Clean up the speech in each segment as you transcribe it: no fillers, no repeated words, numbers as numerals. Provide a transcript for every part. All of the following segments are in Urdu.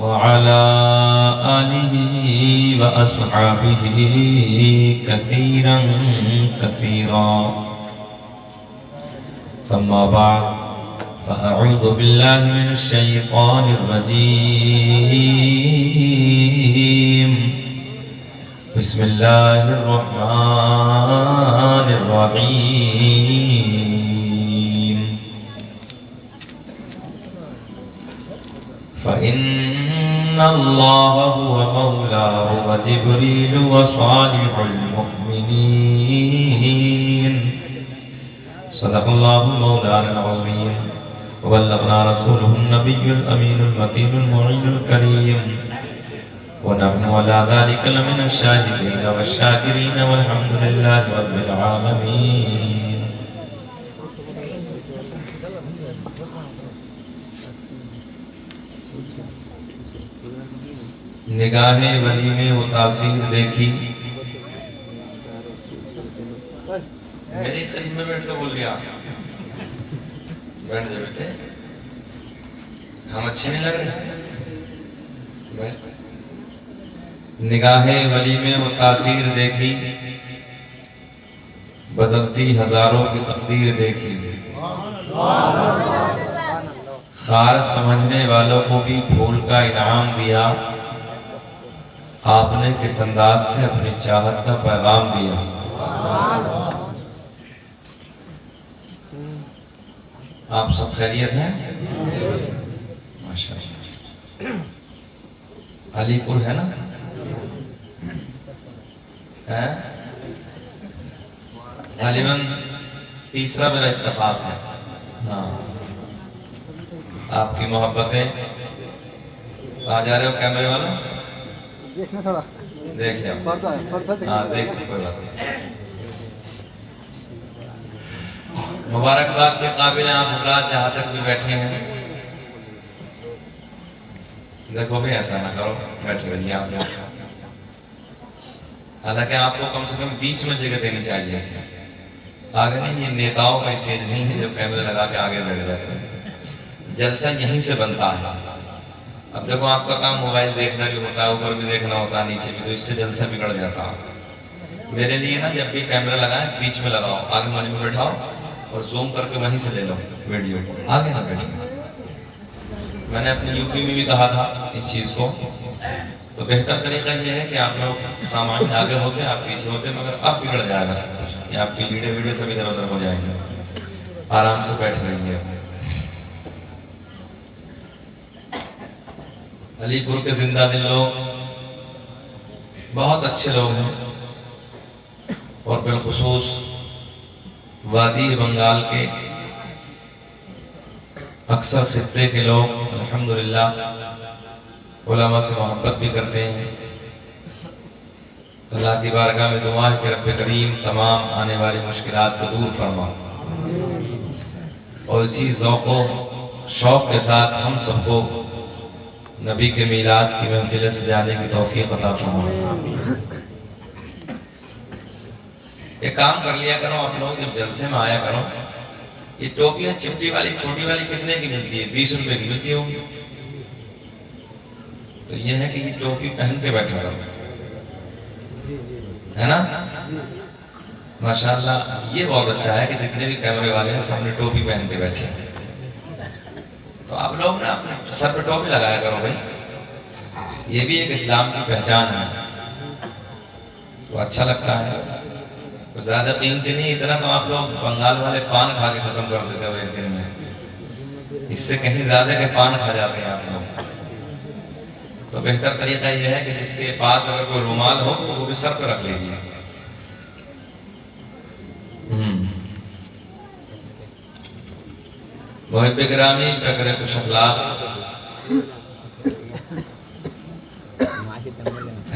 وعلى آله وأصحابه كثيرا كثيرا. أما بعد فأعوذ بالله من الشيطان الرجيم. بسم الله الرحمن الرحيم. فإن الله هو مولاه وجبريل وصالح المؤمنين. صدق الله مولانا العظيم وبلغنا رسوله النبي الأمين المتين المعين الكريم ونحن على ذلك لمن الشاهدين والشاكرين والحمد لله رب العالمين. نگاہ ولی میں وہ تاثیر دیکھی. میری قریب میں بیٹھ کے بول لیا بیٹھ جائے بیٹھے ہم اچھے نہیں لگ رہے. نگاہ ولی میں وہ تاثیر دیکھی بدلتی ہزاروں کی تقدیر دیکھی. خار سمجھنے والوں کو بھی پھول کا انعام دیا. آپ نے کس انداز سے اپنی چاہت کا پیغام دیا. آپ سب خیریت ہیں؟ ماشاءاللہ. علی پور ہے نا؟ غالباً تیسرا میرا اتفاق ہے. ہاں آپ کی محبتیں. کہاں جا رہے ہو کیمرے والا؟ دیکھنا تھوڑا دیکھ لیا. ہاں دیکھ لیا کوئی بات نہیں. مبارکباد کے قابل ہیں آپ حضرات جہاں تک بھی بیٹھے ہیں. دیکھو بھی ایسا نہ کرو بیٹھے رہیے آپ. حالانکہ آپ کو کم سے کم بیچ میں جگہ دینی چاہیے تھی. آگے نہیں. یہ نیتاؤں کا اسٹیج نہیں ہے جو کیمرے لگا کے آگے بیٹھ جاتے ہیں. جلسہ یہیں سے بنتا ہے. اب دیکھو آپ کا کام موبائل دیکھنا بھی ہوتا ہے, اوپر بھی دیکھنا ہوتا ہے, نیچے بھی, تو اس سے جلسہ بگڑ جاتا ہے. میرے لیے نا جب بھی کیمرہ لگائیں بیچ میں لگاؤ, آگے مجھ میں بیٹھاؤ اور زوم کر کے وہیں سے لے لو ویڈیو کو. آگے نہ بیٹھیں. میں نے اپنی یوپی میں بھی کہا تھا اس چیز کو. تو بہتر طریقہ یہ ہے کہ آپ لوگ سامان آگے ہوتے ہیں آپ پیچھے ہوتے ہیں, مگر اب بگڑ جائے گا سب کچھ. یہ آپ کی لیڈے ویڈے سب ادھر ادھر ہو جائیں گے. آرام سے بیٹھ رہیے. علی پور کے زندہ دل لوگ بہت اچھے لوگ ہیں, اور بالخصوص وادی بنگال کے اکثر خطے کے لوگ الحمدللہ علماء سے محبت بھی کرتے ہیں. اللہ کی بارگاہ میں دعا ہے کہ رب کریم تمام آنے والی مشکلات کو دور فرما, اور اسی ذوق و شوق کے ساتھ ہم سب کو نبی کے میلاد کی محفل سے جانے کی توفیق عطا فرما. ایک کام کر لیا کرو آپ لوگ, جب جلسے میں آیا کرو, یہ ٹوپیاں چمٹی والی چھوٹی والی کتنے کی ملتی ہے؟ 20 روپے کی ملتی ہوگی. تو یہ ہے کہ یہ ٹوپی پہن کے بیٹھا کرو, ہے نا؟ ماشاءاللہ یہ بہت اچھا ہے کہ جتنے بھی کیمرے والے ہیں سامنے ٹوپی پہن کے بیٹھے ہیں. تو آپ لوگ نا اپنے سر پہ ٹوپی لگایا کرو بھائی. یہ بھی ایک اسلام کی پہچان ہے. تو اچھا لگتا ہے. زیادہ قیمتی نہیں. اتنا تو آپ لوگ بنگال والے پان کھا کے ختم کر دیتے ہو ایک دن میں. اس سے کہیں زیادہ کے پان کھا جاتے ہیں آپ لوگ. تو بہتر طریقہ یہ ہے کہ جس کے پاس اگر کوئی رومال ہو تو وہ بھی سر پہ رکھ لیجیے. محب گرامی پیکر خوش اخلاق,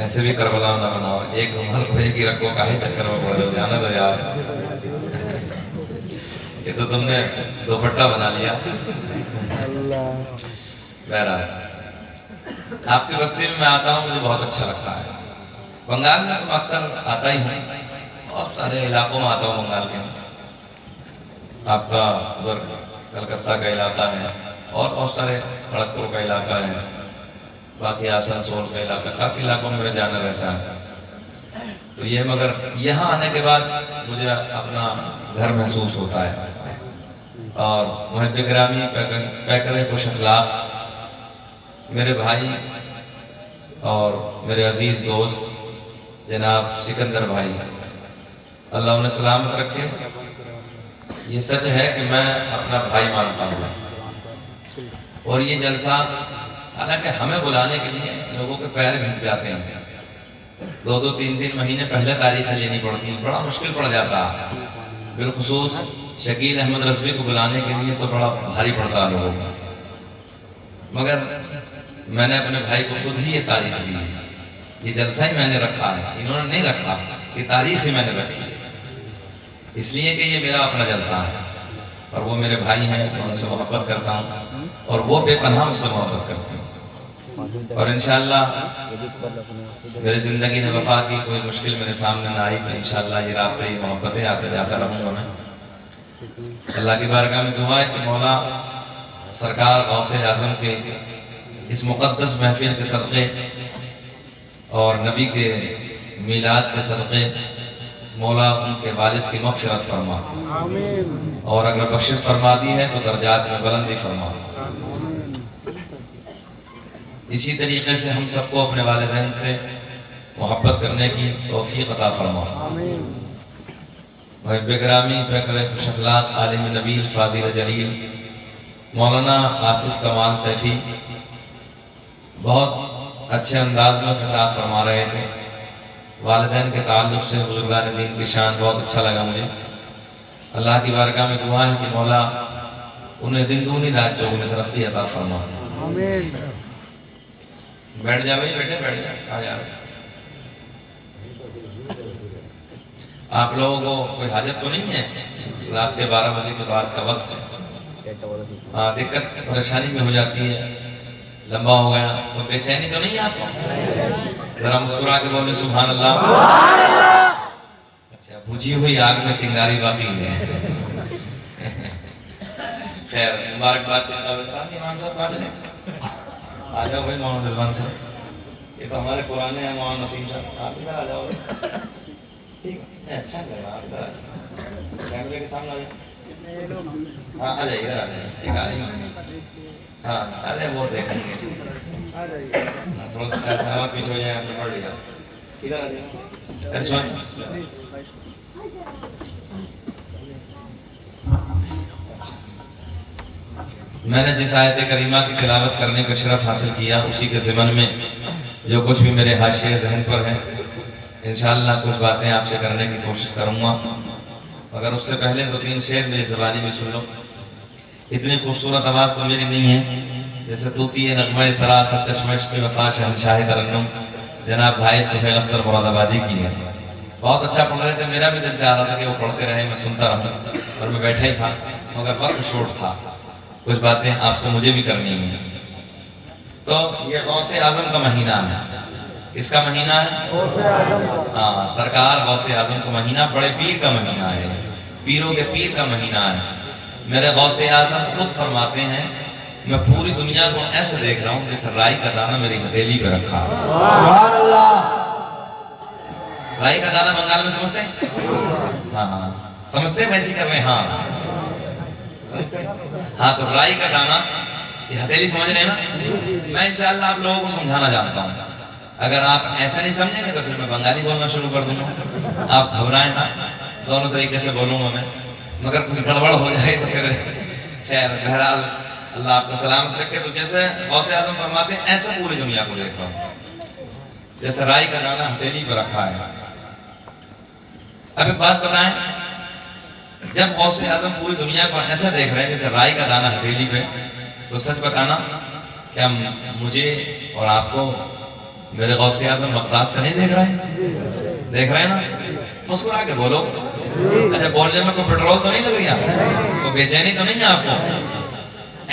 ایسے بھی کربلا نہ بناؤ. ایک رومال کو ایک ہی رکھو, کاہے چکر میں پڑ دو, جانا دو یار. یہ تو تم نے دوپٹہ بنا لیا. بہرحال آپ کی بستی میں آتا ہوں, مجھے بہت اچھا لگتا ہے. بنگال میں تو اکثر آتا ہی ہوں, بہت سارے علاقوں میں آتا ہوں بنگال کے. آپ کا ادھر کلکتہ کا علاقہ ہے, اور بہت سارے کھڑگپور کا علاقہ ہے, باقی آسنسول کا علاقہ، کافی علاقوں میں میرا جانا رہتا ہے. تو یہ مگر یہاں آنے کے بعد مجھے اپنا گھر محسوس ہوتا ہے. اور محب گرامی پیکر خوش اخلاق میرے بھائی اور میرے عزیز دوست جناب سکندر بھائی، اللہ انہیں سلامت رکھے. یہ سچ ہے کہ میں اپنا بھائی مانتا ہوں، اور یہ جلسہ حالانکہ ہمیں بلانے کے لیے لوگوں کے پیر گھس جاتے ہیں، 2-3 مہینے پہلے تاریخیں لینی پڑتی ہیں، بڑا مشکل پڑ جاتا ہے. بالخصوص شکیل احمد رضوی کو بلانے کے لیے تو بڑا بھاری پڑتا ہے لوگوں کو. مگر میں نے اپنے بھائی کو خود ہی یہ تاریخ دی ہے. یہ جلسہ ہی میں نے رکھا ہے، انہوں نے نہیں رکھا، یہ تاریخ ہی میں نے رکھی ہے، اس لیے کہ یہ میرا اپنا جلسہ ہے اور وہ میرے بھائی ہیں. میں ان سے محبت کرتا ہوں اور وہ بے پناہ مجھ سے محبت کرتے ہیں. اور انشاءاللہ میری زندگی نے وفا کی، کوئی مشکل میرے سامنے نہ آئی تو انشاءاللہ یہ رابطے، یہ محبتیں آتے جاتا رہوں گا. میں اللہ کی بارگاہ میں دعا ہے کہ مولا سرکار غوث اعظم کے اس مقدس محفل کے صدقے اور نبی کے میلاد کے صدقے مولا ان کے والد کی مغفرت فرما، اور اگر بخشش فرما دی ہے تو درجات میں بلندی فرما. اسی طریقے سے ہم سب کو اپنے والدین سے محبت کرنے کی توفیق عطا فرما. محب گرامی پیکر خوش اخلاق عالم نبیل فاضل جلیل مولانا آصف کمال سیفی بہت اچھے انداز میں خطاب فرما رہے تھے. والدین کے تعلق سے بزرگان دین کی شان بہت اچھا لگا مجھے. اللہ کی بارگاہ میں دعا ہے کہ مولا انہیں دن دونی رات چوگنی ترقی عطا فرما. بیٹھ جا بھائی، بیٹھے بیٹھ جا، آ جا. آپ لوگوں کو کوئی حاجت تو نہیں ہے؟ رات کے 12 بجے کے بعد کا وقت ہے، ہاں دقت پریشانی میں ہو جاتی ہے، لمبا ہو گیا تو بے چینی تو نہیں ہے آپ کو؟ ذرا مسکرا کے بولے سبحان اللہ. اچھا، بجھی ہوئی آگ میں چنگاری باقی ہے. خیر، مبارکباد کے قابل امام صاحب کہاں چلے؟ آ جاؤ بھائی مولانا رضوان صاحب، یہ تو ہمارے پرانے ہیں. مولانا نسیم صاحب آپ ادھر آ جاؤ. ٹھیک ہے، اچھا کر آپ ادھر آ جائیں، کیمرے کے سامنے آ جائیں. ہاں آ جائیے، ادھر آ جائیں. ایک آدمی، ہاں ارے وہ دیکھیں گے، تھوڑا سا ایسا پیچھے ہو جائے، آپ نے پڑھ لیا. ادھر آ جائیں. میں نے جس آیت کریمہ کی تلاوت کرنے کا شرف حاصل کیا، اسی کے ضمن میں جو کچھ بھی میرے حاشیے ذہن پر ہے انشاءاللہ کچھ باتیں آپ سے کرنے کی کوشش کروں گا. اگر اس سے پہلے 2-3 شعر میری زبانی بھی سن لو. اتنی خوبصورت آواز تو میری نہیں ہے جیسے طوطی نغمہ سراسر چشمہ عشق وفا شہنشاہ ترنم جناب بھائی سہیل اختر مراد آبادی کی ہے. بہت اچھا پڑھ رہے تھے، میرا بھی دل چاہ رہا تھا کہ وہ پڑھتے رہے، میں سنتا رہوں، اور میں بیٹھا ہی تھا، مگر وقت شورٹ تھا. کچھ باتیں آپ سے مجھے بھی کرنی ہیں. تو یہ غوث اعظم کا مہینہ ہے. کس کا مہینہ ہے؟ ہاں، سرکار غوث اعظم کا مہینہ بڑے پیر کا مہینہ ہے، پیروں کے پیر کا مہینہ ہے. میرے غوث اعظم خود فرماتے ہیں میں پوری دنیا کو ایسے دیکھ رہا ہوں جیسے رائی کا دانہ میری ہتھیلی پہ رکھا. رائی کا دانہ بنگال میں سمجھتے ہیں؟ ہاں سمجھتے ہیں، ویسی کر رہے ہیں. ہاں تو رائی کا دانہ، یہ ہتھیلی سمجھ رہے ہیں نا. میں انشاءاللہ آپ لوگوں کو سمجھانا جانتا ہوں. اگر آپ ایسا نہیں سمجھیں گے تو پھر میں بنگالی بولنا شروع کر دوں گا. آپ گھبرائیں نا، دونوں طریقے سے بولوں گا میں، مگر کچھ گڑبڑ ہو جائے تو پھر خیر. بہرحال اللہ آپ کو سلامت رکھے. تو جیسے غوث اعظم فرماتے ہیں ایسے پوری دنیا کو دیکھ رہا ہوں جیسے رائی کا دانہ ہتھیلی پہ رکھا ہے. اب ایک بات بتائیں، جب غوث اعظم پوری دنیا کو ایسا دیکھ رہے ہیں جیسے رائی کا دانہ ہتھیلی پہ، تو سچ بتانا کیا مجھے اور آپ کو میرے غوث اعظم مقداد سے نہیں دیکھ رہے ہیں؟ دیکھ رہے ہیں نا. مسکرا کے بولو. اچھا، بولنے میں کوئی پیٹرول تو نہیں لگ رہی ہے؟ کوئی بے چینی تو نہیں ہے آپ کو؟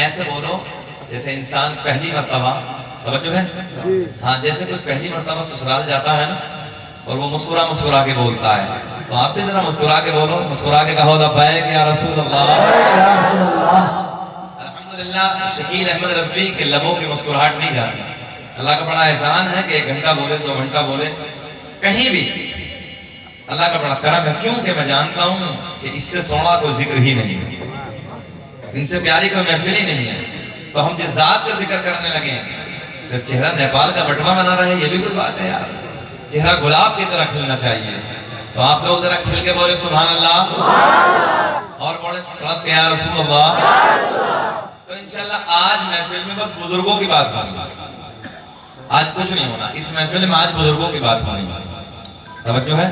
ایسے بولو جیسے انسان پہلی مرتبہ، توجہ ہے، ہاں جیسے کوئی پہلی مرتبہ سسرال جاتا ہے نا اور وہ مسکرا کے بولتا ہے، تو آپ بھی ذرا مسکرا کے بولو. مسکرا کے کہو لبیک یا رسول اللہ. الحمدللہ شکیل احمد رضوی کے لبوں کی مسکراہٹ نہیں جاتی. اللہ کا بڑا احسان ہے کہ 1 گھنٹہ بولے 2 گھنٹہ بولے کہیں بھی، اللہ کا بڑا کرم ہے، کیونکہ میں جانتا ہوں کہ اس سے سونا کوئی ذکر ہی نہیں ہے، ان سے پیاری کوئی محفل ہی نہیں ہے، تو ہم جس ذات کا ذکر کرنے لگے پھر چہرہ نیپال کا بٹوا بنا رہے، یہ بھی کوئی بات ہے یار، چہرہ گلاب کی طرح کھلنا چاہیے۔ تو آپ لوگ ذرا کھل کے بولے سبحان اللہ، اور بولے طرف کہ یا رسول اللہ۔ تو انشاءاللہ آج محفل میں بس بزرگوں کی بات ہونی، آج کچھ نہیں ہونا، اس محفل میں آج بزرگوں کی بات ہونی، توجہ ہے؟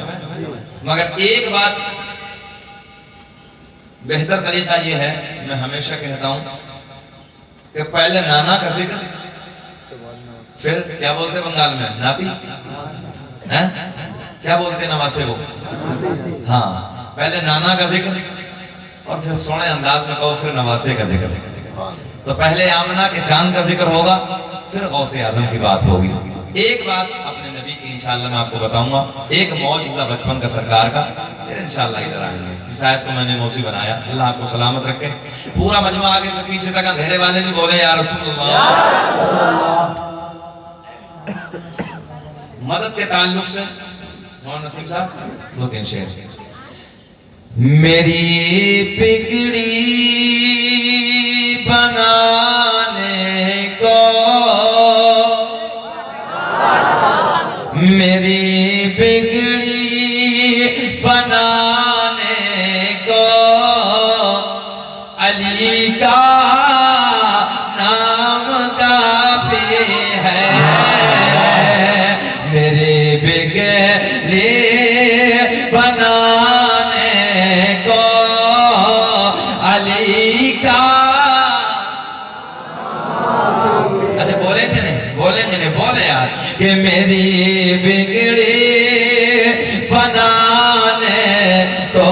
مگر ایک بات بہتر طریقہ یہ ہے، میں ہمیشہ کہتا ہوں کہ پہلے نانا کا ذکر، پھر کیا بولتے بنگال میں ناتی، کیا بولتے نواسے وہ، ہاں پہلے نانا کا ذکر اور پھر سونے انداز میں کہو پھر نواسے کا ذکر۔ تو پہلے آمنہ کے چاند کا ذکر ہوگا، پھر غوث اعظم کی بات ہوگی۔ ایک بات اپنے نبی کی انشاءاللہ میں آپ کو بتاؤں گا، ایک معجزہ بچپن کا سرکار کا، پھر انشاءاللہ ادھر آئیں گے۔ اس آیت کو میں نے موضوع بنایا، اللہ آپ کو سلامت رکھے۔ پورا مجمع آگے سے پیچھے تک اندھیرے والے بھی بولے یا رسول اللہ۔ مدد کے تعلق سے مولانا نسیم صاحب 2-3 شعر۔ میری بگڑی بنانے کو، میری بگڑی بنانے کو علی کا نام کافی ہے، میری بگڑی بنانے کو علی کا، اچھا بولیں گے نہیں، بولیں گے نہیں، بولے آج کہ میری بگڑی بنانے کو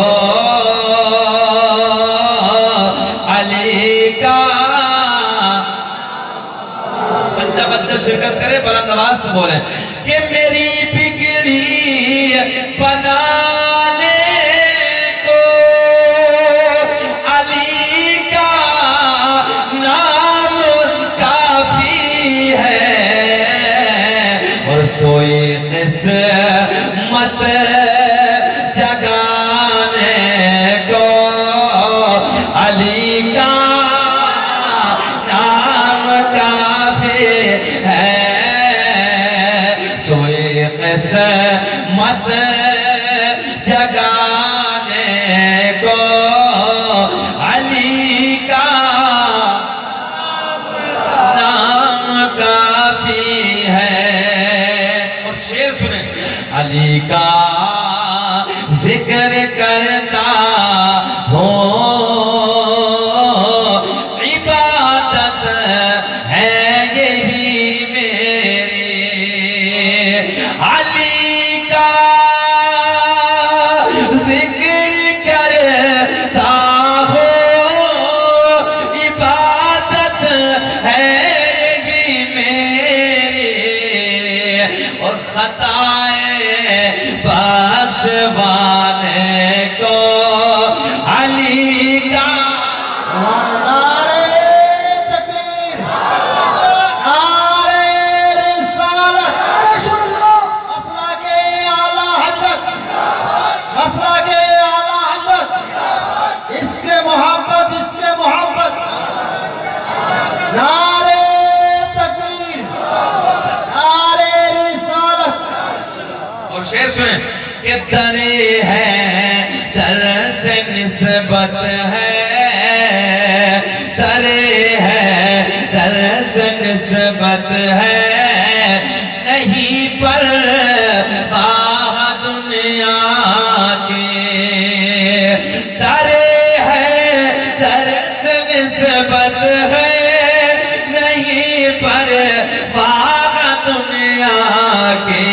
علی کا، بچہ شرکت کرے بلند آواز سے بولیں کہ میری بگڑی بنانے کو علی کا نام کافی ہے، اور سوئی قسمت جگانے کو علی کا نام کافی ہے، سوئی قسمت جگانے کو علی کا نام کافی ہے۔ اور شعر سنیں، علی کا ذکر کرتا ہوں، عبادت ہے یہی میری، علی کا ذکر کرتا ہوں، عبادت ہے یہی میری، اور خطائیں بخشوانے کو علی کا شعر سنیں کہ درے ہے در سے نسبت ہے، درے ہے در سے نسبت ہے، نہیں پر باہ دنیا کے، درے ہے در سے نسبت ہے، نہیں پر باہ دنیا کے،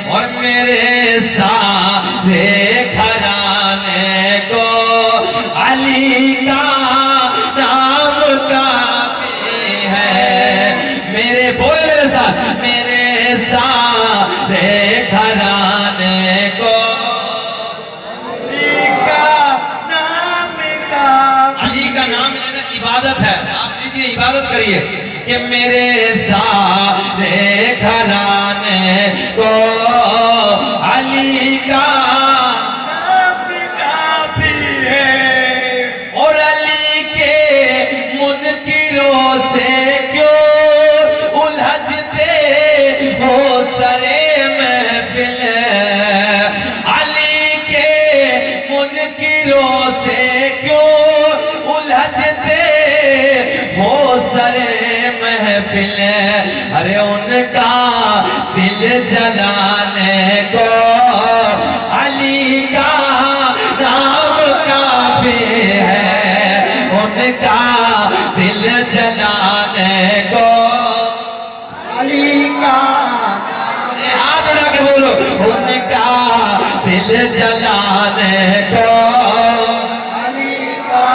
اور میرے سارے گھرانے کو علی کا نام کافی ہے، میرے بولے میرے ساتھ، میرے سارے گھرانے کو علی کا نام کافی، علی کا نام لینا عبادت ہے، آپ لیجئے عبادت کریے کہ میرے سارے ارے ان کا دل جلانے کو علی کا نام کافی ہے، ان کا دل جلانے کو علی کا ہاتھ اٹھا کے بولو، ان کا دل جلانے کو علی کا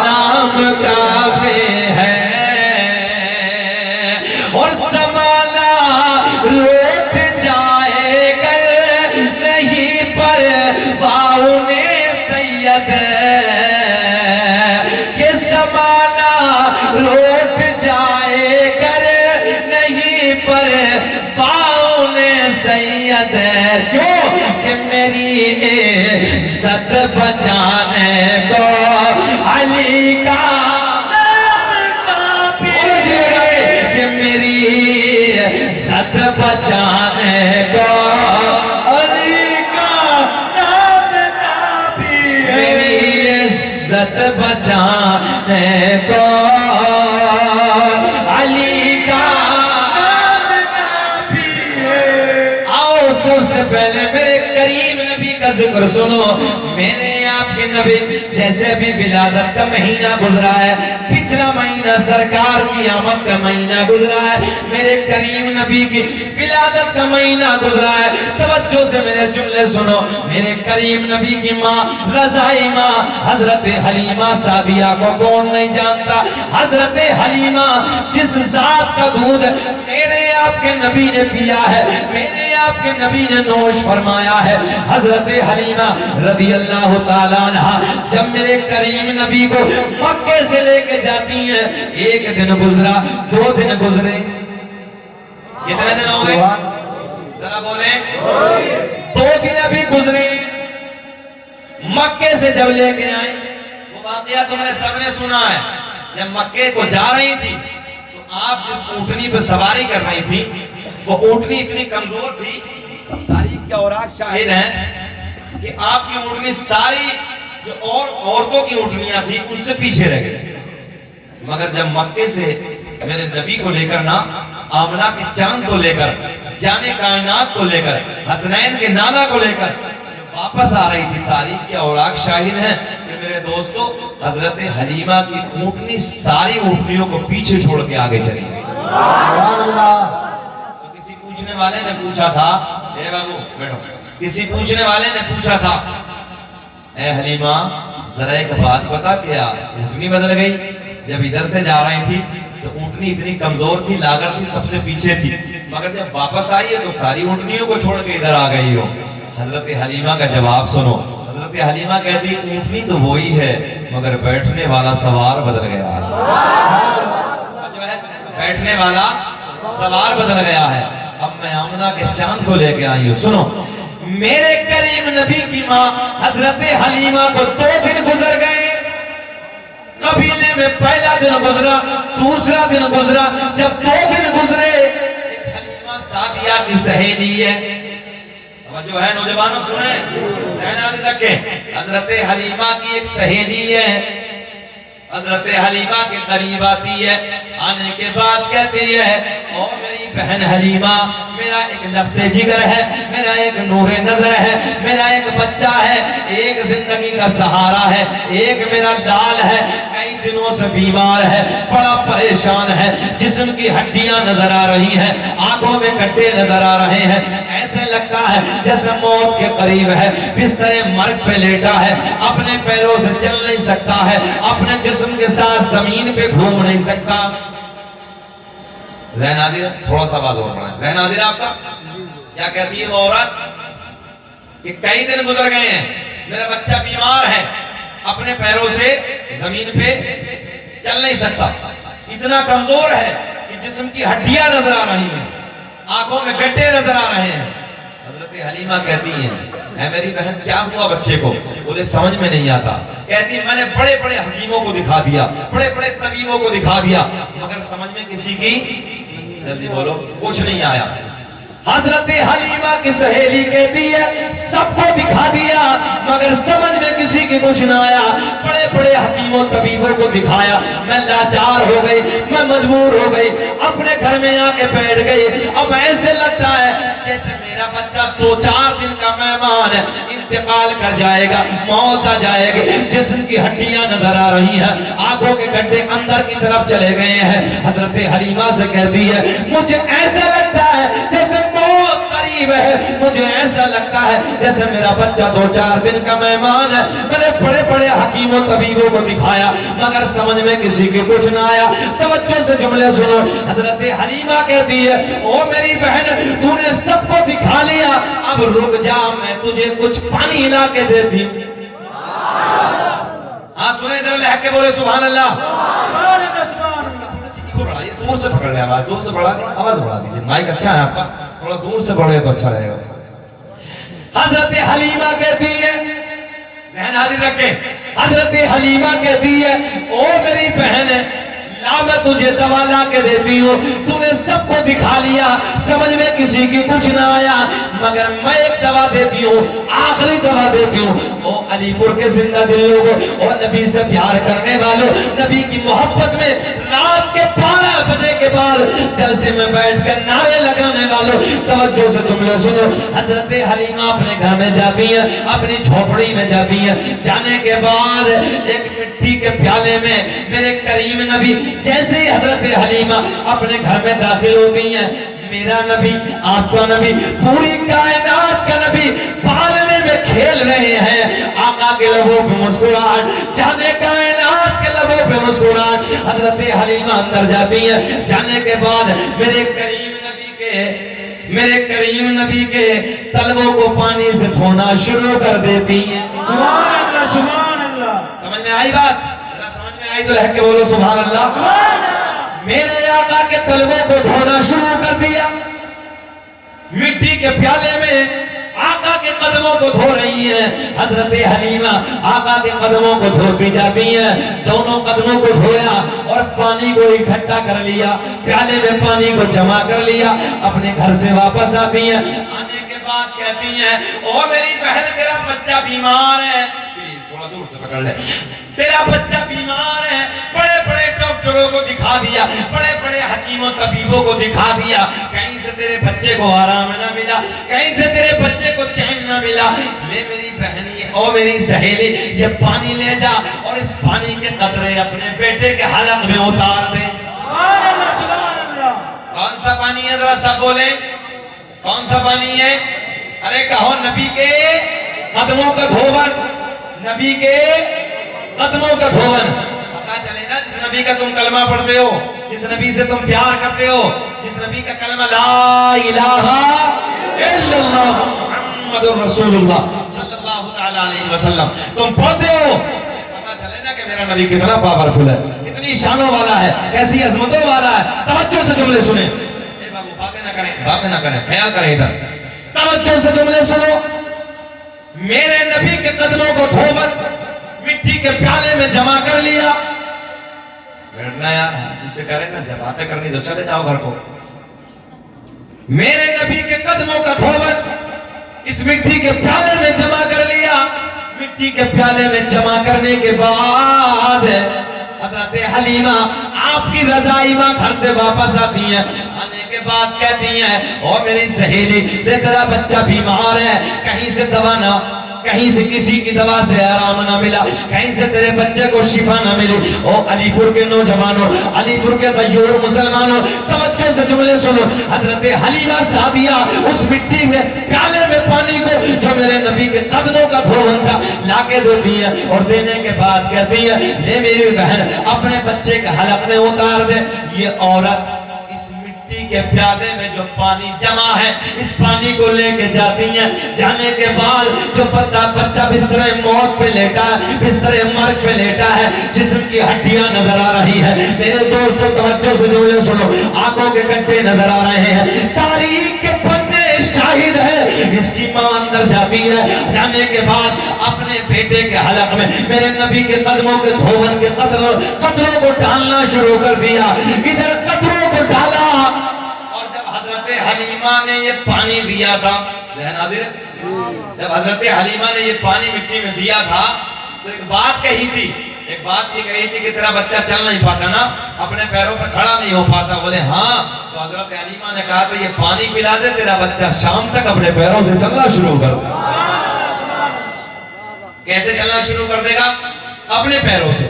نام کافی ہے، اور زمانہ روٹ جائے گر نہیں پرواہ نے سید، کہ زمانہ روٹ جائے گر نہیں پرواہ نے سید، جو کہ میری عزت بچانے کو علی کا کہ میری عزت بچانے کو علی کا نام کافی ہے، میری عزت بچانے کو علی کا نام کافی ہے۔ آؤ سب سے پہلے میرے کریم نبی کا ذکر سنو، میرے آپ کے نبی جیسے ابھی ولادت کا مہینہ گزرا ہے، پچھلا مہینہ سرکار کی آمد کا مہینہ گزرا ہے، میرے کریم نبی کی ولادت کا مہینہ گزرا ہے، توجہ سے میرے جملے سنو، میرے کریم نبی کی ماں رضائی ماں حضرت حلیمہ سعدیہ کو کون نہیں جانتا؟ حضرت حلیمہ جس ذات کا دودھ میرے آپ کے نبی نے پیا ہے، میرے آپ کے نبی نے نوش فرمایا ہے، حضرت حلیمہ رضی اللہ تعالیٰ عنہ جب میرے کریم نبی کو مکے سے لے کے جاتی ہیں، ایک دن گزرا، 2 دن گزرے، کتنے دن ہو گئے؟ ذرا بولیں، 2 دن ابھی گزرے، مکے سے جب لے کے آئیں، وہ واقعہ تم نے سب نے سنا ہے، جب مکے کو جا رہی تھی تو آپ جس اونٹنی پہ سواری کر رہی تھی وہ اونٹنی اتنی کمزور تھی، تاریخ کے اوراق شاہد ہیں کہ آپ کی اونٹنی ساری جو اور عورتوں کی اونٹنیاں تھی ان سے پیچھے رہ گئی، مگر جب مکے سے میرے نبی کو لے کر نا آمنہ کے چاند کو لے کر، جانے کائنات کو لے کر، حسنین کے نانا کو لے کر جب واپس آ رہی تھی، تاریخ کے اوراق شاہد ہیں کہ میرے دوستو حضرت حلیمہ کی اونٹنی ساری اونٹنیوں کو پیچھے چھوڑ کے آگے چلی گئی۔ تو کسی پوچھنے والے نے پوچھا تھا، اے بابو بیٹھو، کسی پوچھنے والے نے پوچھا تھا، اے حلیمہ ذرا ایک بات بتا، کیا اونٹنی بدل گئی؟ جب ادھر سے جا رہی تھی تو اونٹنی اتنی کمزور تھی، لاغر تھی، سب سے پیچھے تھی، مگر جب واپس آئی ہے تو ساری اونٹنیوں کو چھوڑ کے ادھر آ گئی ہو۔ حضرت حلیمہ کا جواب سنو، حضرت حلیمہ کہتی اونٹنی تو وہی ہے مگر بیٹھنے والا سوار بدل گیا ہے، جو ہے بیٹھنے والا سوار بدل گیا ہے۔ اب میں آمنہ کے چاند کو لے کے آئی ہوں، سنو، میرے کریم نبی کی ماں حضرت حلیمہ کو 2 دن گزر گئے، قبیلے میں پہلا دن گزرا، دوسرا دن گزرا، جب 2 دن گزرے ایک حلیمہ سعدیہ کی سہیلی ہے، جو ہے نوجوانوں سنیں، ذہن یاد رکھیں، حضرت حلیمہ کی ایک سہیلی ہے، حضرت حلیمہ کے قریب آتی ہے، آنے کے بعد کہتی ہے، او میری بہن حلیمہ، میرا ایک نقطہ جگر ہے، میرا ایک نور نظر ہے، میرا ایک بچہ ہے، ایک زندگی کا سہارا ہے، ایک میرا لال ہے، کئی دنوں سے بیمار ہے، بڑا پریشان ہے، جسم کی ہڈیاں نظر آ رہی ہیں، آنکھوں میں گڈھے نظر آ رہے ہیں، ایسے لگتا ہے جیسے موت کے قریب ہے، بستر مرگ پہ لیٹا ہے، اپنے پیروں سے چل نہیں سکتا ہے، اپنے جسم کے ساتھ زمین پہ گھوم نہیں سکتا۔ ذہن حاضر ہے؟ تھوڑا سا آواز اور پڑھیں، ذہن حاضر ہے آپ کا؟ کیا کہتی ہے وہ عورت کہ کئی دن گزر گئے ہیں، میرا بچہ بیمار ہے، اپنے پیروں سے زمین پہ چل نہیں سکتا، اتنا کمزور ہے کہ جسم کی ہڈیاں نظر آ رہی ہیں، آنکھوں میں گڈھے نظر آ رہے ہیں۔ حضرت حلیمہ کہتی ہیں، اے میری بہن کیا ہوا بچے کو؟ انہیں سمجھ میں نہیں آتا، کہتی میں نے بڑے بڑے حکیموں کو دکھا دیا، بڑے بڑے طبیبوں کو دکھا دیا، مگر سمجھ میں کسی کی، جلدی بولو، کچھ نہیں آیا۔ حضرت حلیمہ کی سہیلی کہتی ہے سب کو دکھا دیا مگر سمجھ میں کسی کی کچھ نہ آیا، بڑے بڑے حکیموں طبیبوں کو دکھایا، میں لاچار ہو گئی، میں مجبور ہو گئی، اپنے گھر میں آ کے بیٹھ گئی۔ اب ایسے لگتا ہے جیسے میرا بچہ 2-4 دن کا مہمان ہے، انتقال کر جائے گا، موت آ جائے گی، جسم کی ہڈیاں نظر آ رہی ہیں، آنکھوں کے گڈھے اندر کی طرف چلے گئے ہیں۔ حضرت حلیمہ سے کہتی ہے مجھے ایسا لگتا ہے جیسے موت قریب ہے، مجھے ایسا لگتا ہے جیسے میرا بچہ 2-4 دن کا مہمان ہے۔ میں نے بڑے بڑے حکیموں طبیبوں کو دکھایا مگر سمجھ میں کسی کے کچھ نہ آیا۔ توجہ سے جملے سنو، حضرت حلیمہ کہتی ہے او میری بہن تو نے سب کو دکھا لیا، اب رک جا میں تجھے کچھ پانی لا کے دیتی ہوں۔ ہاں سنیں ادھر لہک کے بولے سبحان اللہ۔ دور سے پکڑ لیں آواز، دور سے بڑھا دیں، آواز بڑھا دیجیے، مائک اچھا ہے آپ کا، تھوڑا دور سے پڑھے تو اچھا رہے گا۔ حضرت حلیمہ کہتی ہے، ذہن حاضر رکھیں، حضرت حلیمہ کہتی ہے او میری بہن ہے لا میں تجھے دوا لا کے دیتی ہوں، تو نے سب کو دکھا لیا، سمجھ میں کسی کی کچھ نہ آیا مگر میں ایک دوا دیتی ہوں، آخری دوا دیتی ہوں۔ او علی پور کے زندہ دل لوگوں اور نبی سے پیار کرنے والوں، نبی کی محبت میں رات کے 12 بجے کے بعد جلسے میں بیٹھ کر نعرے لگانے والوں، توجہ سے جملے سنو۔ حضرت حلیمہ اپنے گھر میں جاتی ہیں، اپنی جھوپڑی میں جاتی ہیں، جانے کے بعد ایک مٹی کے پیالے میں میرے کریم نبی، جیسے ہی حضرت حلیمہ اپنے گھر میں داخل ہوتی ہیں، میرا نبی، آپ کا نبی، پوری کائنات کا نبی پالنے میں کھیل رہے ہیں، آقا کے لبوں پہ مسکراہٹ، جانے کائنات کے لبوں پہ مسکراہٹ۔ حضرت حلیمہ اندر جاتی ہیں، جانے کے بعد میرے کریم نبی کے طلبوں کو پانی سے دھونا شروع کر دیتی ہیں۔ سبحان اللہ سبحان اللہ۔ سمجھ میں آئی بات؟ ذرا سمجھ میں آئی تو لہک کے بولو سبحان اللہ۔ میرے آقا کے طلبوں کو دھونا شروع کر دیا، مٹی کے پیالے میں آقا کے قدموں کو دھو رہی ہیں۔ حضرت حلیمہ آقا کے قدموں کو دھوتی جاتی ہیں، دونوں قدموں کو دھویا اور پانی کو اکٹھا کر لیا، پیالے میں پانی کو جمع کر لیا، اپنے گھر سے واپس آتی ہیں۔ آنے کے بعد کہتی ہیں او میری بہن تیرا بچہ بیمار ہے، پلیز تھوڑا دور سے پکڑ لے، تیرا بچہ بیمار ہے، بڑے بڑے ڈاکٹروں کو دکھا دیا، بڑے بڑے حکیموں طبیبوں کو دکھا دیا، کہیں سے تیرے بچے کو آرام نہ ملا، کہیں سے تیرے بچے کو چین نہ ملا۔ لے میری بہنی او میری سہیلی یہ پانی لے جا اور اس پانی کے قطرے اپنے بیٹے کے حلق میں اتار دے۔ سبحان اللہ سبحان اللہ۔ کون سا پانی ہے ذرا سب بولیں، کون سا پانی ہے؟ ارے کہو نبی کے قدموں کا دھون، نبی کے قدموں کا دھون۔ پتا چلے نا جس نبی کا تم کلمہ پڑھتے ہو، جس نبی سے تم پیار کرتے ہو، جس نبی کا کلمہ لا الہ الا اللہ محمد رسول اللہ صلی اللہ تعالی علیہ وسلم تم پڑھتے ہو، پتا چلے نا کہ میرا نبی کتنا پاورفل ہے، کتنی شانوں والا ہے، کیسی عظمتوں والا ہے۔ توجہ سے جملے سنیں، اے بابو باتیں نہ کریں، خیال کریں ادھر، توجہ سے جملے سنو۔ میرے نبی کے قدموں کو دھوور مٹی کے پیالے میں جمع کر لیا۔ بیٹھنا یار، تم سے کریں نا جب باتیں کرنی تو چلے جاؤ گھر کو۔ میرے نبی کے قدموں کا دھوور اس مٹی کے پیالے میں جمع کر لیا۔ مٹی کے پیالے میں جمع کرنے کے بعد حضرت حلیمہ آپ کی رضائی ماں گھر سے واپس آتی ہیں، آنے کے بعد کہتی ہیں او میری سہیلی تیرا بچہ بیمار ہے، کہیں سے دوا نہ، کہیں سے کسی کی دوا سے آرام نہ ملا، کہیں سے تیرے بچے کو شفا نہ ملی۔ او علی پور کے نوجوانوں، علی پور کے غیور مسلمانوں، توجہ سے جملے سنو۔ حضرت حلیمہ سعدیہ اس مٹی میں پیالے میں پانی کو جو میرے نبی کے قدموں کا دھون تھا لا کے دیتی ہے، اور دینے کے بعد کہتی ہے لے میری بہن اپنے بچے کے حلق میں اتار دے۔ یہ عورت اس مٹی کے پیالے میں جو پانی جمع ہے اس پانی کو لے کے جاتی ہیں، جانے کے بعد جو بچہ بستر موت پہ لیٹا ہے، بستر مرگ پہ لیٹا ہے، جسم کی ہڈیاں نظر آ رہی ہے، میرے دوستو توجہ سے جملے سنو، آنکھوں کے گڈھے نظر آ رہے ہیں، تاریخ کے پنے شاہد ہے، اس کی ماں اندر جاتی ہے، جانے کے بعد اپنے بیٹے کے حلق میں میرے نبی کے قدموں کے دھون کے قطروں کو ڈالنا شروع کر دیا، ادھر قطروں کو ڈالا، اور جب حضرت حلیمہ حلیمہ نے یہ پانی دیا تھا، ذہن حاضر ہے، جب حضرت حلیمہ نے یہ پانی مٹی میں دیا تھا تو ایک بات کہی تھی، ایک بات یہ کہی تھی کہ تیرا بچہ چل نہیں پاتا نا، اپنے پیروں پہ کھڑا نہیں ہو پاتا. بولے ہاں. تو حضرت حلیمہ نے کہا تھا یہ پانی پلا دے، تیرا بچہ شام تک اپنے پیروں سے چلنا شروع کر دے. کیسے چلنا شروع کر دے گا؟ اپنے پیروں سے،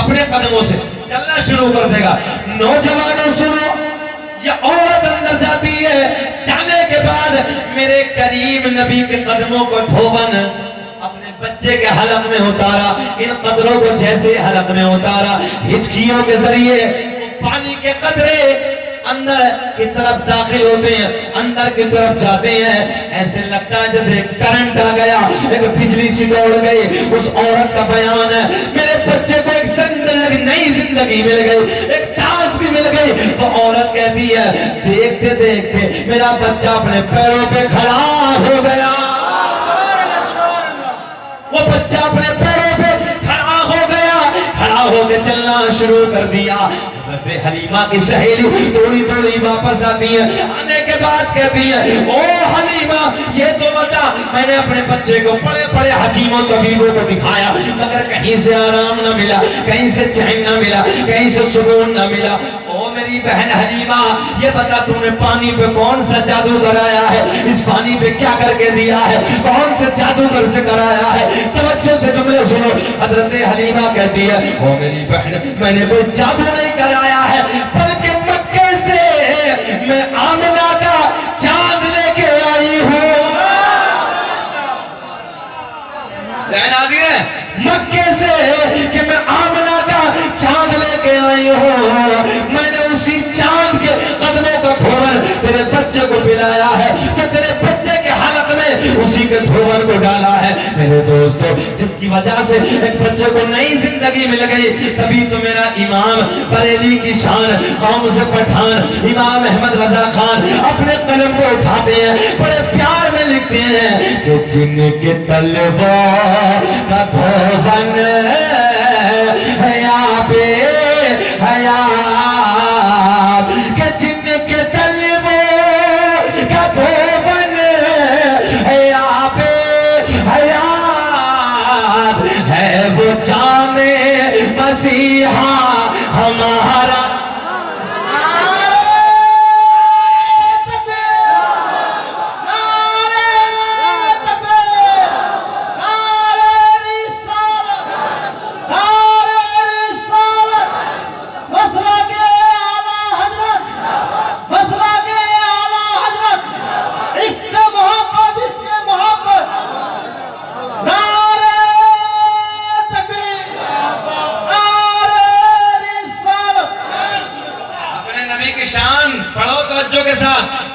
اپنے قدموں سے چلنا شروع کر دے گا. نوجوانوں سنو، یہ عورت اندر جاتی ہے، جانے کے بعد میرے کریم نبی کے قدموں کو دھون اپنے بچے کے حلق میں اتارا، ان قطروں کو جیسے حلق میں اتارا، ہچکیوں کے ذریعے وہ پانی کے قطرے اندر کی طرف داخل ہوتے ہیں، اندر کی طرف جاتے ہیں. ایسے لگتا ہے جیسے کرنٹ آ گیا، ایک بجلی سی دوڑ گئی. اس عورت کا بیان ہے میرے بچے کو ایک نئی زندگی مل گئی، ایک ٹاسک مل گئی. وہ عورت کہتی ہے دیکھتے دیکھتے میرا بچہ اپنے پیروں پہ کھڑا ہو گیا. وہ بچہ اپنے پیروں پہ کھڑا ہو گیا، کھڑا ہو کے چلنا شروع کر دیا. حضرت حلیمہ کی سہیلی توڑی توڑی واپس آتی ہے، آنے کے بعد کہتی ہے او حلیمہ یہ تو بتا، میں نے اپنے بچے کو بڑے بڑے حکیموں طبیبوں کو دکھایا مگر کہیں سے آرام نہ ملا، کہیں سے چین نہ ملا، کہیں سے سکون نہ ملا. او میری بہن حلیمہ یہ بتا تو نے پانی پہ کون سا جادو کرایا ہے، اس پانی پہ کیا کر کے دیا ہے، کون سے جادوگر سے کرایا ہے؟ توجہ سے جملے سنو. حضرت حلیمہ کہتی ہے او میری بہن میں نے کوئی جادو نہیں کرایا ہے، بلکہ مکے سے میں آمنہ کا چاند لے کے آئی ہوں. ذہن حاضر ہے؟ مکے سے کہ میں آمنہ کا چاند لے کے آئی ہوں. میں نے اسی چاند کے قدموں کا دھون تیرے بچے کو پلایا ہے، جو تیرے بچے کے حلق میں اسی کے دھون کو ڈالا ہے. میرے دوستو جس کی وجہ سے ایک بچے کو نئی زندگی مل گئی، تبھی تو میرا امام بریلی کی شان، قوم سے پٹھان امام احمد رضا خان اپنے قلم کو اٹھاتے ہیں، بڑے پیار میں لکھتے ہیں کہ جن کے تلوار کا دھون حیا بے حیات، کہ جن کے تلوار کا دھون حیا بے حیات، ہے وہ جان مسیحا ہمارا.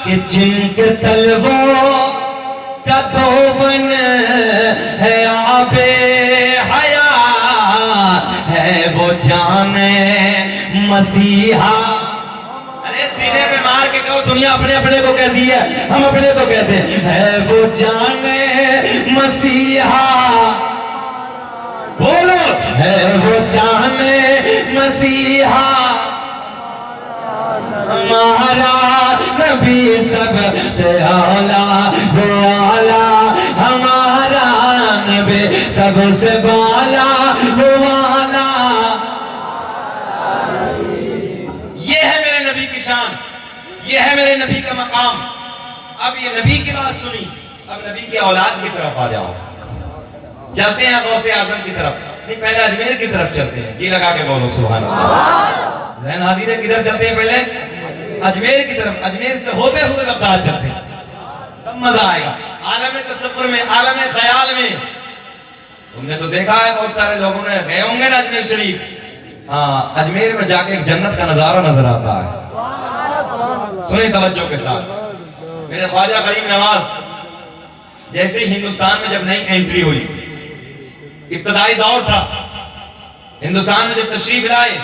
کہ جن کے تلوار کا دھون ہے آب حیات، ہے وہ جان مسیحا. ارے سینے پہ مار کے کہو، دنیا اپنے اپنے کو کہتی ہے، ہم اپنے کو کہتے ہیں. ہے وہ جان مسیحا، بولو ہے وہ جان مسیحا ہمارا نبی سب سے اعلیٰ، وہ اعلیٰ ہمارا نبی سب سے بالا، وہ اعلیٰ. یہ ہے میرے نبی کی شان، یہ ہے میرے نبی کا مقام. اب یہ نبی کی بات سنی، اب نبی کی اولاد کی طرف آ جاؤ. چلتے ہیں غوث اعظم کی طرف، نہیں پہلے اجمیر کی طرف چلتے ہیں. جی لگا کے بولو سبحان اللہ. ذہن حاضر ہے؟ کدھر چلتے ہیں؟ پہلے اجمیر کی طرف. اجمیر سے ہوتے ہوئے بغداد چلتے ہیں، تب مزہ آئے گا. عالم تصور میں، عالم خیال میں تم نے تو دیکھا ہے، بہت سارے لوگوں نے گئے ہوں گے نا اجمیر شریف. ہاں اجمیر میں جا کے ایک جنت کا نظارہ نظر آتا ہے. سنیں توجہ کے ساتھ. میرے خواجہ غریب نواز جیسے ہندوستان میں جب نئی انٹری ہوئی، ابتدائی دور تھا ہندوستان میں، جب تشریف لائے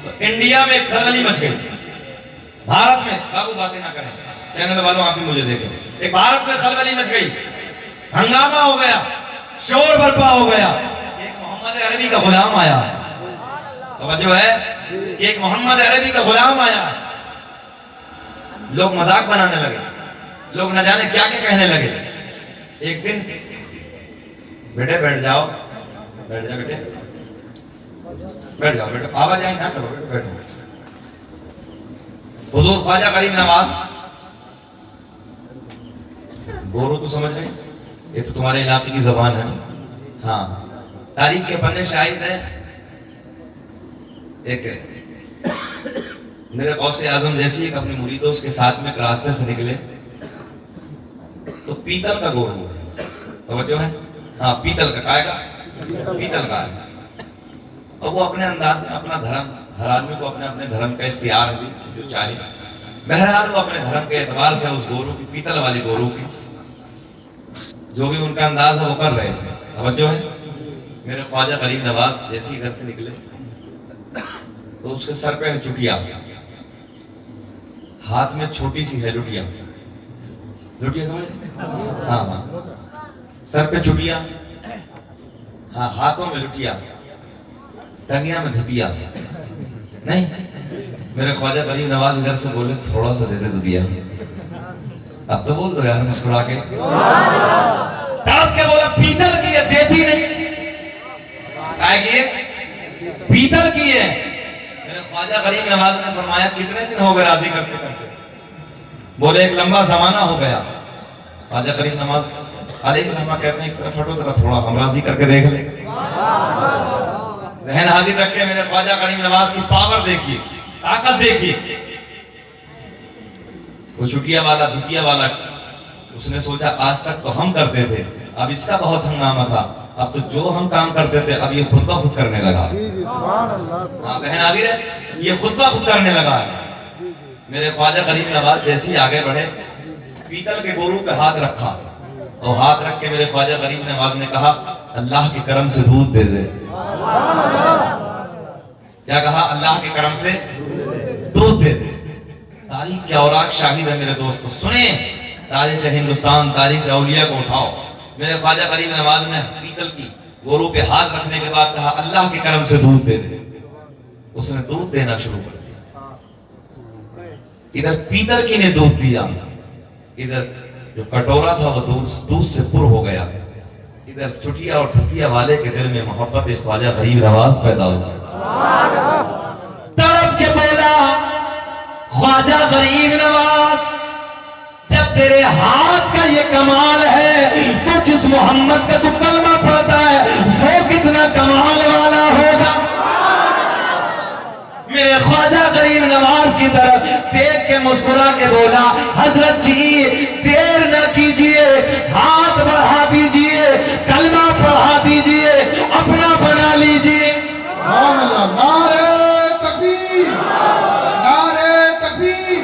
تو انڈیا میں ایک خلبلی مچ گئی. بھارت میں، بابو باتیں نہ کریں، چینل والوں آپ بھی مجھے دیکھیں. ایک بھارت میں خلبلی مچ گئی، ہنگامہ ہو گیا، شور برپا ہو گیا. ایک محمد عربی کا غلام آیا. توجہ ہے کہ ایک محمد عربی کا غلام آیا. لوگ مذاق بنانے لگے، لوگ نہ جانے کیا کیا کہنے لگے۔ ایک دن بیٹے بیٹھ جاؤ، بیٹھ جاؤ بیٹے، بیٹھ جاؤ بیٹے، آواز آئی نہ کرو بیٹے، بیٹھو۔ حضور خواجہ غریب نواز، گورو تو سمجھ رہے ہیں، یہ تو تمہارے علاقے کی زبان ہے نا؟ ہاں، تاریخ کے پنے شاہد ہے۔ ایک میرے غوث اعظم جیسی ایک اپنے مریدوں کے ساتھ میں ایک راستے سے نکلے تو پیتل کا گورو ہے، توجہ ہے؟ ہاں، پیتل کا، کائے گا؟ پیتل کا ہے۔ اور وہ اپنے انداز میں اپنا دھرم، ہر آدمی کو اپنے اپنے دھرم کا اختیار ہے جو چاہے، بہرحال وہ اپنے دھرم کے اعتبار سے اس گورو کی، پیتل والی گورو کی جو بھی ان کا انداز ہے وہ کر رہے تھے، توجہ ہے؟ میرے خواجہ غریب نواز جیسی گھر سے نکلے تو اس کے سر پہ چٹیا، ہاتھ میں چھوٹی سی ہے لٹیا، لٹیا سمجھ؟ ہاں ہاں، سر پہ چٹیا، ہاں ہاتھوں میں لٹیا، ٹنگیاں میں دھتیا۔ نہیں، میرے خواجہ غریب نواز ادھر سے بولے تھوڑا سا دے دے دھتیا۔ اب تو بول دو یار مسکرا کے، تڑپ کے بولا پیتل کی ہے، دیتی نہیں، کائے کی ہے؟ پیتل کی ہے۔ میرے خواجہ غریب نواز نے فرمایا کتنے دن ہو گئے راضی کرتے کرتے؟ بولے ایک لمبا زمانہ ہو گیا۔ خواجہ غریب نواز علیہ الرحمہ کہتے ہیں ایک طرف ہٹو ذرا، تھوڑا ہم راضی کر کے دیکھ لیں۔ ذہن حاضر رکھ کے میرے خواجہ غریب نواز کی پاور دیکھیے، طاقت دیکھیے۔ وہ چٹیا والا، دھتیا والا، اس نے سوچا آج تک تو ہم کرتے تھے، اب اس کا بہت ہنگامہ تھا، اب تو جو ہم کام کرتے تھے اب یہ خود بخود کرنے لگا۔ ذہن حاضر ہے، یہ خود بخود کرنے لگا ہے۔ میرے خواجہ غریب نواز جیسے آگے بڑھے، پیتل کے گورو پہ ہاتھ رکھا، اور ہاتھ رکھ کے میرے خواجہ غریب نواز نے کہا اللہ کے کرم سے دودھ دے دے۔ کیا کہا؟ اللہ کے کرم سے دودھ دے دے۔ تاریخ کے اوراق شاہد ہے میرے دوستو، سنیں تاریخ ہندوستان، تاریخ اولیاء کو اٹھاؤ۔ میرے خواجہ غریب نواز نے پیتل کی گورو پہ ہاتھ رکھنے کے بعد کہا اللہ کے کرم سے دودھ دے دے۔ اس نے دودھ دینا شروع کر دیا۔ ادھر پیتل کی نے دودھ دیا، ادھر جو کٹورا تھا وہ دودھ سے پر ہو گیا، ادھر چٹیا اور ٹھتیا والے کے دل میں محبت خواجہ غریب نواز پیدا ہو گیا۔ تڑپ کے بولا خواجہ غریب نواز جب تیرے ہاتھ کا یہ کمال ہے تو جس محمد کا تو کلمہ پڑھتا ہے وہ کتنا کمال والا ہوگا۔ میرے خواجہ غریب نواز کی طرف دیکھ کے مسکرا کے بولا حضرت جی دیر نہ کیجئے، ہاتھ بڑھا دیجئے، کلمہ پڑھا دیجئے، اپنا بنا لیجئے۔ سبحان اللہ، نعرہ تکبیر، نعرہ تکبیر،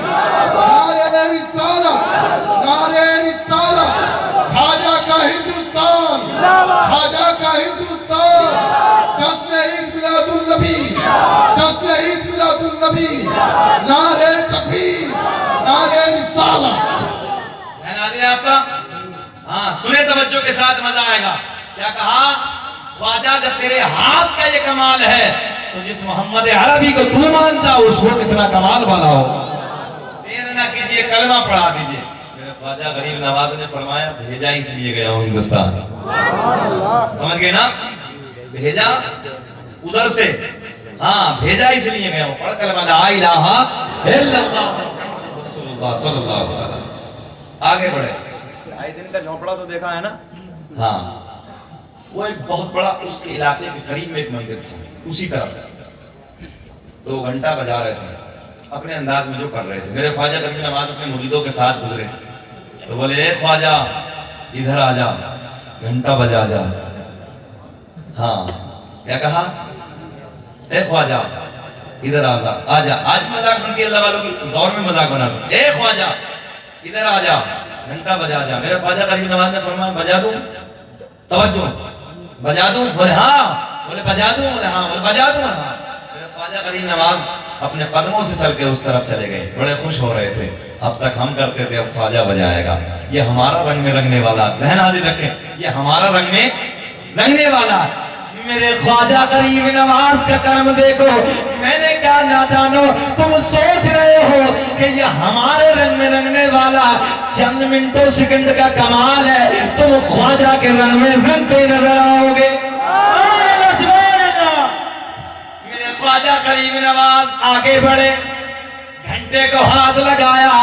نعرہ رسالت، نعرہ رسالت، خواجہ کا ہندوستان، خواجہ کا ہندوستان، جشن عید میلاد النبی، جشن عید میلاد النبی، نعرہ تکبیر، نعرہ رسالت۔ ذہن حاضر ہے آپ کا؟ ہاں سنیں توجہ کے ساتھ، مزہ آئے گا۔ کیا کہا؟ خواجہ جب تیرے ہاتھ کا یہ کمال ہے تو جس محمد عربی کو تو مانتا اس کو کتنا کمال والا ہو۔ دیر نہ کیجئے، کلمہ پڑھا دیجئے۔ میرے خواجہ غریب نواز نے فرمایا بھیجا اس لیے گیا ہوں ہندوستان۔ سمجھ گئے نا؟ بھیجا ادھر سے، ہاں بھیجا اس لیے گیا ہوں، پڑھ کلمہ لا الہ الا اللہ رسول اللہ صلی اللہ علیہ وسلم۔ آگے بڑھے، آئے دن کا جھونپڑا تو دیکھا ہے نا؟ ہاں، وہ ایک بہت بڑا اس کے علاقے کے قریب میں ایک مندر تھا، اسی طرف تو گھنٹا بجا رہے تھے اپنے انداز میں جو کر رہے تھے۔ میرے خواجہ غریب نواز اپنے مریدوں کے ساتھ گزرے تو بولے اے خواجہ ادھر آ جا، گھنٹا بجا جا۔ ہاں کیا کہا؟ اے خواجہ ادھر آ جا۔ آج مذاق بنتی ہے اللہ والوں کی، اس دور میں مذاق بنا دو۔ اے خواجہ ادھر آ جا، گھنٹا بجا جا۔ میرے خواجہ غریب نواز نے فرمایا بجا دوں؟ توجہ، بجا دوں؟ بولے ہاں، بولے بجا دوں؟ بولے ہاں، بولے بجا دوں؟ ہاں۔ میرے خواجہ غریب نواز اپنے قدموں سے چل کے اس طرف چلے گئے، بڑے خوش ہو رہے تھے، اب تک ہم کرتے تھے اب خواجہ بجائے گا، یہ ہمارا رنگ میں رنگنے والا۔ ذہن حاضر رکھیں، یہ ہمارا رنگ میں رنگنے والا۔ میرے خواجہ غریب نواز کا کرم دیکھو۔ میں نے کہا نادانو تم سوچ رہے ہو کہ یہ ہمارے رنگ میں رنگنے والا چند منٹوں سیکنڈ کا کمال ہے، تم خواجہ کے رنگ میں رنگتے نظر آؤ گے۔ سبحان اللہ سبحان اللہ۔ میرے خواجہ غریب نواز آگے بڑھے، گھنٹے کو ہاتھ لگایا،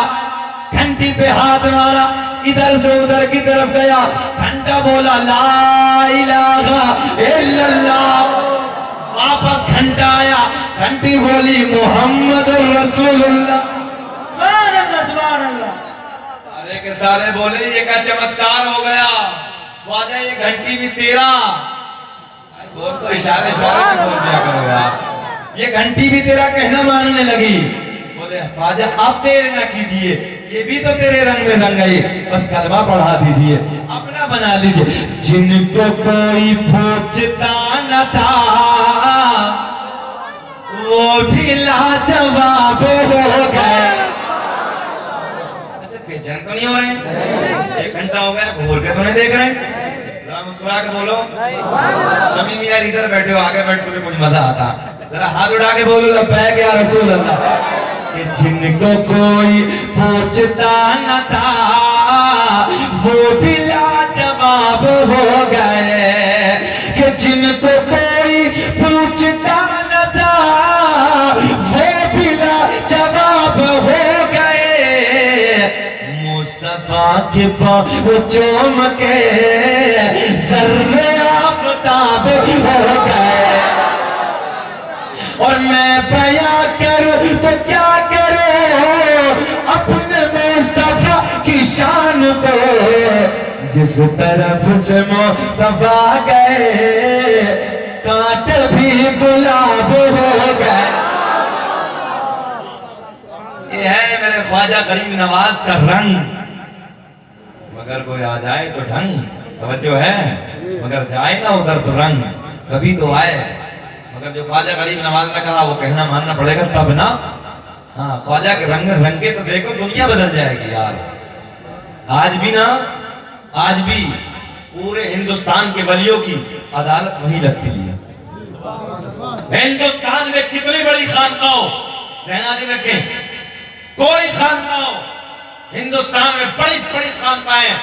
گھنٹی پہ ہاتھ مارا، ادھر سے ادھر کی طرف گیا، گھنٹا بولا لا الہ الا اللہ، واپس گھنٹا آیا، گھنٹی بولی محمد رسول اللہ۔ سبحان اللہ سبحان اللہ۔ سارے کے سارے بولے یہ کا چمتکار ہو گیا، خواجہ یہ گھنٹی بھی تیرا، بول تو اشارے اشارے میں بول دیا کرو یار، یہ گھنٹی بھی تیرا کہنا ماننے لگی۔ بولے خواجہ آپ تیرے نہ کیجئے، یہ بھی تو تیرے رنگ میں رنگ گئی، بس کلمہ پڑھا دیجئے، اپنا بنا لیجئے۔ جن کو کوئی پوچھتا نہ تھا وہ بھی لاجواب ہو گئے۔ اچھا بےچین تو نہیں ہو رہے ہیں؟ 1 گھنٹہ ہو گیا، گھور کے تو نہیں دیکھ رہے ہیں؟ ذرا مسکرا کے بولو۔ شمیم یار ادھر بیٹھے ہو، آگے بیٹھ تمہیں کچھ مزہ آتا، ذرا ہاتھ اٹھا کے بولو لبیک یا رسول اللہ۔ کہ جن کو کوئی پوچھتا نہ تھا وہ بھی لاجواب ہو گئے، کہ جن کو کوئی پوچھتا نہ تھا وہ بھی لاجواب ہو گئے۔ مصطفیٰ کے پاؤں چوم کے ذرے آفتاب ہو گئے، اور میں بیاں کروں تو کیا کروں اپنے مصطفیٰ کی شان کو، جس طرف سے مصطفیٰ گئے کانٹ بھی گلاب ہو گئے۔ یہ ہے میرے خواجہ غریب نواز کا رنگ، مگر کوئی آ جائے تو ڈھنگ، توجہ ہے، مگر جائے نہ ادھر تو رنگ، کبھی تو آئے، مگر جو خواجہ غریب نواز نے کہا وہ کہنا ماننا پڑے گا تب نا۔ ہاں خواجہ کے رنگ میں رنگ کے تو دیکھو دنیا بدل جائے گی یار۔ آج بھی نا، آج بھی پورے ہندوستان کے ولیوں کی عدالت وہی لگتی ہے۔ ہندوستان میں کتنی بڑی خانقاہ، ذہن رکھیں، کوئی خانقاہ ہندوستان میں بڑی بڑی خانقاہیں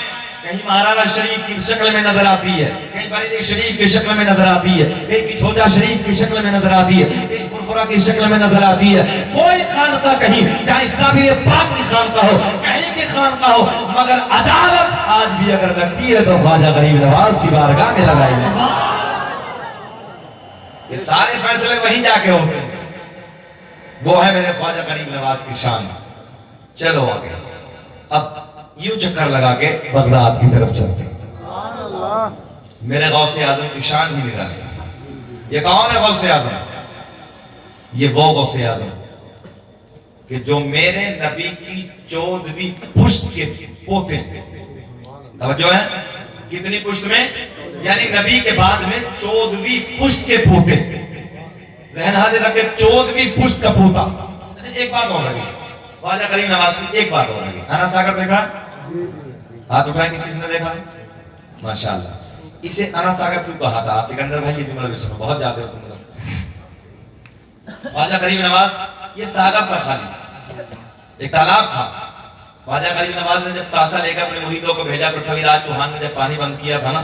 کہیں مہاراجہ شریف کی شکل میں نظر آتی ہے، کہیں بریلی شریف کی شکل میں نظر آتی ہے، کہیں کچھوچا شریف کی شکل میں نظر آتی ہے، کہیں فرفرہ کی شکل میں نظر آتی ہے۔ کوئی خانقاہ کہیں، چاہے صابر پاک کی خانقاہ ہو، کہیں کی خانقاہ ہو، مگر عدالت آج بھی اگر لگتی ہے تو خواجہ غریب نواز کی بارگاہ میں لگائی ہے۔ یہ سارے فیصلے وہیں جا کے ہوتے ہیں، وہ ہے میرے خواجہ غریب نواز کی شان۔ چلو آگے، اب یوں چکر لگا کے بغداد کی طرف چلتے ہیں۔ میرے غوث اعظم کی شان ہی نرالی۔ یہ کون ہے غوث اعظم؟ یہ وہ غوث اعظم کہ جو میرے نبی کی 14ویں پشت کے پوتے، توجہ ہے، کتنی پشت میں؟ یعنی نبی کے بعد میں 14ویں پشت کے پوتے، ذہن حاضر رکھے، 14ویں پشت کا پوتا۔ اچھا ایک بات اور لگی خواجہ غریب نواز کی، ایک بات اور لگی، انا ساگر دیکھا؟ ہاتھ اٹھائیں کسی نے دیکھا ہے؟ ماشاءاللہ۔ اسے انا ساگر کیوں کہا تھا؟ سکندر بھائی یہ جملہ بھی سنو، بہت جاتے ہو تم لوگ۔ خواجہ غریب نواز یہ ساگر تھا، خالی ایک تالاب تھا۔ خواجہ غریب نواز نے جب کاسا لے کر اپنے مریدوں کو بھیجا، پرتھوی راج چوہان نے جب پانی بند کیا تھا نا،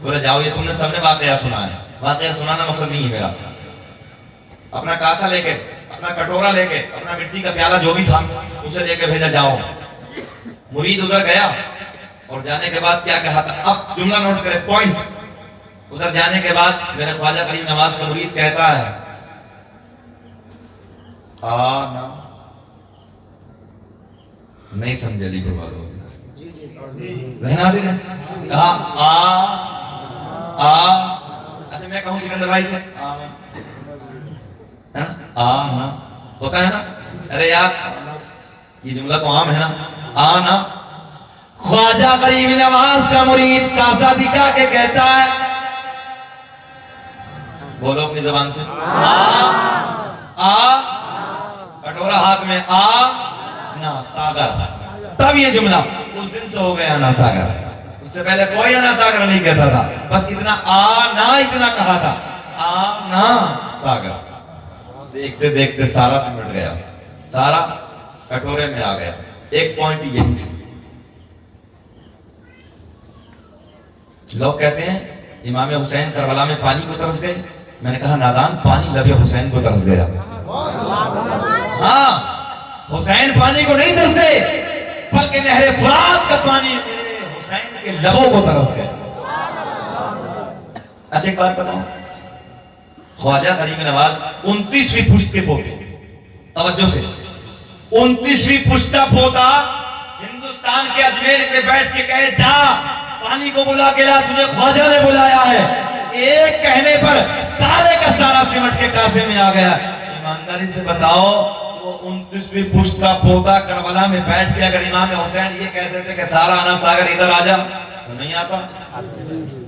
بولے جاؤ، یہ تم نے سب نے واقعہ سنا ہے، واقعہ سنانا مقصد نہیں ہے میرا، اپنا کاسا لے کے، اپنا کٹورا لے کے، اپنا مٹی کا پیالہ جو بھی تھا اسے لے کے بھیجا، جاؤ۔ مرید ادھر گیا اور جانے کے بعد کیا کہا تھا؟ اب جملہ نوٹ کرے، پوائنٹ۔ ادھر جانے کے بعد میرے خواجہ غریب نواز کا مرید کہتا ہے آنا، نہیں سمجھے لکھے والوں، ذہن حاضر ہے، کہا اچھا میں کہوں سکندر بھائی سے آنا ہوتا ہے نا، ارے یار یہ جملہ تو عام ہے نا، آنا۔ خواجہ غریب نواز کا مرید کاسا دکھا کے کہتا ہے، بولو اپنی زبان سے، کٹورا ہاتھ میں، نا ساگر۔ تب یہ جملہ اس دن سے ہو گیا نا ساگر، اس سے پہلے کوئی نا ساگر نہیں کہتا تھا، بس اتنا نا اتنا کہا تھا، نا ساگر۔ دیکھتے دیکھتے سارا سمٹ گیا، سارا کٹورے میں آ گیا. ایک پوائنٹ یہی سے لوگ کہتے ہیں امام حسین کربلا میں پانی کو ترس گئے. میں نے کہا نادان، پانی لب حسین کو ترس گیا. ہاں، حسین پانی کو نہیں ترسے بلکہ نہر فرات کا پانی میرے حسین کے لبوں کو ترس گیا. اچھا ایک بات بتاؤں، خواجہ غریب نواز 29ویں پشت کے پوتے، توجہ سے 29ویں پشت کا پوتا ہندوستان کے اجمیر میں بیٹھ کے کہے جا پانی کو بلا کے لا، تجھے خواجہ نے بلایا ہے. ایک کہنے پر سارے کا سارا سمٹ کے کاسے میں آ گیا. ایمانداری سے بتاؤ تو 29ویں پشت کا پوتا کربلا میں بیٹھ کے اگر امام حسین یہ کہتے تھے کہ سارا آنا ساگر ادھر آ جا تو نہیں آتا.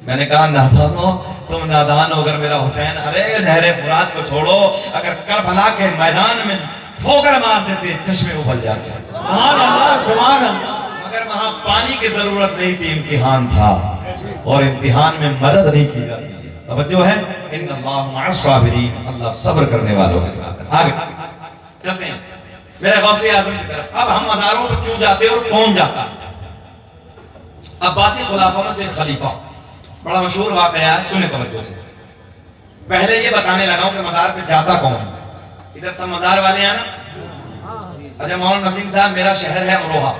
میں نے کہا نادانو، تم نادان ہو اگر میرا حسین ارے نہر فرات کو چھوڑو، اگر کربلا کے میدان میں ٹھوکر مار دیتے چشمے ابل جاتے. سبحان اللہ سبحان اللہ. مگر وہاں پانی کی ضرورت نہیں تھی، امتحان تھا اور امتحان میں مدد نہیں کی جاتی. توجہ ہے، ان اللہ مع الصابرین، اللہ صبر کرنے والوں کے ساتھ ہے. آگے چلتے ہیں میرے غوث اعظم کی طرف. اب ہم مزاروں پر کیوں جاتے ہیں اور کون جاتا ہے؟ عباسی خلافہ میں سے ایک خلیفہ، بڑا مشہور واقعہ ہے، سنیں توجہ سے. پہلے یہ بتانے لگا ہوں کہ مزار پہ جاتا کون. ادھر سب مزار والے ہیں نا. اچھا مولانا نسیم صاحب، میرا شہر ہے امروہہ،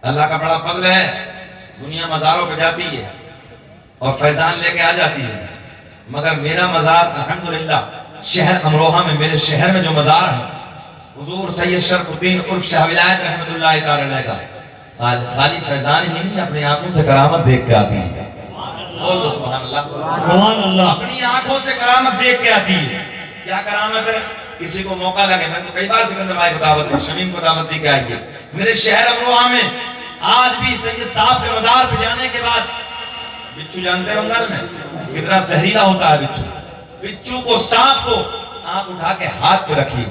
اللہ کا بڑا فضل ہے، دنیا مزاروں پہ جاتی ہے اور فیضان لے کے آ جاتی ہے. مگر میرا مزار الحمدللہ شہر امروہہ میں، میرے شہر میں جو مزار ہے حضور سید شرف الدین عرف شاہ ولایت رحمت اللہ تعالی علیہ کا، خالی فیضان ہی نہیں، اپنی آنکھوں سے کرامت دیکھ کے آتی ہے. بول دو سبحان اللہ. سبحان اللہ. اپنی آنکھوں سے کرامت دیکھ کے آتی ہے. کیا کرامت ہے؟ کسی کو موقع لگے، میں تو کئی بار سکندر بھائی کو دعوت دی، شمیم کو دعوت دی کہ آئیے میرے شہر امروہہ میں. آج بھی سید صاحب کے مزار پہ جانے کے بعد، بچھو جانتے ہیں بنگال میں کتنا زہریلا ہوتا ہے بچھو، بچھو کو سانپ کو آپ اٹھا کے ہاتھ پہ رکھیے.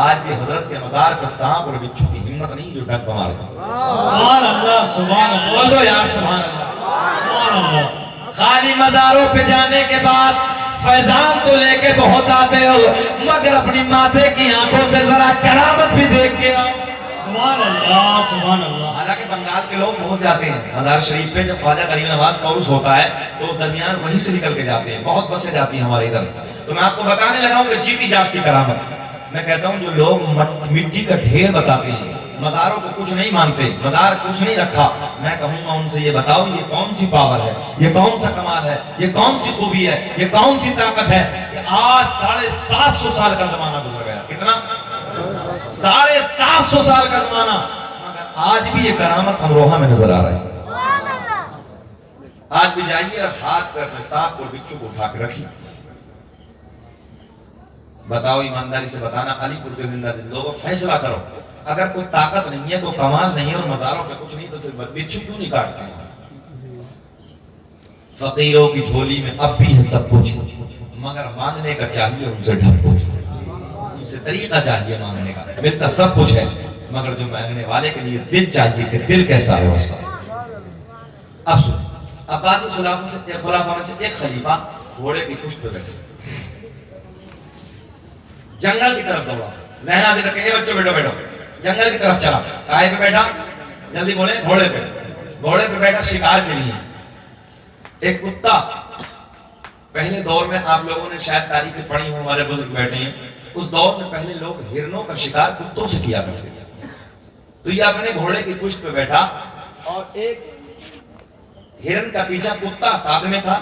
آج بھی حضرت کے مزار پہ سانپ اور بچھو کی ہمت نہیں جو ڈنک مارتا. سبحان اللہ سبحان اللہ. بول دو یار سبحان اللہ. سبحان اللہ. خالی مزاروں پہ جانے کے بعد فیضان تو لے کے بہت آتے ہو، مگر اپنی ماتھے کی آنکھوں سے ذرا کرامت بھی دیکھ کے آؤ. سبحان اللہ سبحان اللہ. حالانکہ بنگال کے لوگ بہت جاتے ہیں مزار شریف پہ. جب خواجہ غریب نواز کا عرس ہوتا ہے تو اس درمیان وہیں سے نکل کے جاتے ہیں، بہت بسیں جاتی ہیں ہمارے ادھر. تو میں آپ کو بتانے لگا ہوں کہ جیتی جاگتی کرامت. میں کہتا ہوں جو لوگ مٹی کا ڈھیر بتاتے ہیں، مزاروں کو کچھ نہیں مانتے، مزار کچھ نہیں رکھا، میں کہوں گا ان سے یہ بتاؤ یہ کون سی پاور ہے، یہ کون سا کمال ہے، یہ کون سی خوبی ہے، یہ کون سی طاقت ہے کہ آج 750 سال کا زمانہ گزر گیا. کتنا؟ 750 سال کا زمانہ، مگر آج بھی یہ کرامت امروہہ میں نظر آ رہی ہے. آج بھی جائیے اور ہاتھ پہ اپنے سانپ اور بچھو کو اٹھا کے رکھیے. بتاؤ ایمانداری سے بتانا، علی پور کے زندہ دل لوگوں فیصلہ کرو. اگر کوئی طاقت نہیں ہے، کوئی کمال نہیں ہے اور مزاروں پہ کچھ نہیں تو پھر بچھو کیوں نہیں کاٹتے ہیں؟ فقیروں کی جھولی میں اب بھی ہے سب کچھ، مگر مانگنے کا چاہیے ان سے ڈھک کچھ، ان سے طریقہ چاہیے مانگنے کا. ملتا سب کچھ ہے مگر جو مانگنے والے کے لیے دل چاہیے کہ دل کیسا ہے اس کا. اب سن، عباسی خلافہ میں سے ایک خلیفہ گھوڑے کی پشت پہ بیٹھے جنگل کی طرف دوڑا. ذہن آدھی رکھے، اے بچوں بیٹھو بیٹھو. جنگل کی طرف چلا. کائے پہ بیٹھا؟ جلدی بولے. گھوڑے پہ. گھوڑے پہ بیٹھا شکار کے لیے. ایک کتا، پہلے دور میں آپ لوگوں نے شاید تاریخ پڑھی ہو، ہمارے بزرگ بیٹھے ہیں، اس دور میں پہلے لوگ ہرنوں کا شکار کتوں سے کیا کرتے تھے. تو یہ اپنے گھوڑے کی پشت پہ بیٹھا اور ایک ہرن کا پیچھا کتا ساتھ میں تھا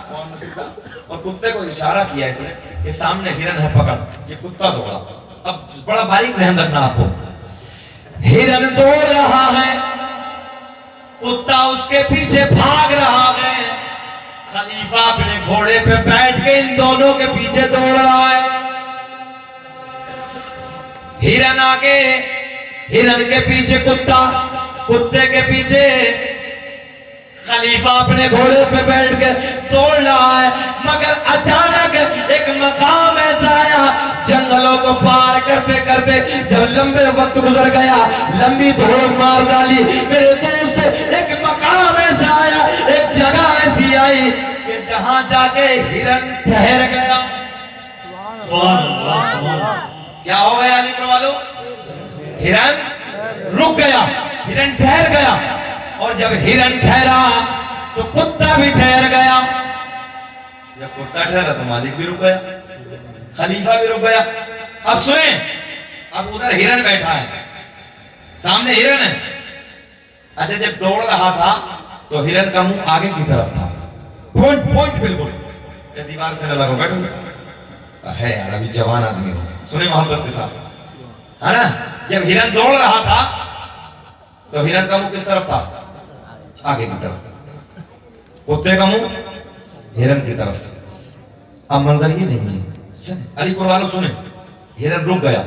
اور کتے کو اشارہ کیا اس نے کہ سامنے ہرن ہے پکڑ. یہ کتا دوڑا. اب بڑا باریک ذہن رکھنا آپ کو. ہرن دوڑ رہا ہے، کتا اس کے پیچھے بھاگ رہا ہے، خلیفہ اپنے گھوڑے پہ بیٹھ کے ان دونوں کے پیچھے دوڑ رہا ہے. ہرن آگے، ہرن کے پیچھے کتا، کتے کے پیچھے خلیفہ اپنے گھوڑے پہ بیٹھ کے دوڑ رہا ہے. مگر اچانک ایک مقام ایسا آیا، جنگلوں کو پار کرتے کرتے جب لمبے وقت گزر گیا، لمبی دوڑ مار ڈالی میرے دوست، ایک مقام ایسا آیا، ایک جگہ ایسی آئی کہ جہاں جا کے ہرن ٹھہر گیا. سبحان اللہ سبحان اللہ. کیا ہو گیا علی پر والو؟ ہرن رک گیا، ہرن ٹھہر گیا، اور جب ہرن ٹھہرا تو کتا بھی ٹھہر گیا، جب کتا ٹھہرا تو مالک بھی رک گیا، خلیفہ بھی رک گیا۔ اب سنیں، اب ادھر ہرن بیٹھا ہے، سامنے ہرن ہے۔ اچھا جب دوڑ رہا تھا تو ہرن کا منہ آگے کی طرف تھا، پوائنٹ بالکل، یہ دیوار سے نہ لگو، بیٹھو ہے یار، ابھی جوان آدمی ہو، سنیں محبت کے ساتھ، ہے نا؟ جب ہرن دوڑ رہا تھا تو ہرن کا منہ کس طرف تھا؟ آگے کی طرف، کتے کا منہ ہرن کی طرف۔ اب منظر یہ نہیں ہے، علی پور والوں سنیں، ہرن رک گیا،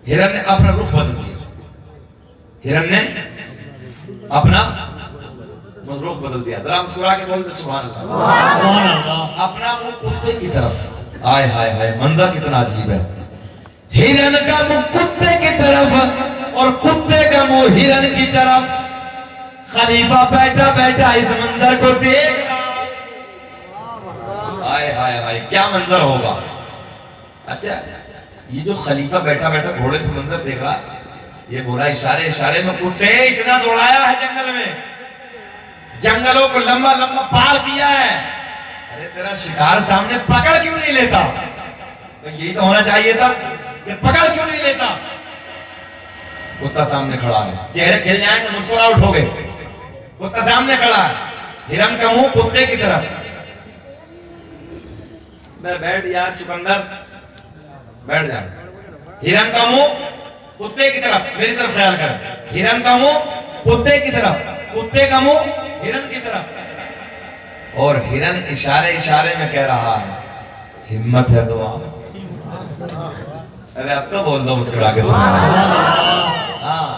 ہرن نے اپنا رخ بدل دیا، ہرن نے اپنا رخ بدل دیا، ذرا مسکرا کے بولتے سبحان اللہ، سبحان اللہ، اپنا منہ کتے کی طرف۔ آئے ہائے ہائے، منظر کتنا عجیب ہے، ہرن کا منہ کتے کی طرف اور کتے کا منہ ہرن کی طرف۔ خلیفہ بیٹھا بیٹھا اس منظر کو دیکھ رہا، ہائے ہائے ہائے کیا منظر ہوگا۔ اچھا یہ جو خلیفہ بیٹھا بیٹھا گھوڑے پہ منظر دیکھ رہا، یہ بولا اشارے اشارے میں کتے اتنا دوڑایا ہے جنگل میں، جنگلوں کو لمبا لمبا پار کیا ہے، ارے تیرا شکار سامنے پکڑ کیوں نہیں لیتا؟ یہی تو ہونا چاہیے تھا کہ پکڑ کیوں نہیں لیتا؟ کتا سامنے کھڑا ہے، چہرے کھل جائیں تو مسکراہٹ ہو گئے، کتا سامنے کھڑا ہے، ہرن کا منہ کتے کی طرف۔ بیٹھ یار چکندر، بیٹھ جا، ہرن کا منہ کتے کی طرف، میری طرف خیال کر، ہرن کا منہ کتے کی طرف، کتے کا منہ ہرن کی طرف، اور ہرن اشارے اشارے میں کہہ رہا ہے ہمت ہے تو آؤ۔ ارے اب تو بول دو مسکرا کے سنا، ہاں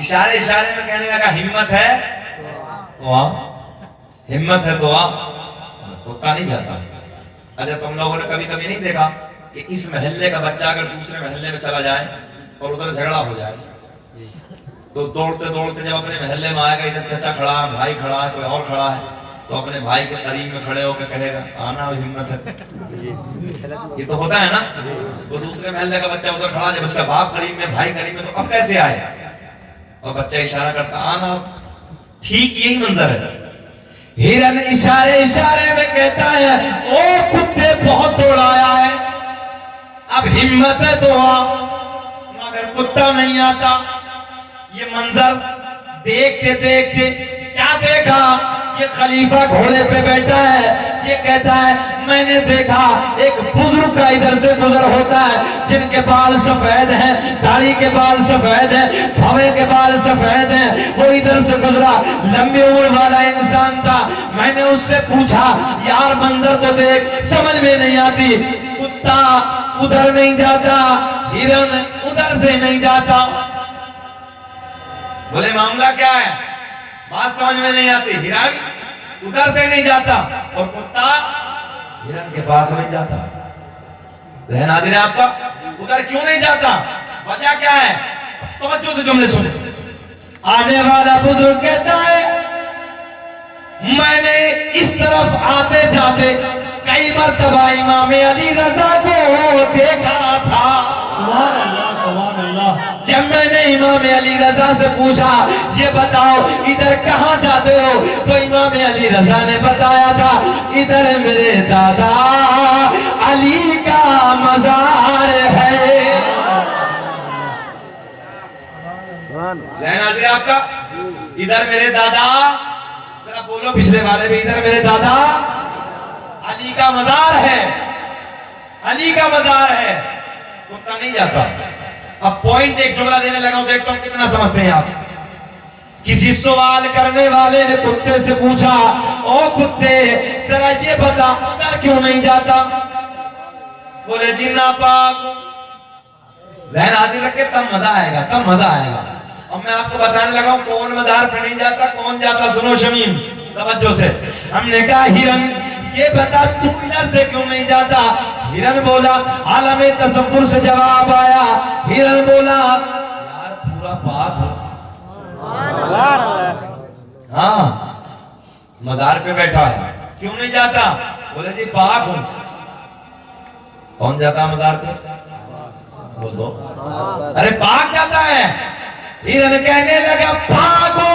اشارے اشارے میں کہنے لگا ہمت ہے تو آؤ، ہمت ہے تو آؤ، کتا نہیں جاتا۔ اچھا تم لوگوں نے کبھی کبھی نہیں دیکھا کہ اس محلے کا بچہ اگر دوسرے محلے میں چلا جائے اور ادھر جھگڑا ہو جائے تو دوڑتے دوڑتے جب اپنے محلے میں آئے گا، ادھر چچا کھڑا ہے، بھائی کھڑا ہے، کوئی اور کھڑا ہے، تو اپنے بھائی کے قریب میں کھڑے ہو کے کہے گا آنا ہمت ہے۔ یہ تو ہوتا ہے نا، وہ دوسرے محلے کا بچہ ادھر کھڑا، جب اس کا باپ قریب میں، بھائی قریب میں، تو اب کیسے آئے؟ اور بچہ اشارہ کرتا آنا، ٹھیک یہی منظر ہے۔ ہرن اشارے اشارے میں کہتا ہے او کتے بہت دوڑایا ہے، اب ہمت ہے تو آ، مگر کتا نہیں آتا۔ یہ منظر دیکھتے دیکھتے کیا دیکھا؟ یہ خلیفہ گھوڑے پہ بیٹھا ہے، یہ کہتا ہے میں نے دیکھا ایک بزرگ کا ادھر سے گزر ہوتا ہے، جن کے بال سفید ہیں، داڑھی کے بال سفید ہیں، بھوے کے بال سفید ہیں، وہ ادھر سے گزرا، لمبی عمر والا انسان تھا۔ میں نے اس سے پوچھا یار منظر تو دیکھ، سمجھ میں نہیں آتی، کتا ادھر نہیں جاتا، ہرن ادھر سے نہیں جاتا، بولے معاملہ کیا ہے؟ بات سمجھ میں نہیں آتی، ہرن ادھر سے نہیں جاتا اور کتا ہرن کے پاس نہیں جاتا۔ ذہن حاضر ہے آپ کا؟ ادھر کیوں نہیں جاتا؟ وجہ کیا ہے؟ توجہ سے جملے سنیں۔ آنے والا بزرگ کہتا ہے میں نے اس طرف آتے جاتے کئی مرتبہ امام علی رضا کو دیکھا تھا۔ سبحان اللہ، سبحان اللہ۔ جب میں نے امام علی رضا سے پوچھا یہ بتاؤ ادھر کہاں جاتے ہو، تو امام علی رضا نے بتایا تھا ادھر میرے دادا علی کا مزار ہے۔ ذہن حاضر ہے آپ کا؟ ادھر میرے دادا، ذرا بولو پچھلے والے بھی، ادھر میرے دادا علی کا مزار ہے، علی کا مزار ہے، کتا نہیں جاتا۔ اب پوائنٹ ایک جملہ دینے لگا ہوں، دیکھتا ہوں کتنا سمجھتے ہیں آپ۔ کسی سوال کرنے والے نے کتے سے پوچھا او کتے ذرا یہ بتا ادھر کیوں نہیں جاتا؟ بولے جی ناپاک ہوں۔ ذہن حاضر رکھے تب مزہ آئے گا، تب مزہ آئے گا۔ اب میں آپ کو بتانے لگا ہوں کون مزار پہ نہیں جاتا، کون جاتا، سنو شمیم توجہ سے۔ ہم نے کہا ہرن یہ بتا تو ادھر سے کیوں نہیں جاتا؟ ہرن بولا عالم تصور سے جواب آیا، ہرن بولا یار پورا پاک ہو، ہاں مزار پہ بیٹھا ہے، کیوں نہیں جاتا؟ بولے جی پاک ہوں۔ کون جاتا مزار پہ؟ بول دو ارے بھاگ جاتا ہے. ہرن کہنے لگا بھاگو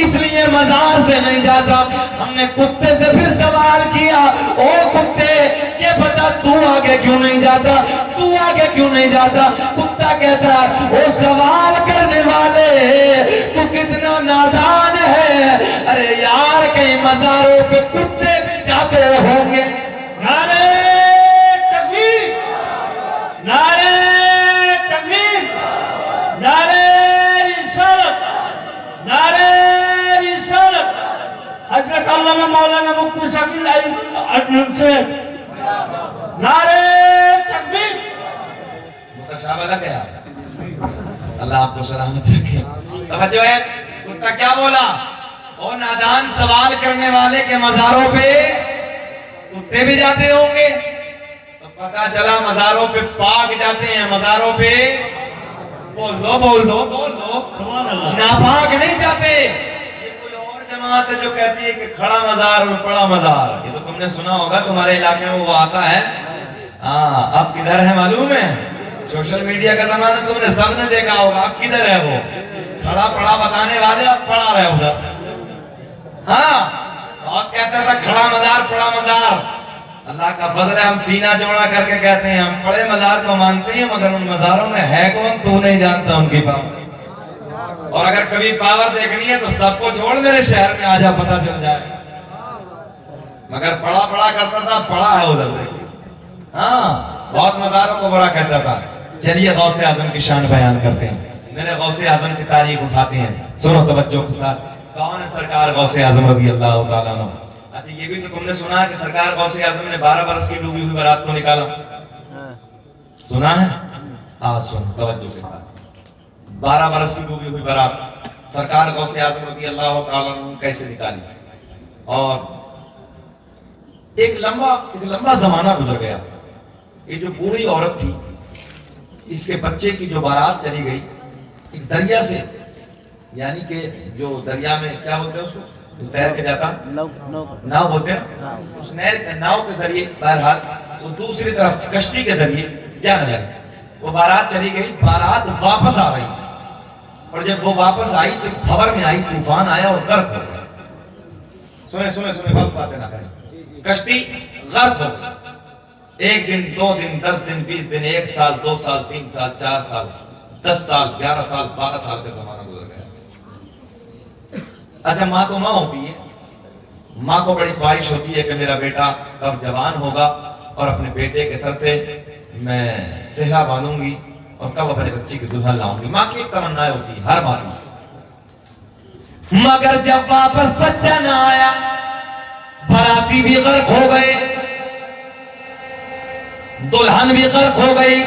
اس لیے مزار سے نہیں جاتا. ہم نے کتے سے پھر سوال کیا او کتے یہ بتا تو آگے کیوں نہیں جاتا, تو آگے کیوں نہیں جاتا. کتا کہتا او سوال کرنے والے تو کتنا نادان ہے, ارے یار کہیں مزاروں پہ کتے بھی جاتے ہوں گے. نعرہ تکبیر, نعرہ تکبیر, نعرہ رسالت, نعرہ رسالت. حضرت علامہ مولانا مفتی ثقیل اجمل سے نعرہ تکبیر. متشابہ لگ گیا. اللہ آپ کو سلامت رکھے. توجہ ہے, کتا کیا بولا, او نادان سوال کرنے والے کے مزاروں پہ کتے بھی جاتے ہوں گے. تو پتا چلا مزاروں پہ پاک جاتے ہیں, مزاروں پہ بول دو بول دو بول دو سبحان اللہ. ناپاک نہیں جاتے. یہ کوئی اور جماعت ہے جو کہتی ہے کہ کھڑا مزار اور پڑا مزار. یہ تو تم نے سنا ہوگا, تمہارے علاقے میں وہ آتا ہے. ہاں اب کدھر ہے معلوم ہے, سوشل میڈیا کا زمانہ تم نے سب نے دیکھا ہوگا. اب کدھر ہے وہ کھڑا پڑا بتانے والے, اب پڑا رہے ادھر. ہاں بہت کہتا تھا کھڑا مزار پڑا مزار. اللہ کا فضل ہے, ہم سینہ جوڑا کر کے کہتے ہیں ہم پڑے مزار کو مانتے ہیں, مگر ان مزاروں میں ہے کون تو نہیں جانتا ان کی پاور. اور اگر کبھی پاور دیکھنی ہے تو سب کو چھوڑ میرے شہر میں آجا, پتا چل جائے. مگر پڑا پڑا کرتا تھا, پڑا ہے ادھر دیکھیں. ہاں بہت مزاروں کو برا کہتا تھا. چلیے غوث اعظم کی شان بیان کرتے ہیں, میرے غوث اعظم کی تاریخ اٹھاتے ہیں. سنو توجہ کے ساتھ. کون ہے سرکار غوث اعظم رضی اللہ تعالیٰ عنہ؟ اچھا یہ بھی تو تم نے سنا ہے کہ سرکار غوث اعظم نے 12 برس کی ڈوبی ہوئی بارات کو نکالا. سنا ہے؟ ہاں سن توجہ کے ساتھ. 12 برس کی ڈوبی ہوئی بارات سرکار غوث اعظم رضی اللہ تعالیٰ عنہ کیسے نکالی. اور ایک لمبا زمانہ گزر گیا. یہ جو بوڑھی عورت تھی, اس کے بچے کی جو بارات چلی گئی ایک دریا سے, یعنی کہ جو دریا میں کیا بولتے ہیں اس کو, جو تیر کے جاتا ناؤ بولتے ہیں, اس ناؤ کے ذریعے بہرحال وہ دوسری طرف کشتی کے ذریعے جانے لگے. وہ بارات چلی گئی, بارات واپس آ رہی, اور جب وہ واپس آئی تو بھور میں آئی, طوفان آیا اور غرق ہو گیا. سنے بہت باتیں نہ کریں. کشتی غرق ہو گئی. 1 دن 2 دن 10 دن 20 دن 1 سال 2 سال 3 سال 4 سال 10 سال 11 سال 12 سال کا زمانہ گزر گیا. اچھا ماں تو ماں ہوتی ہے, ماں کو بڑی خواہش ہوتی ہے کہ میرا بیٹا کب جوان ہوگا اور اپنے بیٹے کے سر سے میں صحرا باندھوں گی اور کب اپنے بچی کی دلہن لاؤں گی. ماں کی ایک تمنا ہوتی ہے, ہر ماں کی. مگر جب واپس بچہ نہ آیا, باراتی بھی غرق ہو گئے, دلہن بھی غرق ہو گئی,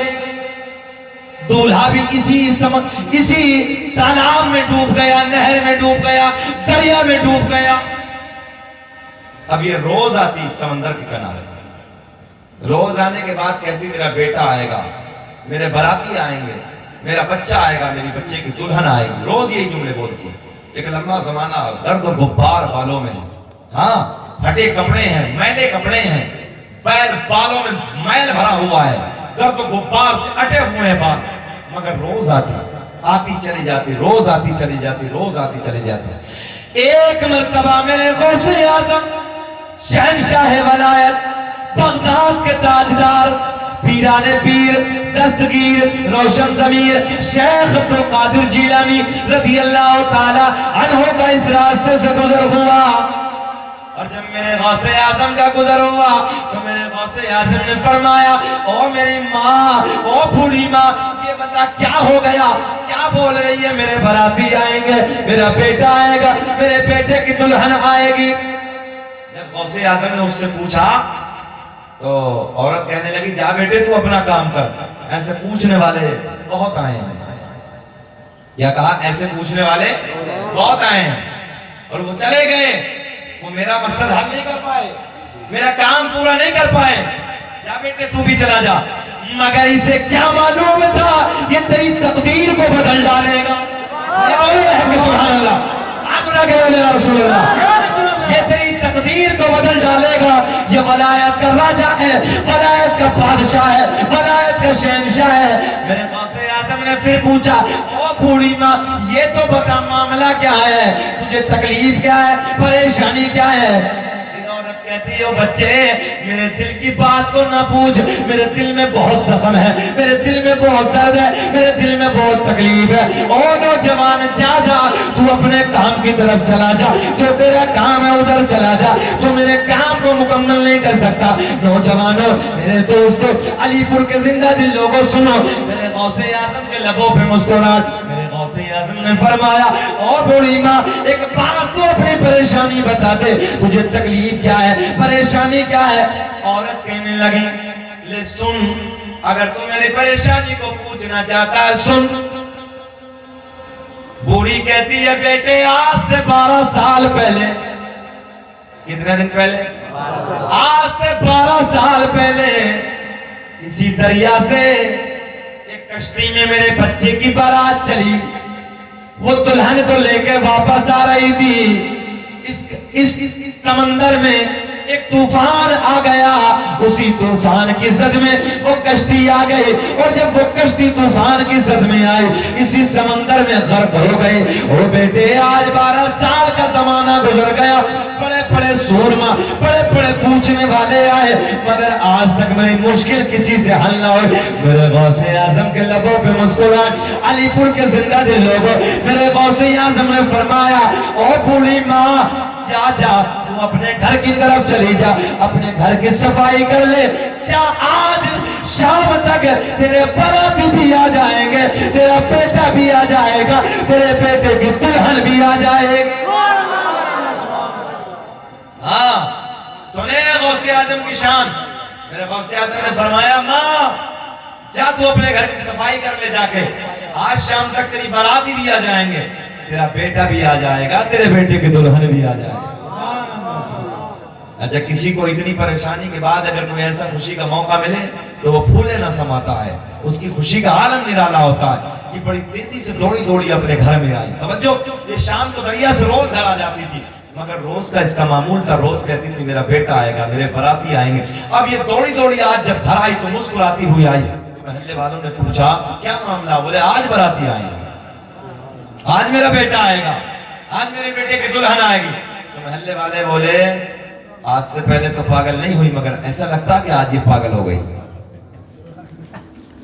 دولہا بھی اسی تالاب میں ڈوب گیا, نہر میں ڈوب گیا, دریا میں ڈوب گیا. اب یہ روز آتی سمندر کے کنارے, روز آنے کے بعد کہتی میرا بیٹا آئے گا, میرے باراتی آئیں گے, میرا بچہ آئے گا, میری بچے کی دلہن آئے گی. روز یہی جملے بولتی. ایک لمبا زمانہ گرد و غبار بالوں میں, ہاں پھٹے کپڑے ہیں, میلے کپڑے ہیں, پیر بالوں میں میل بھرا ہوا ہے, گرد و غبار سے اٹے ہوئے ہیں بال. مگر روز آتی چلی جاتی, روز آتی چلی جاتی, روز آتی چلی جاتی. ایک مرتبہ میرے غوث اعظم شہنشاہ ولایت, بغداد کے تاجدار, پیران پیر, دستگیر, روشن ضمیر شیخ عبد القادر جیلانی رضی اللہ تعالی عنہ کا اس راستے سے گزر ہوا. اور جب میرے غوث اعظم کا گزر ہوا تو میرے غوث اعظم نے فرمایا او میری ماں, او بوڑھی ماں, یہ بتا کیا ہو گیا, کیا بول رہی ہے, میرے باراتی آئیں گے, میرا بیٹا آئے گا, میرے بیٹے کی دلہن آئے گی. جب غوث اعظم نے اس سے پوچھا تو عورت کہنے لگی جا بیٹے تو اپنا کام کر, ایسے پوچھنے والے بہت آئے ہیں. کیا کہا, ایسے پوچھنے والے بہت آئے ہیں. اور وہ چلے گئے, وہ میرا مقصد حل نہیں کر پائے, میرا کام پورا نہیں کر پائے. جا بیٹے تو بھی چلا جا. مگر اسے کیا معلوم تھا یہ تیری تقدیر کو بدل ڈالے گا. سبحان اللہ, رسول اللہ, یہ تیری تقدیر کو بدل ڈالے گا. یہ ولایت کا راجہ ہے, ولایت کا بادشاہ ہے، ولایت کا شہنشاہ ہے۔ میرے غوث اعظم نے پھر پوچھا او بوڑھی ماں یہ تو بتا معاملہ کیا ہے، تجھے تکلیف کیا ہے، پریشانی کیا ہے؟ کہتی ہو بچے میرے دل کی بات کو نہ پوچھ، میرے دل میں بہت زخم ہے، میرے دل میں بہت درد ہے، میرے دل میں بہت تکلیف ہے۔ او نوجوان جا جا تو اپنے کام کی طرف چلا جا، جو تیرا کام ہے ادھر چلا جا، تو میرے کام کو مکمل نہیں کر سکتا۔ نوجوانوں، میرے دوستو، علی پور کے زندہ دل لوگوں سنو، میرے غوث اعظم کے لبوں پہ مسکراہٹ۔ میرے غوث اعظم نے فرمایا او بوڑھی ماں ایک بات تو اپنی پریشانی بتا دے، تجھے تکلیف کیا ہے، پریشانی کیا ہے؟ عورت کہنے لگی لے سن، اگر تو میری پریشانی کو پوچھنا چاہتا ہے سن۔ بوڑھی کہتی ہے بیٹے آج سے 12 سال پہلے، کتنے دن پہلے؟ آج سے 12 سال پہلے اسی دریا سے ایک کشتی میں میرے بچے کی بارات چلی، وہ دلہن کو لے کے واپس آ رہی تھی، اس سمندر میں ایک طوفان آ گیا، اسی طوفان کی زد میں وہ کشتی آ گئی، اور جب وہ کشتی طوفان کی زد میں آئی اسی سمندر میں غرق ہو گئی۔ او بیٹے آج 12 سال کا زمانہ گزر گیا، بڑے بڑے سورما، بڑے بڑے پوچھنے والے آئے، مگر آج تک میری مشکل کسی سے حل نہ ہوئی۔ میرے غوث اعظم کے لبوں پہ مسکراہٹ۔ علی پور کے زندہ دل لوگوں، میرے غوث اعظم نے فرمایا او بوڑھی ماں جا جا تو اپنے گھر کی طرف چلی جا، اپنے گھر کی صفائی کر لے، کیا آج شام تک تیرے باراتی بھی آ جائیں گے، تیرا بیٹا بھی آ جائے گا، تیرے بیٹے کی دلہن بھی آ جائے گی۔ ہاں سنے غوث اعظم کی شان۔ میرے غوث اعظم نے فرمایا ماں جا تو اپنے گھر کی صفائی کر لے، جا کے آج شام تک تیری باراتی بھی آ جائیں گے، تیرا بیٹا بھی آ جائے گا، تیرے بیٹے کی دلہن بھی آ جائے گا۔ اچھا کسی کو اتنی پریشانی کے بعد اگر کوئی ایسا خوشی کا موقع ملے تو وہ پھولے نہ سماتا ہے، اس کی خوشی کا عالم نرالا ہوتا ہے۔ یہ بڑی تیزی سے دوڑی دوڑی اپنے گھر میں آئی۔ توجہ، یہ شام کو دریا سے روز گھر آ جاتی تھی، مگر روز کا اس کا معمول تھا، روز کہتی تھی میرا بیٹا آئے گا، میرے باراتی آئیں گے۔ اب یہ دوڑی دوڑی آج جب گھر آئی تو مسکراتی ہوئی آئی۔ محلے والوں نے پوچھا کیا معاملہ؟ بولے آج باراتی آئیں گے، آج میرا بیٹا آئے گا، آج میرے بیٹے کی دلہن آئے گی۔ تو محلے والے بولے آج سے پہلے تو پاگل نہیں ہوئی، مگر ایسا لگتا کہ آج یہ پاگل ہو گئی۔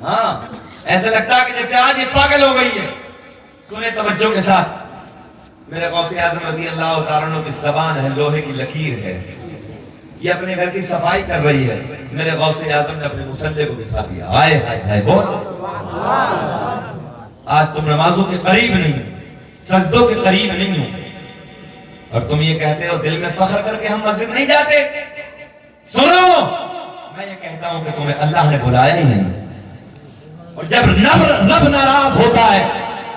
ہاں ایسا لگتا کہ جیسے آج یہ پاگل ہو گئی ہے۔ سنیں توجہ کے ساتھ، میرے غوث اعظم رضی اللہ تعالیٰ عنہ کی زبان ہے لوہے کی لکیر ہے، یہ اپنے گھر کی صفائی کر رہی ہے۔ میرے غوث اعظم نے اپنے مصلے کو بچھا دیا۔ آئے ہائے ہائے بولو، آج تم نمازوں کے قریب نہیں، سجدوں کے قریب نہیں ہو، اور تم یہ کہتے ہو دل میں فخر کر کے ہم مسجد نہیں جاتے۔ سنو میں یہ کہتا ہوں کہ تمہیں اللہ نے بلایا ہی نہیں، اور جب رب ناراض ہوتا ہے،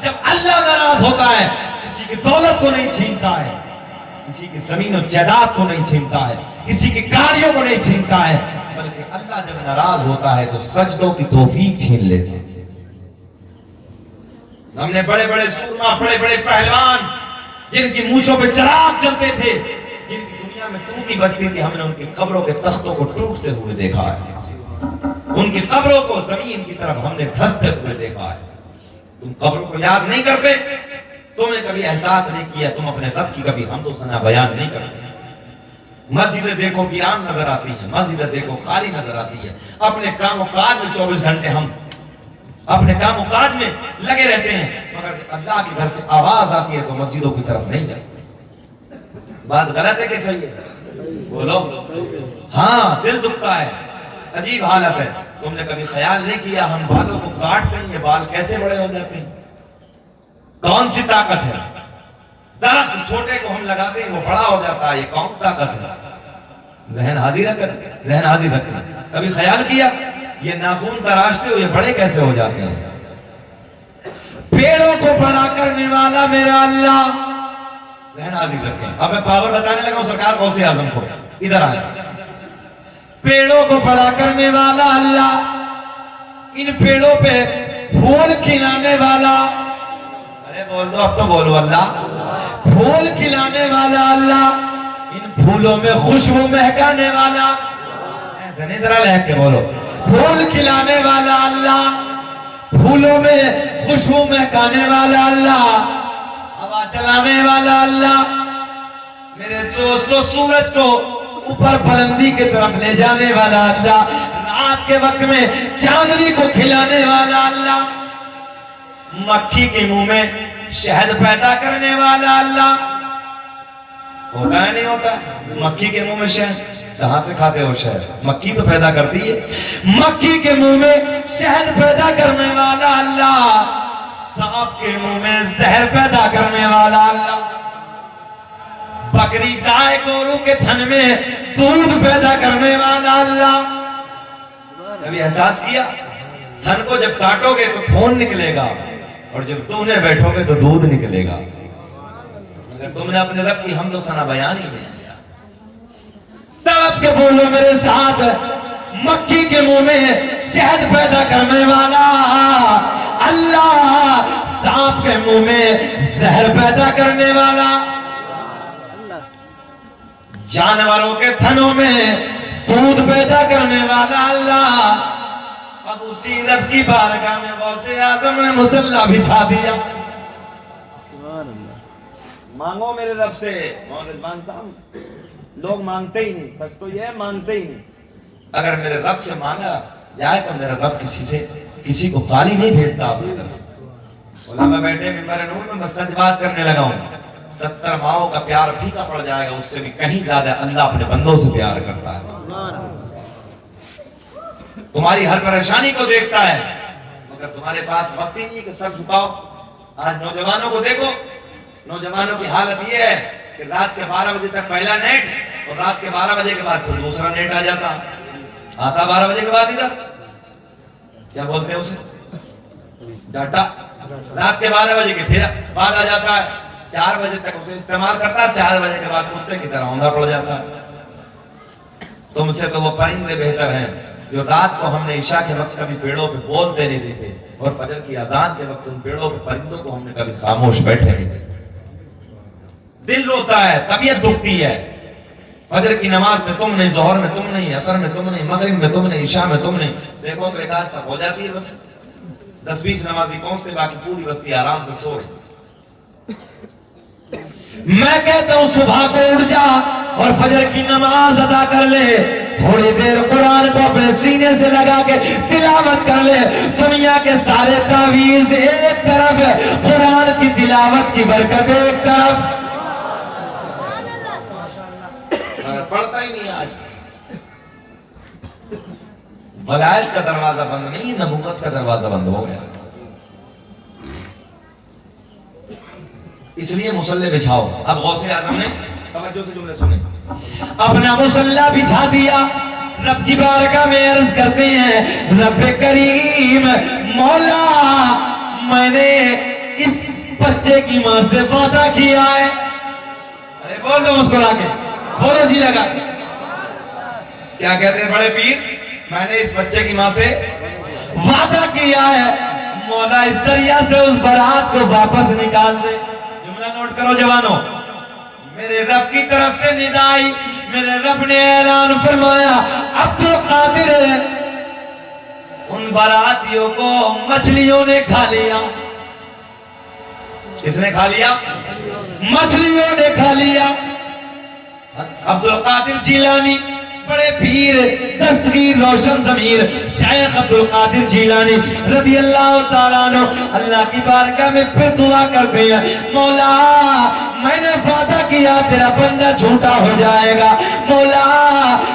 جب اللہ ناراض ہوتا ہے، کسی کی دولت کو نہیں چھینتا ہے، کسی کی زمین و جائیداد کو نہیں چھینتا ہے، کسی کی گاڑیوں کو نہیں چھینتا ہے، بلکہ اللہ جب ناراض ہوتا ہے تو سجدوں کی توفیق چھین لیتا ہے۔ ہم نے بڑے بڑے سورما، بڑے بڑے پہلوان جن کی مونچھوں پہ چراغ جلتے تھے، جن کی دنیا میں ٹوٹی بستی تھی، ہم نے ان کی قبروں کے تختوں کو ٹوٹتے ہوئے دیکھا ہے، ان کی قبروں کو زمین کی طرف ہم نے دھستے ہوئے دیکھا ہے۔ تم قبروں کو یاد نہیں کرتے، تم نے کبھی احساس نہیں کیا، تم اپنے رب کی کبھی حمد و ثنا بیان نہیں کرتے۔ مسجدیں دیکھو ویران نظر آتی ہیں، مسجدیں دیکھو خالی نظر آتی ہے، اپنے کام و کاج میں 24 گھنٹے ہم اپنے کام و کاج میں لگے رہتے ہیں، مگر اللہ کے گھر سے آواز آتی ہے تو مسجدوں کی طرف نہیں جاتے۔ بات غلط ہے کہ صحیح ہے؟ بولو۔ ہاں دل دکھتا ہے، عجیب حالت ہے۔ تم نے کبھی خیال نہیں کیا ہم بالوں کو کاٹتے ہیں، یہ بال کیسے بڑے ہو جاتے ہیں؟ کون سی طاقت ہے؟ درخت چھوٹے کو ہم لگاتے ہیں وہ بڑا ہو جاتا ہے، یہ کون طاقت ہے؟ ذہن حاضر رکھنا، ذہن حاضر رکھنا۔ کبھی خیال کیا یہ ناخن تراشتے ہو یہ بڑے کیسے ہو جاتے ہیں؟ پیڑوں کو بڑا کرنے والا میرا اللہ، ذہن حاضر رکھیں۔ اب میں پاور بتانے لگا ہوں سرکار غوث اعظم کو، ادھر آئے۔ پیڑوں کو بڑا کرنے والا اللہ، ان پیڑوں پہ پھول کھلانے والا، ارے بول دو اب تو بولو اللہ، پھول کھلانے والا اللہ، ان پھولوں میں خوشبو مہکانے والا، ایسا نہیں ذرا لہک کے بولو، پھول کھلانے والا اللہ، پھولوں میں خوشبو مہکانے والا اللہ، ہوا چلانے والا اللہ، میرے دوستو سورج کو اوپر بلندی کی طرف لے جانے والا اللہ، رات کے وقت میں چاندنی کو کھلانے والا اللہ، مکھی کے منہ میں شہد پیدا کرنے والا اللہ۔ ہوتا ہے نہیں ہوتا ہے؟ مکھی کے منہ میں شہد کہاں سے کھاتے ہو شہد؟ مکھی تو پیدا کرتی ہے۔ مکھی کے منہ میں شہد پیدا کرنے والا اللہ، سانپ کے منہ میں زہر پیدا کرنے والا اللہ، بکری گائے گورو کے تھن میں دودھ پیدا کرنے والا اللہ۔ کبھی احساس کیا تھن کو جب کاٹو گے تو خون نکلے گا، اور جب تم نے بیٹھو گے تو دودھ نکلے گا، مگر تم نے اپنے رب کی حمد و ثنا بیان ہی نہیں کیا۔ تڑپ کے بولو میرے ساتھ، مکھی کے منہ میں شہد پیدا کرنے والا اللہ، سانپ کے منہ میں زہر پیدا کرنے والا، جانوروں کے تھنوں میں دودھ پیدا کرنے والا اللہ۔ اب اسی رب کی بارگاہ میں غوث اعظم نے مصلی بچھا دیا۔ مانگو میرے رب سے، مولانا صاحب لوگ مانگتے ہی نہیں، سچ تو یہ ہے مانگتے ہی نہیں۔ اگر میرے رب سے مانگا جائے تو میرا رب کسی کو خالی نہیں بھیجتا اپنی طرف سے۔ علماء بیٹھے ممبر نور میں، میں سچ بات کرنے لگا ہوں، 70 ماؤں کا پیار پھیکا پڑ جائے گا، اس سے بھی کہیں زیادہ اللہ اپنے بندوں سے پیار کرتا ہے۔ تمہاری ہر پریشانی کو دیکھتا ہے، مگر تمہارے پاس وقت ہی نہیں کہ سر جھکاؤ۔ آج نوجوانوں کو دیکھو، نوجوانوں کی حالت یہ ہے کہ رات کے 12 بجے تک پہلا نیٹ، اور رات کے 12 بجے کے بعد پھر دوسرا نیٹ آ جاتا، آتا 12 بجے کے بعد ادھر کیا بولتے ہیں اسے، ڈاٹا۔ رات کے 12 بجے کے پھر بعد آ جاتا ہے، 4 بجے تک اسے استعمال کرتا ہے، 4 بجے کے بعد کتے کی طرح اونگا پڑ جاتا ہے۔ تم سے تو وہ پرندے بہتر ہیں جو رات کو ہم نے عشاء کے وقت کبھی پیڑوں پہ بولتے نہیں دیکھے، اور فجر کی اذان کے وقت ان پیڑوں پہ پرندوں کو ہم نے کبھی خاموش بیٹھے نہیں دیکھے۔ دل روتا ہے، طبیعت دکھتی ہے، فجر کی نماز میں تم نہیں، ظہر میں تم نہیں، عصر میں تم نہیں، مغرب میں تم نہیں، عشاء میں تم نہیں، دیکھو تو ایک آدھ سب ہو جاتی ہے، بس 10-20 نمازی پہنچتے، باقی پوری بستی آرام سے سو رہی۔ میں کہتا ہوں صبح کو اٹھ جا اور فجر کی نماز ادا کر لے، تھوڑی دیر قرآن کو اپنے سینے سے لگا کے تلاوت کر لے، دنیا کے سارے تعویذ ایک طرف، قرآن کی تلاوت کی برکت ایک طرف۔ مگر پڑھتا ہی نہیں آج۔ ولایت کا دروازہ بند نہیں، نبوت کا دروازہ بند ہو گیا۔ اس لیے مصلی بچھاؤ۔ اب غوث اعظم نے توجہ سے جملے سنے، اپنا مصلی بچھا دیا، رب کی بارگاہ میں عرض کرتے ہیں، رب کریم مولا، میں نے اس بچے کی ماں سے وعدہ کیا ہے، ارے بول دو مسکرا کے، بولو جی لگا کے، کیا کہتے ہیں بڑے پیر، میں نے اس بچے کی ماں سے وعدہ کیا ہے، مولا اس دریا سے اس برات کو واپس نکال دے۔ جملہ نوٹ کرو جوانوں، میرے رب کی طرف سے ندائی، میرے رب نے اعلان فرمایا، عبدالقادر ان براتیوں کو مچھلیوں نے کھا لیا۔ کس نے کھا لیا؟ مچھلیوں نے کھا لیا۔ عبدالقادر جیلانی، بڑے پیر دستگیر روشن ضمیر شیخ عبدالقادر جیلانی رضی اللہ تعالیٰ عنہ اللہ کی بارگاہ میں پھر دعا کرتے ہیں، مولا میں نے وعدہ کیا تیرا بندہ جھوٹا ہو جائے گا، مولا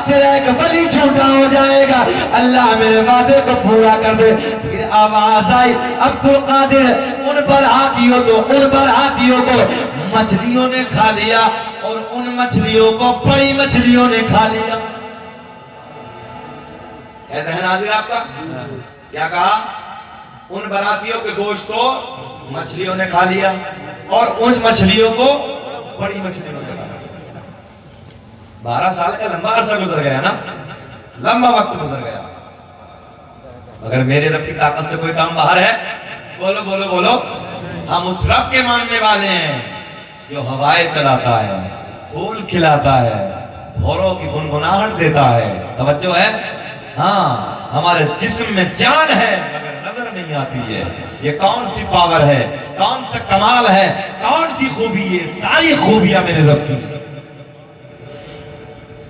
تیرا ایک ولی جھوٹا ہو جائے گا، اللہ میرے وعدے کو پورا کر دے۔ پھر آواز آئی، عبدالقادر ان براتیوں کو مچھلیوں نے کھا لیا، اور ان مچھلیوں کو بڑی مچھلیوں نے کھا لیا۔ ہے ذہن حاضر آپ کا؟ کیا کہا؟ ان براتیوں کے گوشت کو مچھلیوں نے کھا لیا، اور ان مچھلیوں کو بڑی مچھلیوں نے کھا لیا۔ 12 سال کا لمبا عرصہ گزر گیا نا، لمبا وقت گزر گیا، مگر میرے رب کی طاقت سے کوئی کام باہر ہے؟ بولو بولو بولو۔ ہم اس رب کے ماننے والے ہیں جو ہوائیں چلاتا ہے، پھول کھلاتا ہے، بھوروں کی گنگناہٹ دیتا ہے۔ توجہ ہے؟ ہاں، ہمارے جسم میں جان ہے مگر نظر نہیں آتی ہے. یہ کون سی پاور ہے, کون سا کمال ہے, کون سی خوبی ہے؟ ساری خوبیاں میرے رب کی.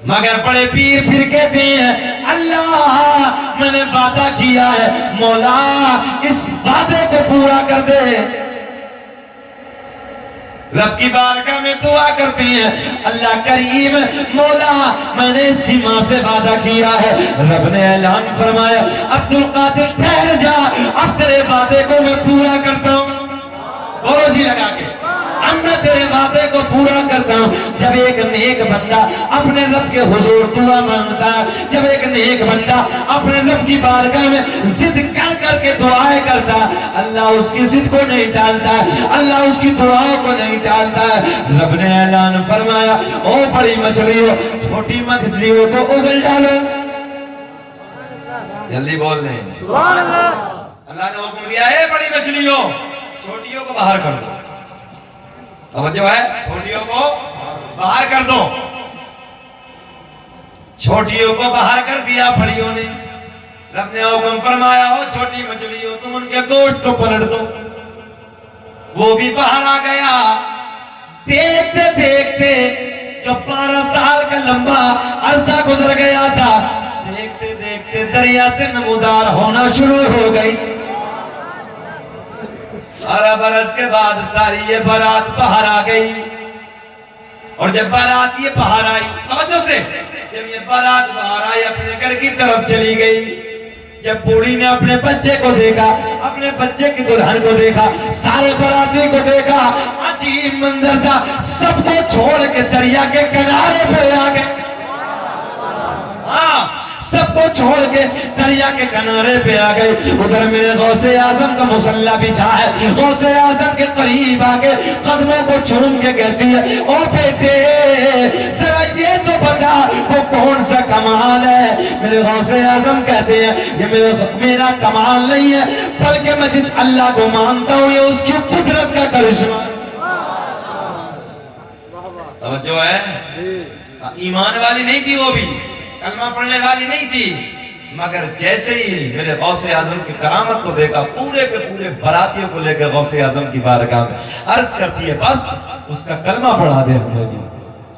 مگر بڑے پیر پھر کہتے ہیں اللہ میں نے وعدہ کیا ہے, مولا اس وعدے کو پورا کر دے. رب کی بارگاہ میں دعا کرتے ہیں اللہ کریم مولا میں نے اس کی ماں سے وعدہ کیا ہے. رب نے اعلان فرمایا عبد القادر ٹھہر جا, اب تیرے وعدے کو میں پورا کرتا ہوں. بولو جی لگا کے, اب میں تیرے وعدے کو پورا کرتا ہوں. جب ایک نیک بندہ اپنے رب کے حضور دعا مانگتا ہے, جب ایک نیک بندہ اپنے رب کی بارگاہ میں ضد کر کر کے دعائیں کرتا ہے, اللہ اس کی ضد کو نہیں ٹالتا ہے, اللہ اس کی دعاؤں کو نہیں ٹالتا ہے. رب نے اعلان فرمایا او بڑی مچھلیوں چھوٹی مچھلیوں کو اگل ڈالو. جلدی بول دیں سبحان اللہ. اللہ نے حکم دیا ہے بڑی مچھلیوں چھوٹیوں کو باہر کر دو. توجہ ہے, چھوٹیوں کو باہر کر دو. چھوٹیوں کو باہر کر دیا بڑیوں نے. رب نے حکم فرمایا ہو چھوٹی مچھلیوں تم ان کے گوشت کو پلٹ دو. وہ بھی باہر آ گیا. دیکھتے دیکھتے جو 12 سال کا لمبا عرصہ گزر گیا تھا, دیکھتے دیکھتے دریا سے نمودار ہونا شروع ہو گئی. 12 برس کے بعد ساری یہ بارات باہر آ گئی. اور جب بارات یہ باہر آئی, توجہ سے, جب یہ بارات باہر آئی اپنے گھر کی طرف چلی گئی. جب بوڑھی نے اپنے بچے کو دیکھا, اپنے بچے کی دلہن کو دیکھا, سارے باراتی کو دیکھا, عجیب منظر تھا. سب کو چھوڑ کے دریا کے کنارے پہ آ گئے. ہاں, سب کو چھوڑ کے دریا کے کنارے پہ آ گئے. ادھر میرے غوث اعظم کا مصلی بچھا ہے. غوث اعظم کے قریب آ کے قدموں کو چوم کے کہتی ہے او بیٹے ذرا یہ تو بتا وہ کون سا کمال ہے. میرے غوث اعظم کہتے ہیں یہ میرا کمال نہیں ہے, بلکہ میں جس اللہ کو مانتا ہوں یہ اس کی قدرت کا کرشمہ. توجہ ہے, ایمان والی نہیں تھی وہ بھی, کلمہ پڑھنے والی نہیں تھی, مگر جیسے ہی میرے غوث اعظم کی کرامت کو دیکھا پورے کے پورے براتیوں کو لے کے غوث اعظم کی بارگاہ میں عرض کرتی ہے بس اس کا کلمہ پڑھا دے ہمیں بھی.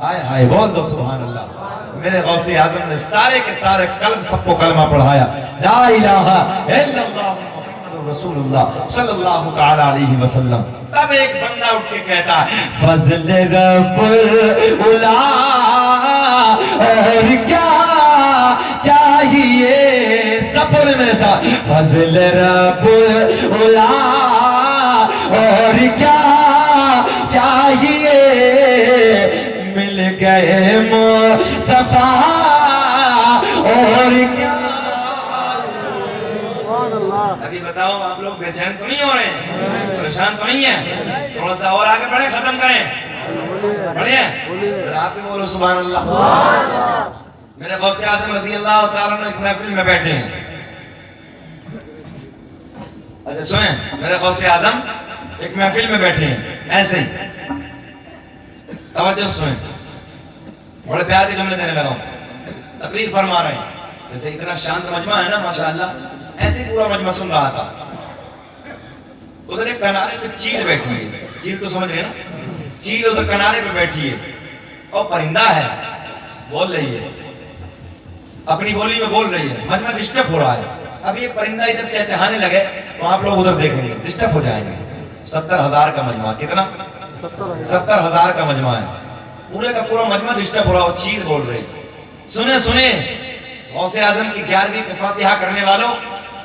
ہائے ہائے بول دو سبحان اللہ. میرے غوث اعظم نے سارے کے سارے قلب سب کو کلمہ پڑھایا, لا الہ الا اللہ محمد رسول اللہ صلی اللہ تعالی علیہ وسلم. تب ایک بندہ اٹھ کے کہتا ہے فضل رب العلا اور کیا چاہیے. سب بولے میرے ساتھ, فضل رب العلا اور کیا چاہیے, مل گئے مصطفیٰ اور کیا. ابھی بتاؤ آپ لوگ بے چین تو نہیں ہو رہے ہیں, پریشان تو نہیں ہیں؟ تھوڑا سا اور آگے بڑھیں, ختم کریں, بڑھیں. آپ بھی بولو سبحان اللہ. میرے غوث اعظم رضی اللہ تعالیٰ عنہ ایک محفل میں بیٹھے ہیں. اچھا سنیں, میرے غوث اعظم ایک محفل میں بیٹھے ہیں ایسے ہی. توجہ سنیں, بڑے پیار کے جملے دینے لگا ہوں. تقریر فرما رہے ہیں, جیسے اتنا شانت مجمع ہے نا ماشاءاللہ, ایسے پورا مجمع سن رہا تھا. ادھر ایک کنارے پہ چیل بیٹھی ہے. چیل تو سمجھ رہے نا, چیل ادھر کنارے پہ بیٹھی ہے اور پرندہ ہے, بول رہی ہے, اپنی بولی میں بول رہی ہے. مجمع ڈسٹرب ہو رہا ہے. اب یہ پرندہ ادھر چہچہانے لگے تو آپ لوگ ادھر دیکھیں گے, ڈسٹرب ہو جائیں گے. 70,000 کا مجمع, کتنا 70,000 کا مجمع ہے. پورے کا پورا مجمع ڈسٹرب ہو رہا ہو, چیل بول رہی. سنیں سنیں غوث اعظم کی 11ویں کی فاتحہ کرنے والوں,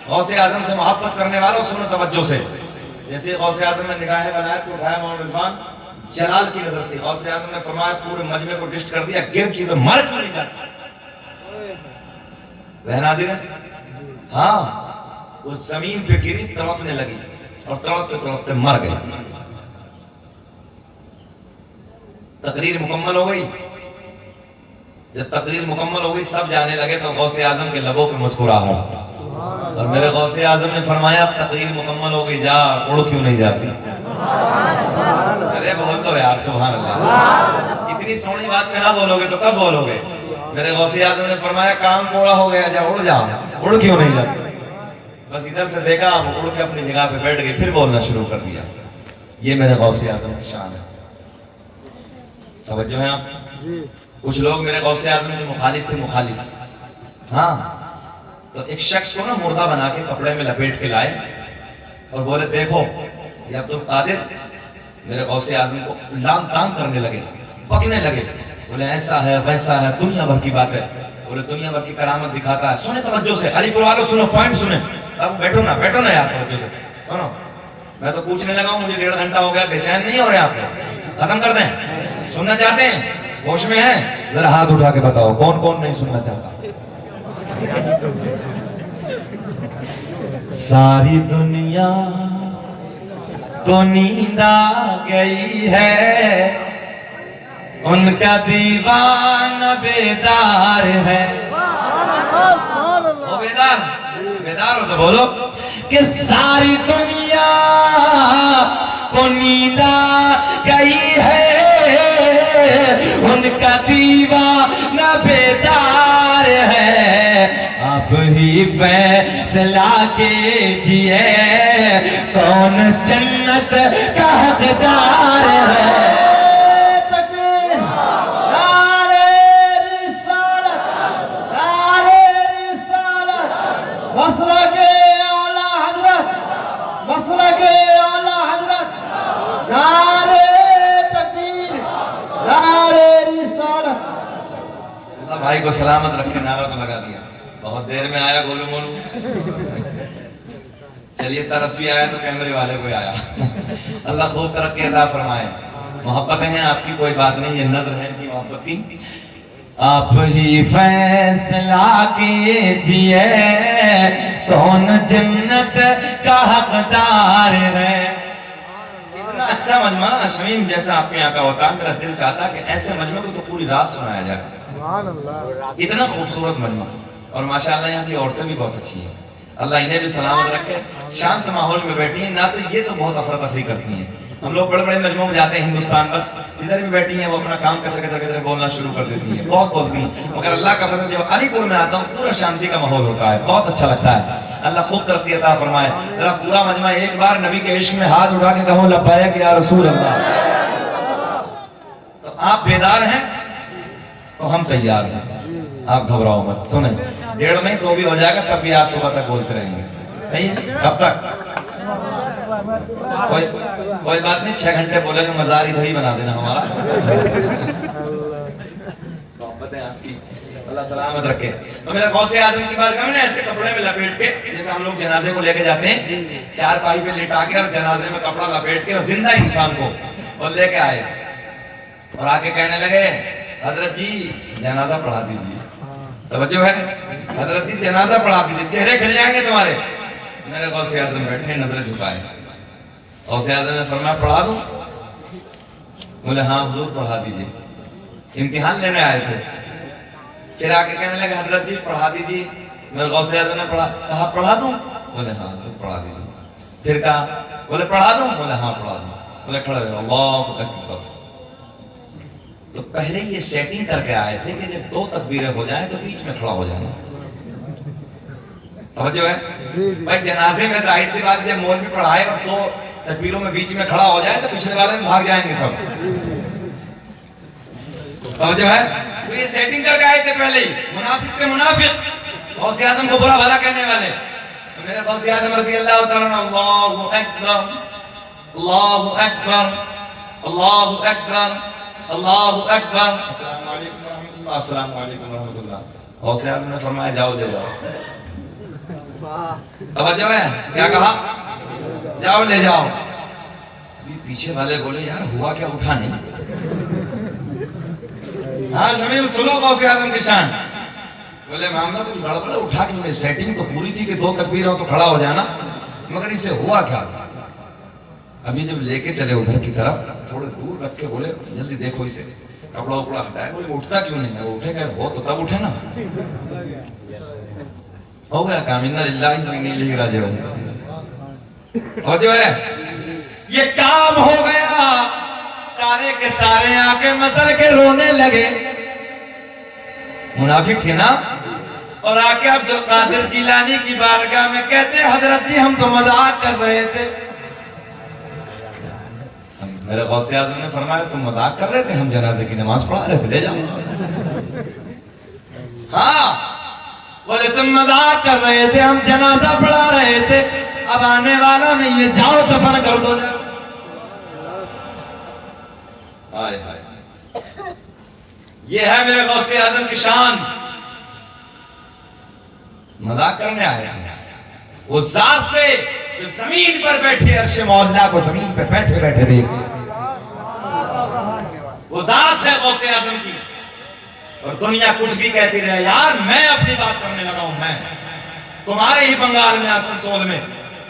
غوث اعظم سے محبت کرنے والوں, سنو توجہ سے. جیسے غوث اعظم نے نگاہیں بنایا تو اٹھایا مولانا رضوان, جلال کی نظر تھی. غوث اعظم نے فرمایا پورے مجمع کو ڈسٹ کر دیا, گر کی ہوئے مر کیوں نہیں جاتا. ناظرین, ہاں وہ زمین پہ گری, تڑپنے لگی اور تڑپتے تڑپتے مر گئی. تقریر مکمل ہو گئی. جب تقریر مکمل ہو گئی سب جانے لگے تو غوث اعظم کے لبوں پہ مسکراہٹ, اور میرے غوث اعظم نے فرمایا اب تقریر مکمل ہو گئی, جا اڑ کیوں نہیں جاتی. ارے بول دو یار سبحان اللہ. اتنی سونی بات میں نہ بولو گے تو کب بولو گے. میرے غوث اعظم نے فرمایا کام پورا ہو گیا، جا اڑ جا. اڑ کیوں نہیں جاتا؟ بس ادھر سے دیکھا، وہ اڑ کے اپنی جگہ پہ بیٹھ گئے، پھر بولنا شروع کر دیا. یہ میرے غوث اعظم کی شان ہے. سمجھو ہیں آپ؟ کچھ لوگ میرے غوث اعظم کے مخالف تھے، مخالف. ہاں تو ایک شخص کو نا مردہ بنا کے کپڑے میں لپیٹ کے لائے اور بولے دیکھو یہ عبد القادر میرے غوث اعظم کو لام تام کرنے لگے، پکنے لگے. بولے ایسا ہے ویسا ہے، دنیا بھر کی بات ہے. بولے دنیا بھر کی کرامت دکھاتا ہے. سنیں توجہ سے، علی پور والوں سنو، پوائنٹ سنیں. اب بیٹھو نا یار توجہ سے سنو. میں تو پوچھنے لگا ہوں، مجھے 1.5 گھنٹہ ہو گیا، بے چین نہیں ہو رہے آپ لوگ؟ ختم کر دیں؟ سننا چاہتے ہیں؟ ہوش میں ہیں؟ ذرا ہاتھ اٹھا کے بتاؤ کون کون نہیں سننا چاہتا. ساری دنیا کو نیند آ گئی ہے، ان کا دیوانہ بیدار ہے. وہ بیدار ہو تو بولو کہ ساری دنیا کو نیند آ گئی ہے، ان کا دیوانہ بیدار ہے. اب ہی فیصلہ کیجئے کون جنت کا حقدار ہے. بھائی کو سلامت رکھ کے نعرہ تو لگا دیا. بہت دیر میں آیا گولو مولو. چلیے ترس بھی آیا تو کیمرے والے کو آیا. اللہ خوب ترقی عطا فرمائے. محبتیں ہیں آپ کی، کوئی بات نہیں، یہ نظر ہے ان کی محبت کی. آپ ہی فیصلہ کیجئے کون جنت کا حقدار ہے. اتنا اچھا مجمع شمیم جیسا آپ کے یہاں کا ہوتا، میرا دل چاہتا کہ ایسے مجمع کو تو پوری رات سنایا جائے. اتنا خوبصورت مجمع، اور ماشاءاللہ یہاں کی عورتیں بھی بہت اچھی ہیں. اللہ انہیں بھی سلامت رکھے. شانت ماحول میں بیٹھی ہیں، نہ تو یہ تو بہت افراتفری کرتی ہیں. ہم لوگ بڑے بڑے مجموعوں میں جاتے ہیں ہندوستان پر، جدھر بھی بیٹھی ہیں وہ اپنا کام کچر بولنا شروع کر دیتی ہیں، بہت بولتی ہیں. مگر اللہ کا فضل جب علی پور میں آتا ہوں پورا شانتی کا ماحول ہوتا ہے، بہت اچھا لگتا ہے. اللہ خوب ترقی عطا فرمائے. ذرا پورا مجمع ایک بار نبی کے عشق میں ہاتھ اٹھا کے کہو لبیک یا رسول اللہ. تو آپ بیدار ہیں تو ہم تیار ہیں. آپ گھبراؤ مت. سنیں 1.5 نہیں 2 بھی ہو جائے گا، تب بھی آج صبح تک بولتے رہیں گے. صحیح ہے؟ کب تک؟ کوئی بات نہیں، 6 گھنٹے بولے گا، مزار ادھر ہی بنا دینا ہمارا. محبت ہے آپ کی، اللہ سلامت رکھے. تو میرا غوث اعظم کی بارگاہ میں ایسے کپڑے میں لپیٹ کے، جیسے ہم لوگ جنازے کو لے کے جاتے ہیں، 4 پائی پہ لٹا کے اور جنازے میں کپڑا لپیٹ کے اور زندہ انسان کو اور لے کے آئے اور آ کے کہنے لگے حضرت جی جنازہ پڑھا دیجیے. توجہ ہے؟ حضرت جی جنازہ پڑھا دیجیے، چہرے کھل جائیں گے تمہارے. میرے غوث اعظم بیٹھے نظریں جھکائے. غوث اعظم نے فرمایا پڑھا دوں؟ بولے ہاں حضور پڑھا دیجیے. امتحان لینے آئے تھے. پھر آ کے کہنے لگے حضرت جی پڑھا دیجیے. میرے غوث اعظم نے کہا پڑھا دوں؟ بولے ہاں حضور پڑھا دیجیے. پھر کہا بولے پڑھا دوں؟ بولے ہاں پڑھا دوں. بولے کھڑے ہوئے اللہ اکبر. تو پہلے یہ سیٹنگ کر کے آئے تھے کہ جب 2 تکبیریں ہو جائیں تو بیچ میں کھڑا ہو جانا. توجہ ہے بھائی؟ جنازے میں ظاہر سی بات جب مولوی پڑھائے اور 2 تکبیروں میں بیچ میں کھڑا ہو جائے تو پچھلے والے بھاگ جائیں گے سب. توجہ ہے؟ تو یہ سیٹنگ کر کے آئے تھے پہلے ہی. منافق تھے منافق، غوث اعظم کو برا بھلا کہنے والے. میرے غوث اعظم رضی اللہ تعالیٰ عنہ اللہ اکبر اللہ اکبر اللہ اکبر اللہ اکبر السلام علیکم ورحمۃ اللہ السلام علیکم ورحمۃ اللہ. غوث اعظم نے فرمایا جاؤ لے جاؤ. توجہ ہے؟ کیا کہا؟ جاؤ لے جاؤ. ابھی پیچھے والے بولے یار ہوا کیا، اٹھا نہیں. ہاں شمیم سنو غوث اعظم کی شان. بولے معاملہ کچھ گڑبڑ ہے، اٹھا کے سیٹنگ تو پوری تھی کہ 2 تکبیر ہو تو کھڑا ہو جانا، مگر اسے ہوا کیا. ابھی جب لے کے چلے ادھر کی طرف تھوڑے دور رکھ کے بولے جلدی دیکھو اسے، کپڑا اپڑا ہٹائے. بولے اٹھتا کیوں نہیں ہے؟ وہ اٹھے گا ہو تو تب اٹھے نا. ہو گیا کام. انا للہ و انا الیہ راجعون. اور جو ہے یہ کام ہو گیا. سارے کے سارے آ کے مسل کے رونے لگے. منافق تھے نا، اور آکے عبد القادر جیلانی کی بارگاہ میں کہتے ہیں حضرت جی ہم تو مذاق کر رہے تھے. میرے غوث اعظم نے فرمایا تم مذاق کر رہے تھے، ہم جنازے کی نماز پڑھا رہے تھے، لے جاؤ. ہاں بولے تم مذاق کر رہے تھے، ہم جنازہ پڑھا رہے تھے، اب آنے والا نہیں ہے، جاؤ دفن کر دو. ہائے ہائے، یہ ہے میرے غوث اعظم کی شان. مذاق کرنے آئے تھے وہ ذات سے جو زمین پر بیٹھے، عرش مولا کو زمین پر بیٹھے بیٹھے دیکھ، وہ ذات ہے غوث اعظم کی. اور دنیا کچھ بھی کہتی رہے، یار میں اپنی بات کرنے لگا ہوں. میں تمہارے ہی بنگال میں آسنسول میں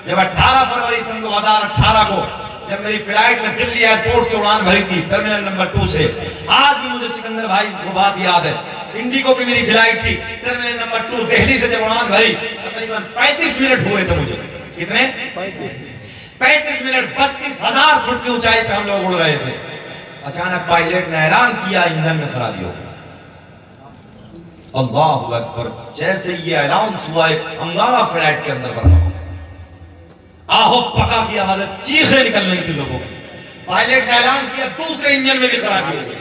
جب 18 فروری سن 2018 کو جب میری فلائٹ میں دلی ایئرپورٹ سے اڑان بھری تھی ٹرمینل نمبر 2 سے، آج بھی مجھے سکندر بھائی وہ بات یاد ہے. انڈیگو کی میری فلائٹ تھی، ٹرمینل نمبر 2 دہلی سے جب اڑان بھری تقریباً 35 منٹ ہوئے تھے مجھے. کتنے؟ 35 منٹ. 32,000 فٹ کی اونچائی پہ ہم لوگ اڑ رہے تھے. اچانک پائلٹ نے اعلان کیا انجن میں خرابی ہو. اللہ اکبر، جیسے یہ اعلان ہوا ایک ہنگامہ فلائٹ کے اندر برپا ہو گیا. آہو پکا کی آوازیں، چیخیں نکل رہی تھی لوگوں کی. پائلٹ نے اعلان کیا دوسرے انجن میں بھی خرابی ہو گئی.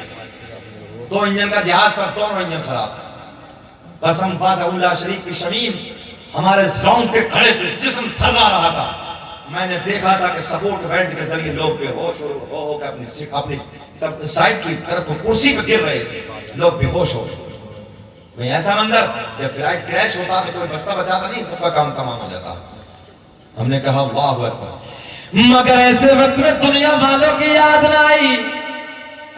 2 انجن کا جہاز پر، دونوں انجن خراب. قسم فاتح اللہ شریف کی شمیم ہمارے گراؤنڈ پہ کھڑے تھے، جسم تھرا رہا تھا. میں نے دیکھا تھا کہ سپورٹ ویلٹ کے ذریعے لوگ بے ہوش ہو کے اپنی سائڈ کی طرف کرسی پہ گر رہے تھے، لوگ بے ہوش ہو گئے. میں ایسا منظر، جب فلائٹ کریش ہوتا تو کوئی بستہ بچاتا نہیں، سب کا کام تمام ہو جاتا. ہم نے کہا اللہ اکبر. مگر ایسے وقت میں دنیا والوں کی یاد نہ آئی.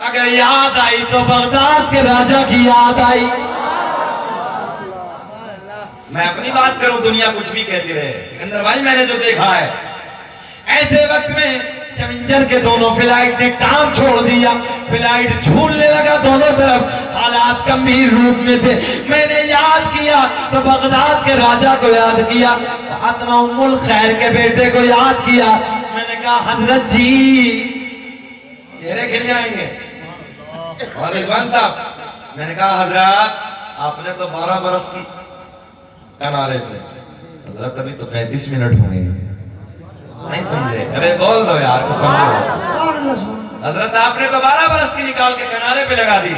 اگر یاد آئی تو بغداد کے راجہ کی یاد آئی. میں اپنی بات کروں، دنیا کچھ بھی کہتی رہے، سکندر بھائی میں نے جو دیکھا ہے ایسے وقت میں جب انجن کے دونوں فلائٹ نے کام چھوڑ دیا، فلائٹ جھولنے لگا دونوں طرف، حالات گمبھیر روپ میں تھے. میں نے یاد کیا تو بغداد کے راجہ کو یاد کیا، فاطمہ ام الخیر کے بیٹے کو یاد کیا. میں نے کہا حضرت جی چہرے کھل جائیں گے. اور رضوان صاحب، میں نے کہا حضرات آپ نے تو 12 برس کی کنارے پہ، حضرت ابھی تو 35 منٹ ہوئے ہیں. نہیں سمجھے؟ ارے بول دو یار کچھ سمجھو. حضرت آپ نے تو 12 برس کی نکال کے کنارے پہ لگا دی.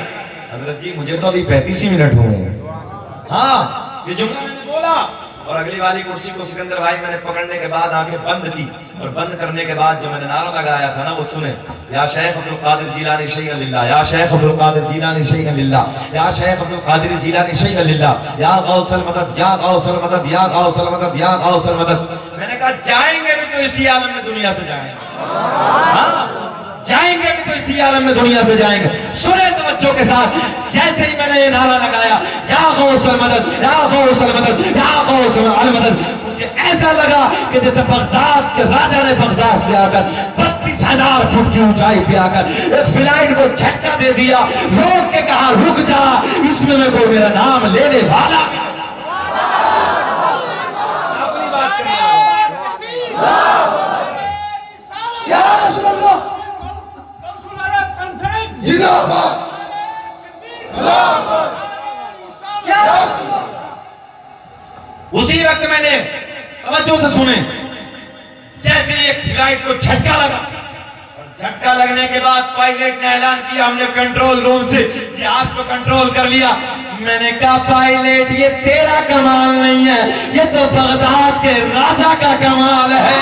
حضرت جی مجھے تو ابھی 35 ہی منٹ ہوئے ہیں. ہاں یہ جملہ میں نے بولا، اور اگلی والی کرسی کو سکندر بھائی میں نے پکڑنے کے بعد آنکھیں بند کی، اور بند کرنے کے بعد جو میں نے نعرہ لگایا تھا نا وہ سنیں، یا شیخ عبد القادر جیلانی شیئا للہ، یا شیخ عبد القادر جیلانی شیئا للہ، یا شیخ عبد القادر جیلانی شیئا للہ، یا غوث المدد، یا غوث المدد، یا غوث المدد، یا غوث المدد. میں نے کہا جائیں گے بھی تو اسی عالم میں دنیا سے جائیں گے. ہاں جائیں گے بھی تو اسی عالم میں دنیا سے جائیں گے. سنیں توجہ کے ساتھ، جیسے ہی میں نے یہ نعرہ لگایا یا غوث المدد، یا غوث المدد، یا غوث المدد، مجھے ایسا لگا کہ جیسے بغداد کے راجہ نے بغداد سے آ کر 32,000 فٹ کی اونچائی پہ آ کر ایک فلائٹ کو جھٹکا دے دیا، روک کے کہا رک جا، اس میں کوئی میرا نام لینے والا بھی. یا رسول اللہ زندہ باد. اسی وقت میں نے توجہ سے سنیں، جیسے ایک فلائٹ کو جھٹکا لگا، اور جھٹکا لگنے کے بعد پائلٹ نے اعلان کیا ہم نے کنٹرول روم سے جہاز کو کنٹرول کر لیا. میں نے کہا پائلٹ یہ تیرا کمال نہیں ہے، یہ تو بغداد کے راجہ کا کمال ہے،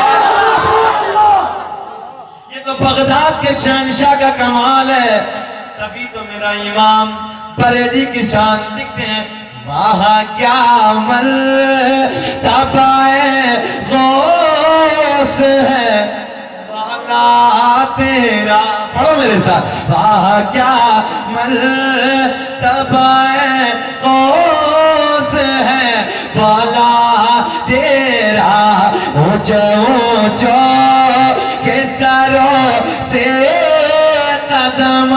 یہ تو بغداد کے شہنشاہ کا کمال ہے. تبھی تو میرا امام بریلی کی شان لکھتے ہیں، وہاں کیا مرتبہ غوث ہے والا تیرا. پڑھو میرے ساتھ، وہاں کیا مرتبہ غوث ہے والا تیرا. اونچا اونچا کے سروں سے قدم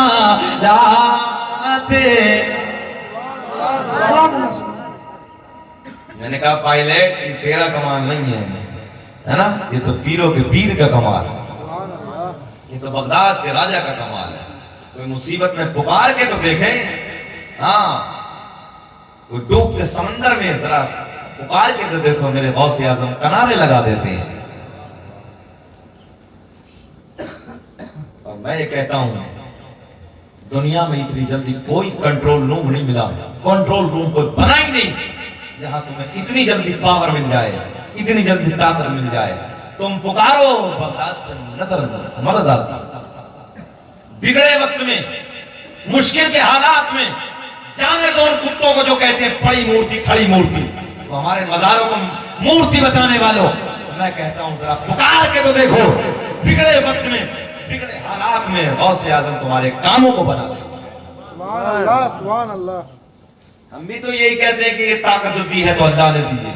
لاتے. میں نے کہا پائلٹ یہ تیرا کمال نہیں ہے نا، یہ تو پیروں کے پیر کا کمال ہے، یہ تو بغداد کے راجہ کا کمال ہے. کوئی مصیبت میں پکار کے تو دیکھیں. ہاں وہ ڈوبتے سمندر میں ذرا پکار کے تو دیکھو میرے غوث اعظم کنارے لگا دیتے ہیں. اور میں یہ کہتا ہوں دنیا میں اتنی جلدی کوئی کنٹرول روم نہیں ملا, کنٹرول روم کوئی بنا ہی نہیں جہاں تمہیں اتنی جلدی پاور مل جائے, اتنی جلدی طاقت مل جائے. تم پکارو بغداد سے نظر مدد آتی. بگڑے وقت میں, مشکل کے حالات میں جانے دو ان کتوں کو جو کہتے ہیں پڑی مورتی کھڑی مورتی, وہ ہمارے مزاروں کو مورتی بتانے والوں. میں کہتا ہوں ذرا پکار کے تو دیکھو, بگڑے وقت میں بگڑے حالات میں غوث اعظم تمہارے کاموں کو بنا دے. سبحان اللہ سبحان اللہ. ہم بھی تو یہی کہتے ہیں کہ یہ طاقت جو دی ہے تو اللہ نے دی ہے.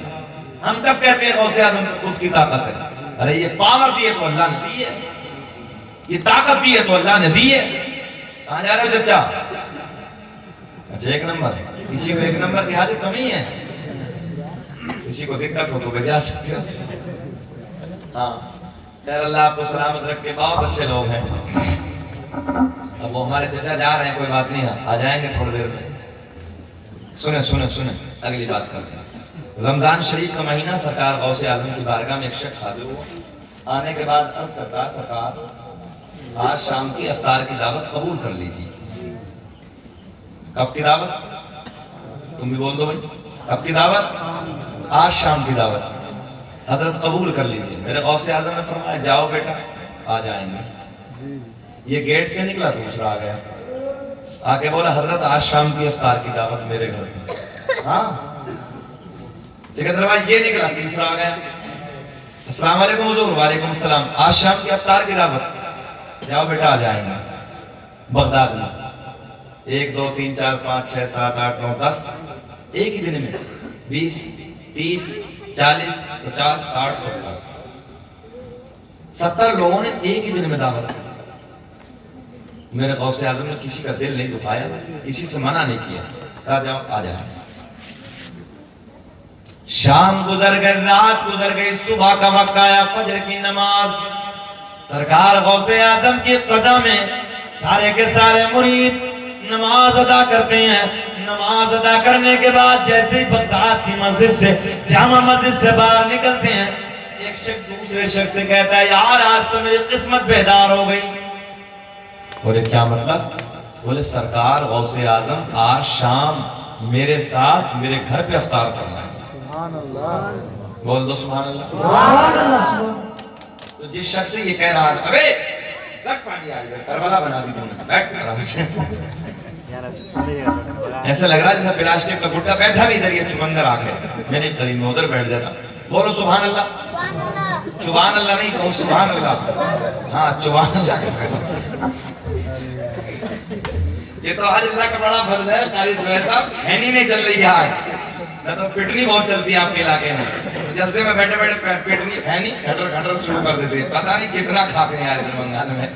ہم کب کہتے ہیں غوث اعظم خود کی طاقت ہے؟ ارے یہ پاور دی ہے تو اللہ نے دی ہے, یہ طاقت دی ہے تو اللہ نے دی ہے. کہاں جا رہے ہو چچا؟ اچھا ایک نمبر, کسی کو ایک نمبر کی حاجت تو نہیں ہے, کسی کو دقت ہو تو بجا سکتے ہو. ہاں خیر اللہ آپ کو سلامت رکھ کے, بہت اچھے لوگ ہیں. اب وہ ہمارے چچا جا رہے ہیں, کوئی بات نہیں, آ جائیں گے تھوڑی دیر میں. سنیں سنیں سنیں, اگلی بات کرتے ہیں. رمضان شریف کا مہینہ, سرکار غوث اعظم کی بارگاہ میں ایک شخص حاضر ہوا. آنے کے بعد عرض کرتا, سرکار آج شام کی افطار کی دعوت قبول کر لیجیے. کب کی دعوت؟ تم بھی بول دو بھائی, کب کی دعوت؟ آج شام کی دعوت. حضرت قبول کر لیجیے. میرے غوث اعظم نے فرمایا جاؤ بیٹا, آ جائیں گے. یہ گیٹ سے نکلا, دوسرا آ گیا, آ کے بولا حضرت آج شام کی افطار کی دعوت میرے گھر پہ. ہاں سکندر بھائی یہ نکلا, تیسرا آ گیا, السلام علیکم حضور. وعلیکم السلام. آج شام کی افطار کی دعوت, جاؤ بیٹا آ جائیں گے. بغداد میں 1 2 3 4 5 6 7 8 9 10 ایک ہی دن میں 20 30 40 50 60 70 لوگوں نے ایک ہی دن میں دعوت کی. میرے غوث اعظم نے کسی کا دل نہیں دکھایا, کسی سے منع نہیں کیا, کہا جاؤ آ جائیں. شام گزر گئی, رات گزر گئی, صبح کا وقت آیا, فجر کی نماز. سرکار غوث اعظم کی قدم میں سارے کے سارے مرید نماز ادا کرتے ہیں. نماز ادا کرنے کے بعد جیسے ہی بغداد کی مسجد سے, جامع مسجد سے باہر نکلتے ہیں, ایک شخص دوسرے شخص سے کہتا ہے یار آج تو میری قسمت بیدار ہو گئی. بولے کیا مطلب؟ بولے سرکار غوث اعظم آج شام میرے ساتھ میرے گھر پہ افطار فرمائیں. سبحان اللہ. بول دو سبحان اللہ. سبحان اللہ. تو جس شخص سے یہ کہہ رہا ہے, ابے لگ پانی آ ادھر, کربلا بنا دی تم نے, بیٹھ آرام سے. ایسا لگ رہا ہے جیسا پلاسٹک کا گڈا, بیٹھا بھی ادھر, یہ چمندر آ کے میرے قریب میں ادھر بیٹھ جاتا. بولو سبحان اللہ. سبحان اللہ نہیں کہو, سبحان اللہ. ہاں سبحان اللہ. یہ تو آج اللہ کا بڑا فضل ہے. قاری سہیل صاحب کھینی نہیں چل رہی ہے آج, نہ تو پٹنی بہت چلتی ہے آپ کے علاقے میں. جلسے میں بیٹھے بیٹھے پٹنی کھینی کھٹر کھٹر شروع کر دیتے ہیں. پتہ نہیں کتنا کھاتے ہیں یار ادھر بنگال میں.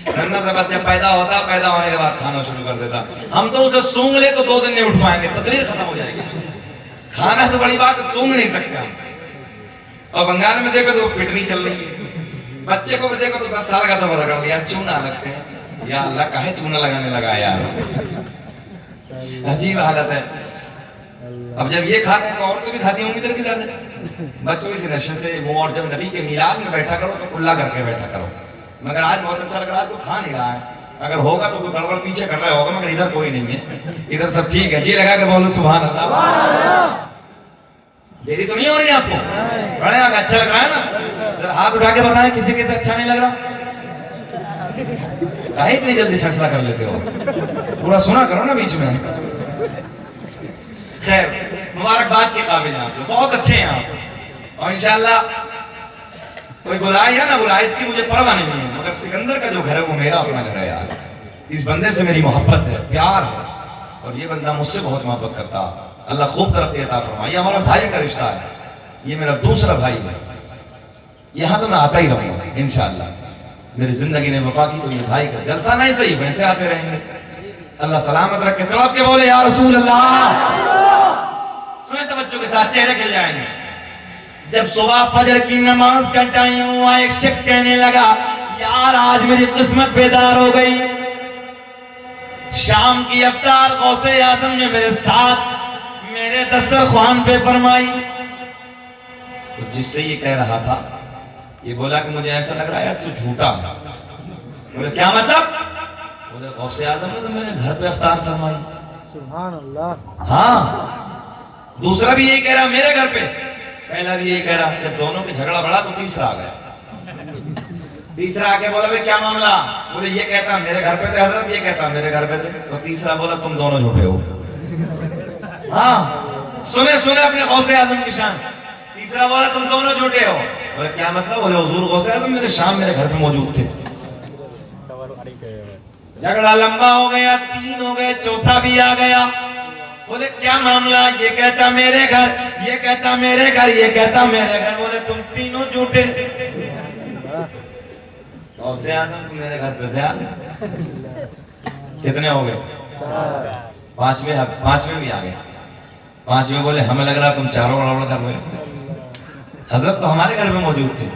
ننا سے بچہ پیدا ہوتا, پیدا ہونے کے بعد کھانا شروع کر دیتا. ہم تو اسے سونگ لے تو 2 دن نہیں اٹھ پائیں گے, تقریر ختم ہو جائے گی. کھانا تو بڑی بات ہے, سونگ نہیں سکتے ہم. اور بنگال میں دیکھو تو وہ پٹنی چل رہی ہے. بچے کو بھی دیکھو تو 10 سال کا تو رگڑ لیا, چونا الگ سے. یا اللہ کہے چونا لگانے لگا یار, عجیب حالت ہے. اب جب یہ کھاتے ہیں تو عورتیں بھی کھاتی ہوں گی ادھر کی زیادہ. بچوں اس نشے سے منہ, اور جب نبی کے میلاد میں بیٹھا کرو تو کلا کر کے بیٹھا کرو. مگر آج بہت اچھا لگ رہا ہے, آج کو کھا نہیں رہا ہے. اگر ہوگا تو کوئی گڑبڑ پیچھے کر رہا ہوگا, مگر ادھر کوئی نہیں ہے, ادھر سب ٹھیک ہے. جی لگا کے بولو سبحان اللہ. دیری تو نہیں ہو رہی ہے آپ کو؟ بڑے آگے اچھا لگ رہا ہے نا؟ ذرا ہاتھ اٹھا کے بتائیں کسی کے سے اچھا نہیں لگ رہا. کہے اتنی جلدی فیصلہ کر لیتے ہو, پورا سنا کرو نا بیچ میں. خیر مبارکباد کے قابل ہیں آپ لوگ, بہت اچھے ہیں آپ. اور انشاءاللہ کوئی بلائے یا نہ بلائے اس کی مجھے پرواہ نہیں ہے, مگر سکندر کا جو گھر ہے وہ میرا اپنا گھر ہے یار. اس بندے سے میری محبت ہے, پیار ہے, اور یہ بندہ مجھ سے بہت محبت کرتا. اللہ خوب ترقی عطا فرمائے. یہ ہمارا بھائی کا رشتہ ہے, یہ میرا دوسرا بھائی ہے. یہاں تو میں آتا ہی رہوں گا انشاءاللہ. میری زندگی نے وفا کی تو یہ بھائی کا جلسہ نہیں صحیح, ویسے آتے رہیں گے. اللہ سلامت رکھے. طلب کے بولے یا رسول اللہ. سنیں توجہ کے ساتھ, چہرے کھل جائیں گے. جب صبح فجر کی نماز کا ٹائم ہوا, ایک شخص کہنے لگا یار آج میری قسمت بیدار ہو گئی. شام کی افطار غوث اعظم نے میرے ساتھ میرے دسترخوان پہ فرمائی. تو جس سے یہ کہہ رہا تھا یہ بولا کہ مجھے ایسا لگ رہا ہے یار تو جھوٹا ہے. بولے کیا مطلب؟ بولے غوث اعظم نے تو میرے گھر پہ افطار فرمائی. سبحان اللہ. ہاں دوسرا بھی یہی کہہ رہا میرے گھر پہ, پہلا بھی یہی کہہ رہا. جب دونوں کی جھگڑا بڑھا تو تیسرا آ گیا. تیسرا آ کے بولا بھائی کیا معاملہ؟ بولے یہ کہتا میرے گھر پہ تھے حضرت, یہ کہتا میرے گھر پہ تھے. تو تیسرا بولا تم دونوں جھوٹے ہو. ہاں سنے سنے اپنے غوث اعظم کی شان. تیسرا بولا تم دونوں جھوٹے ہو. بولے کیا مطلب؟ بولے حضور غوث اعظم میرے شام میرے گھر پہ موجود تھے. جھگڑا لمبا ہو گیا, 3 ہو گئے, چوتھا بھی آ گیا. بولے کیا معاملہ؟ یہ کہتا میرے گھر, یہ کہتا میرے گھر, یہ کہتا میرے گھر. بولے تم تینوں جھوٹے. غوث اعظم کو میرے گھر پہ تھے آج. کتنے ہو گئے؟ 5ویں بھی آ گئے. 5ویں بولے ہمیں لگ رہا تم چاروں گڑبڑ کر رہے. حضرت تو ہمارے گھر پہ موجود تھے.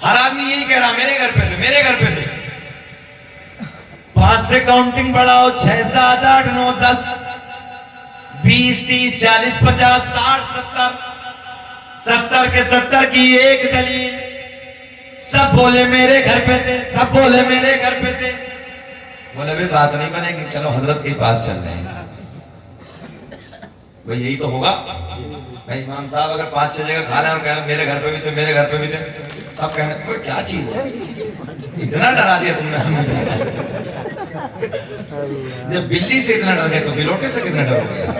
ہر آدمی یہی کہہ رہا میرے گھر پہ تھے, میرے گھر پہ تھے. 5 سے کاؤنٹنگ بڑھاؤ, 6 7 8 9 10 20 30 40 50 60 70. 70 کے 70 کی ایک دلیل. سب بولے میرے گھر پہ تھے, سب بولے میرے گھر پہ تھے. بولے بھی بات نہیں بنے گی, چلو حضرت کے پاس چل رہے ہیں. بھئی یہی تو ہوگا. بھئی امام صاحب اگر 5-6 جگہ کھا رہے ہیں اور کہہ رہے ہیں میرے گھر پہ بھی تھے, میرے گھر پہ بھی تھے, سب کہنے کوئی کیا چیز ہے, اتنا ڈرا دیا تم نے ہمیں. جب بلی سے اتنا ڈر گئے تو بلوٹے سے کتنا ڈر ہو گیا.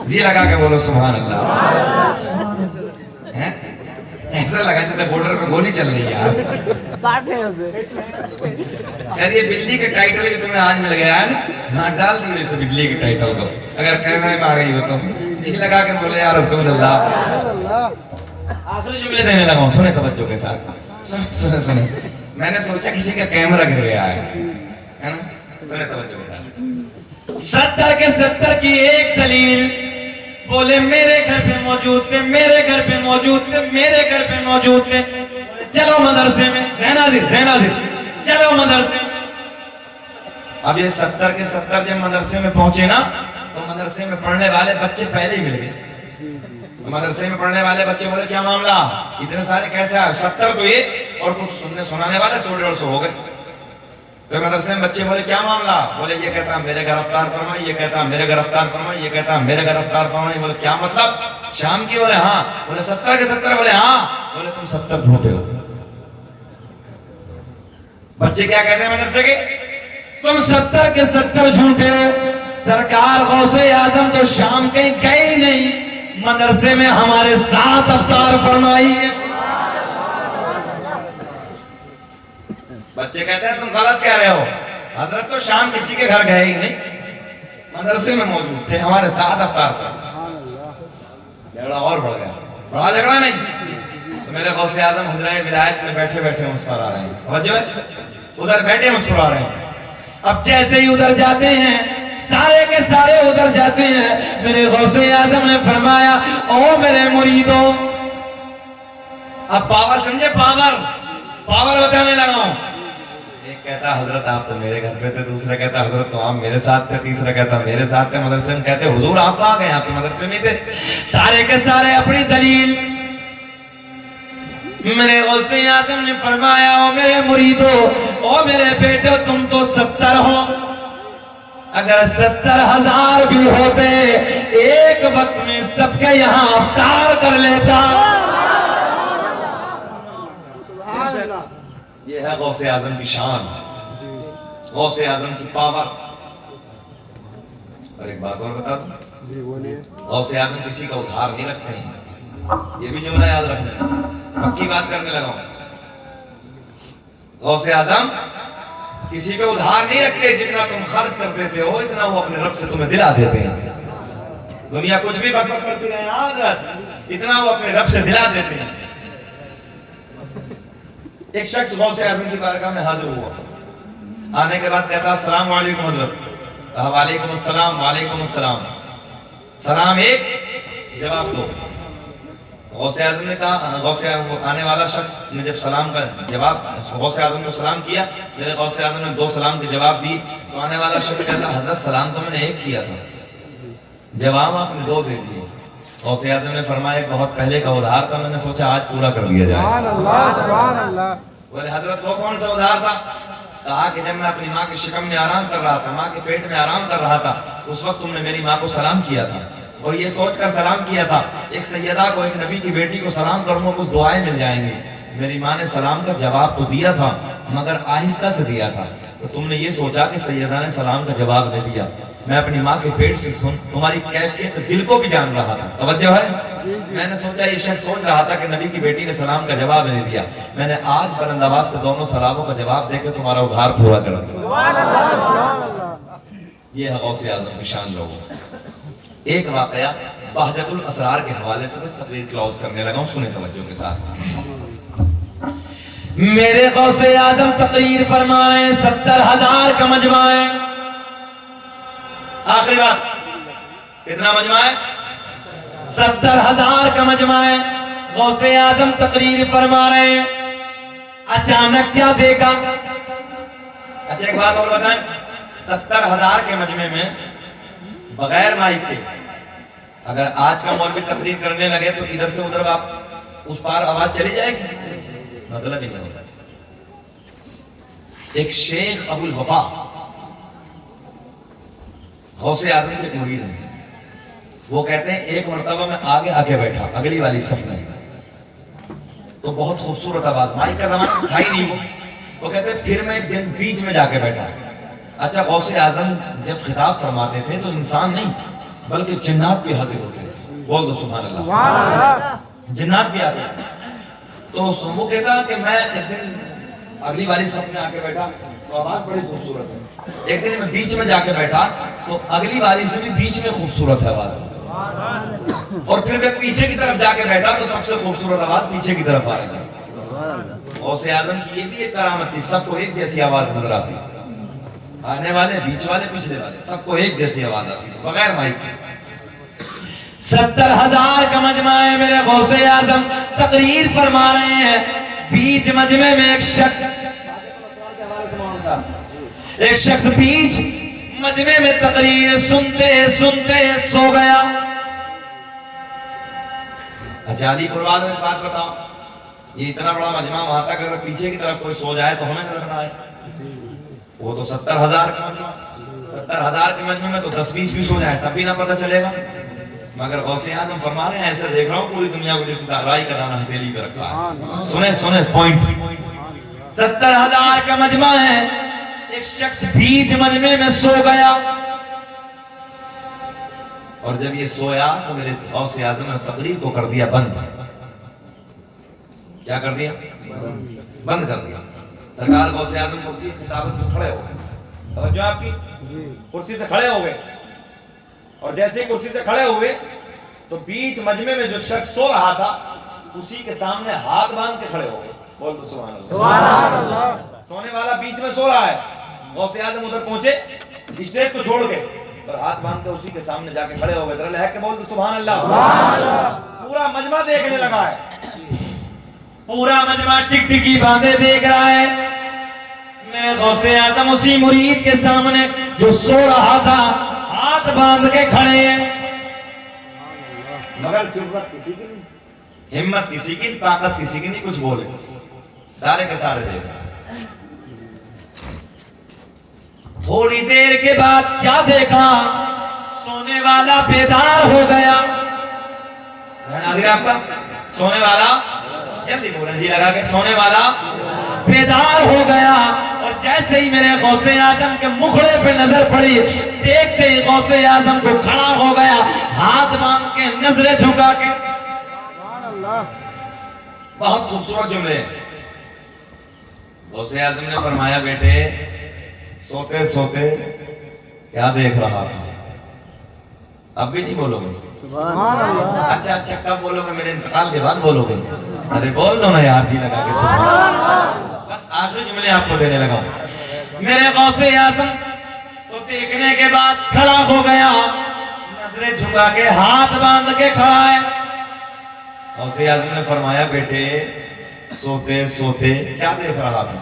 جی لگا کے بولو سبحان اللہ. ایسا لگا جیسے بارڈر پہ گولی چل رہی ہے یار. خیر یہ بلی کے ٹائٹل بھی تمہیں آج مل گیا ہے نا. ہاں ڈال دیے اسے بلی کے ٹائٹل کو, اگر کیمرے میں آ گئی ہو تو. جی لگا کے بولے یا رسول اللہ. آخری جملے دینے لگا ہوں, سنے توجہ کے ساتھ. سنے سنے میں نے سوچا کسی کا کیمرہ گر گیا ہے نا. سنے توجہ کے ساتھ. 70 کے 70 کی ایک دلیل. بولے میرے گھر پہ موجود تھے, میرے گھر پہ موجود تھے, میرے گھر پہ موجود تھے. چلو مدرسے میں, ذہن حاضر, چلو مدرسے میں. اب یہ 70 کے 70 جب مدرسے میں پہنچے نا تو مدرسے میں پڑھنے والے بچے پہلے ہی مل گئے. مدرسے میں پڑھنے والے بچے بولے کیا معاملہ, اتنے سارے کیسے آئے؟ 70 تو یہ اور کچھ سننے سنانے والے 100-150 ہو گئے. تو مدرسے میں بچے بولے کیا معاملہ؟ بولے یہ کہتا میرے گھر افطار فرمائی, یہ کہتا میرے گھر افطار فرمائی, یہ کہتا میرے گھر افطار فرمائی. بولے کیا مطلب شام کی؟ بولے ہاں. بولے 70 کے 70. بولے ہاں. بولے تم 70 جھوٹے ہو. بچے کیا کہتے ہیں مدرسے کے؟ تم 70 کے 70 جھوٹے ہو. سرکار غوث اعظم تو شام کہیں گئے ہی نہیں, مدرسے میں ہمارے ساتھ افطار فرمائی ہے. بچے کہتے ہیں تم غلط کہہ رہے ہو, حضرت تو شام کسی کے گھر گئے ہی نہیں, مدرسے میں موجود تھے, ہمارے ساتھ افطار فرمائی. جھگڑا اور بڑھ گیا. بڑا جھگڑا نہیں تو میرے غوث اعظم حجرہ ولایت میں بیٹھے بیٹھے مسکرا رہے ہیں. توجہ ہے, ادھر بیٹھے مسکرا رہے ہیں. اب جیسے ہی ادھر جاتے ہیں, سارے کے سارے ادھر جاتے ہیں, میرے غوث اعظم نے فرمایا او میرے مریدوں. اب پاور سمجھے, پاور بتانے لگا ہوں. ایک کہتا حضرت آپ تو میرے گھر پہ تھے, دوسرا کہتا حضرت تو آپ میرے ساتھ تھے, تیسرا کہتا میرے ساتھ تھے. مدرسے میں کہتے حضور آپ آ گئے, آپ تو مدرسے میں تھے. سارے کے سارے اپنی دلیل. میرے غوث اعظم نے فرمایا او میرے مریدو, او میرے بیٹے, تم تو 70 ہو. اگر 70,000 بھی ہوتے ایک وقت میں سب کے یہاں افطار کر لیتا. یہ ہے غوث اعظم کی شان, غوث اعظم کی پاور. اور ایک بات اور بتا دوں, غوث اعظم کسی کا ادھار نہیں رکھتے ہیں. یہ بھی جملہ یاد رکھنا, پکی بات کرنے لگا ہوں. غوث اعظم کسی پہ ادھار نہیں رکھتے. جتنا تم خرچ کر دیتے ہو اتنا وہ اپنے رب سے تمہیں دلا دیتے ہیں. دنیا کچھ بھی بک بک کرتی رہے, اتنا وہ اپنے رب سے دلا دیتے ہیں. ایک شخص غوث اعظم کی بارگاہ میں حاضر ہوا. آنے کے بعد کہتا السلام علیکم حضرت. کہا وعلیکم السلام. وعلیکم السلام. سلام ایک, جواب دو. غوث اعظم نے کہا, آنے والا شخص نے جب سلام کا جواب غوث اعظم کو سلام کیا, میرے غوث اعظم نے 2 سلام کے جواب دی. تو آنے والا شخص کہتا حضرت سلام تو میں نے ایک کیا تھا, جواب آپ نے 2 دے دیے. غوث اعظم نے فرمایا ایک بہت پہلے کا ادھار تھا، میں نے سوچا آج پورا کر دیا جائے. سبحان اللہ سبحان اللہ. بولے حضرت وہ کون سا ادھار تھا؟ کہا کہ جب میں اپنی ماں کے شکم میں آرام کر رہا تھا، ماں کے پیٹ میں آرام کر رہا تھا، اس وقت تم نے میری ماں کو سلام کیا تھا اور یہ سوچ کر سلام کیا تھا ایک سیدہ کو، ایک نبی کی بیٹی کو سلام کروں گا کچھ دعائیں مل جائیں گی. میری ماں نے سلام کا جواب تو دیا تھا مگر آہستہ سے دیا تھا، تو تم نے یہ سوچا کہ سیدہ نے سلام کا جواب نہیں دیا. میں اپنی ماں کے پیٹ سے سن تمہاری کیفیت دل کو بھی جان رہا تھا. توجہ ہے؟ میں نے سوچا یہ شخص سوچ رہا تھا کہ نبی کی بیٹی نے سلام کا جواب نہیں دیا، میں نے آج بلند آواز سے دونوں سلاموں کا جواب دے کے تمہارا ادھار پورا کر دیا. سبحان اللہ سبحان اللہ. یہ ہے غوث اعظم کی شان لوگوں. ایک واقعہ بہجت الاسرار کے حوالے سے بس تقریر کلوز کرنے لگا ہوں، سنیں توجہ کے ساتھ. میرے غوث اعظم تقریر فرمائیں 70,000 کا مجمع ہے. آخری بات، کتنا مجمع ہے؟ 70,000 کا مجمع ہے. غوث اعظم تقریر فرما رہے ہیں، اچانک کیا دیکھا؟ اچھا ایک بات اور بتائیں، 70,000 کے مجمع میں بغیر مائک کے اگر آج کا مولوی تقریر کرنے لگے تو ادھر سے ادھر آپ اس پار آواز چلی جائے گی؟ مطلب ہی نہیں ہوتا. ایک شیخ ابو الوفا غوث اعظم کے مرید ہیں، وہ کہتے ہیں ایک مرتبہ میں آگے آ کے بیٹھا اگلی والی صف میں، تو بہت خوبصورت آواز، مائک کا زمانہ تھا ہی نہیں. وہ کہتے ہیں پھر میں ایک دن بیچ میں جا کے بیٹھا. اچھا غوث اعظم جب خطاب فرماتے تھے تو انسان نہیں بلکہ جنات بھی حاضر ہوتے تھے. بول دو سبحان اللہ. سبحان اللہ. جنات بھی آتے. تو وہ کہتا کہ میں ایک دن اگلی والی صف میں آ کے بیٹھا تو آواز بڑی خوبصورت ہے. ایک دن میں بیچ میں جا کے بیٹھا تو اگلی والی سے بھی بیچ میں خوبصورت ہے آواز. اور پھر میں پیچھے کی طرف جا کے بیٹھا تو سب سے خوبصورت آواز پیچھے کی طرف آ رہی ہے. غوث اعظم کی یہ بھی ایک کرامت تھی، سب کو ایک جیسی آواز نظر آتی، آنے والے بیچ والے پچھلے والے سب کو ایک جیسی آواز آتی بغیر مائک کے. 70,000 کا مجمع ہے، میرے غوث اعظم تقریر فرما رہے ہیں. بیچ مجمع میں ایک شخص بیچ مجمع میں تقریر سنتے سنتے سو گیا. اچھا علی پور والوں ایک بات بتاؤ، یہ اتنا بڑا مجمع وہاں تک اگر پیچھے کی طرف کوئی سو جائے تو ہمیں نظر نہ آئے. وہ تو 70,000 کا مجمع، 70,000 کے مجمع میں تو 10-20 بھی سو جائے تب بھی نہ پتہ چلے گا. مگر غوث اعظم فرما رہے ہیں ایسے دیکھ رہا ہوں پوری دنیا کو جیسے رائی کا دانہ ہتھیلی پہ رکھا ہے. سنیں پوائنٹ. 70,000 کا مجمع ہے، ایک شخص بیچ مجمع میں سو گیا. اور جب یہ سویا تو میرے غوث اعظم نے تقریر کو کر دیا بند. کیا کر دیا؟ بند کر دیا. سرکار غوث اعظم کرسی خطابت سے کھڑے ہو گئے. توجہ آپ کی، کرسی سے کھڑے ہو گئے. اور جیسے کرسی سے کھڑے ہوئے تو بیچ مجمع میں جو شخص سو رہا تھا اسی کے سامنے ہاتھ باندھ کے کھڑے ہو گئے. بول دو سبحان اللہ. سبحان اللہ. سونے والا بیچ میں سو رہا ہے، غوث اعظم ادھر پہنچے اسٹیج کو چھوڑ کے اور ہاتھ باندھ کے اسی کے سامنے جا کے کھڑے ہو گئے. ذرا لہک کے بول دو سبحان اللہ. سبحان اللہ. پورا مجمع دیکھنے لگا ہے، پورا مجمع ٹک ٹکی باندھے دیکھ رہا ہے. میرے غوث اعظم اسی مرید کے سامنے جو سو رہا تھا ہاتھ باندھ کے کھڑے ہیں. مگر جرأت کسی کی نہیں، ہمت کسی کی، طاقت کسی کی نہیں کچھ بولے. سارے کے سارے دیکھ. تھوڑی دیر کے بعد کیا دیکھا؟ سونے والا بیدار ہو گیا. ناظرین آپ کا سونے والا، جلدی بولیں جی لگا کے، سونے والا بیدار ہو گیا. اور جیسے ہی میرے غوث اعظم کے مکھڑے پہ نظر پڑی، دیکھتے ہی غوث اعظم کو کھڑا ہو گیا، ہاتھ باندھ کے نظریں جھکا کے. سبحان اللہ. بہت خوبصورت جملے. غوث اعظم نے فرمایا بیٹے سوتے سوتے کیا دیکھ رہا تھا؟ اب بھی نہیں بولو گے؟ سبحان اللہ. اچھا کب بولو گے؟ میرے انتقال کے بعد بولو گے؟ ارے بول دو نا یار جی لگا کے. سبحان اللہ. بس آخری جملے آپ کو دینے لگا ہوں. میرے غوث اعظم کو دیکھنے کے بعد کھڑا ہو گیا، نظریں جھکا کے ہاتھ باندھ کے کھڑا ہے. غوث اعظم نے فرمایا بیٹے سوتے سوتے کیا دیکھ رہا تھا؟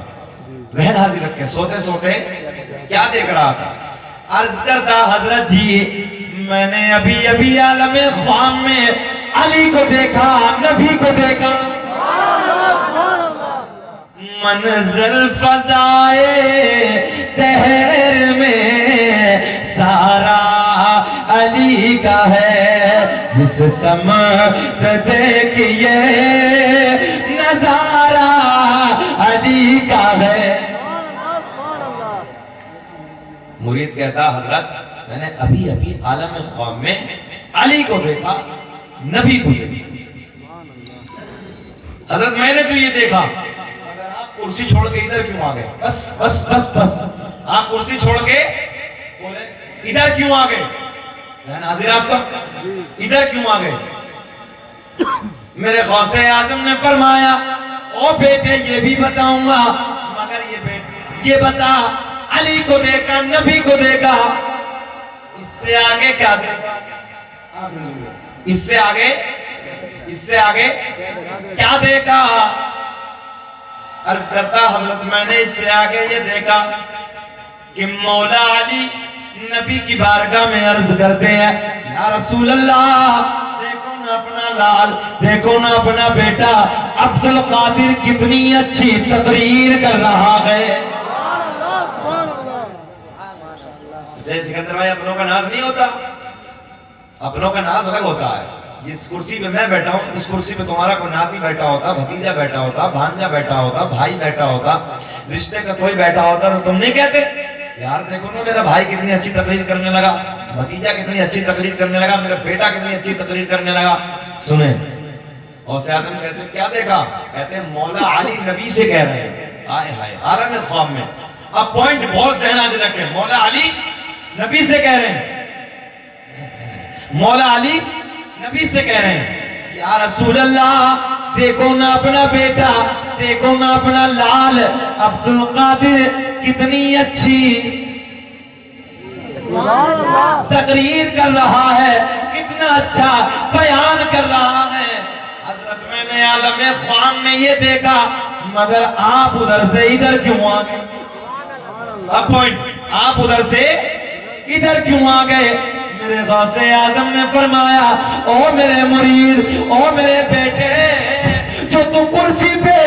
ذہن حاضر رکھیں، سوتے سوتے کیا دیکھ رہا تھا؟ عرض کرتا حضرت جی میں نے ابھی ابھی عالم خواب میں علی کو دیکھا، نبی کو دیکھا. منزل فضائے دہر میں سارا علی کا ہے، جس سمت دیکھئے نظارہ علی کا ہے. مرید کہتا حضرت میں نے ابھی ابھی عالم خواب میں علی کو دیکھا، نبی کو دیکھا. حضرت میں نے تو یہ دیکھا، مگر آپ کرسی چھوڑ کے ادھر کیوں آ گئے؟ بس بس بس بس آپ کرسی چھوڑ کے ادھر کیوں آ گئے؟ ذہن حاضر آپ کا؟ ادھر کیوں آ گئے؟ میرے غوث اعظم نے فرمایا او بیٹے یہ بھی بتاؤں گا، مگر یہ بتا علی کو دیکھا، نبی کو دیکھا، اس سے آگے کیا دیکھا؟ اس سے آگے کیا دیکھا؟ عرض کرتا حضرت میں نے اس سے آگے یہ دیکھا کہ مولا علی نبی کی بارگاہ میں عرض کرتے ہیں یا رسول اللہ دیکھو نا اپنا لال، دیکھو نا اپنا بیٹا عبد القادر کتنی اچھی تقریر کر رہا ہے. سکندر بھائی اپنوں کا ناز نہیں ہوتا، اپنوں کا ناز الگ ہوتا ہے. جس کرسی پہ میں بیٹھا ہوں اس کرسی پہ تمہارا کوئی ناتی بیٹھا ہوتا، بھتیجا بیٹھا ہوتا، بھانجا بیٹھا ہوتا، بھائی بیٹھا ہوتا، رشتے کا کوئی بیٹھا ہوتا تو تم نہیں کہتے یار دیکھو نا میرا بھائی کتنی اچھی تقریر کرنے لگا، بھتیجا کتنی اچھی تقریر کرنے لگا، میرا بیٹا کتنی اچھی تقریر کرنے لگا. سنیں غوث اعظم کہتے کیا دیکھا؟ کہتے ہیں مولا علی نبی سے کہہ رہے ہیں. آئے ہائے عالم خواب میں. اب پوائنٹ بہت ذہن حاضر رکھیں، مولا علی نبی سے کہہ رہے ہیں، مولا علی نبی سے کہہ رہے ہیں یا رسول اللہ دیکھو نا اپنا بیٹا، دیکھو نا اپنا لال عبد القادر کتنی اچھی تقریر کر رہا ہے، کتنا اچھا بیان کر رہا ہے. حضرت میں نے عالم خواب میں یہ دیکھا، مگر آپ ادھر سے ادھر کیوں آ گئے؟ اب پوائنٹ، آپ ادھر سے ادھر کیوں آ گئے؟ میرے غوث اعظم نے فرمایا او میرے مرید، او میرے بیٹے، جو تو کرسی پہ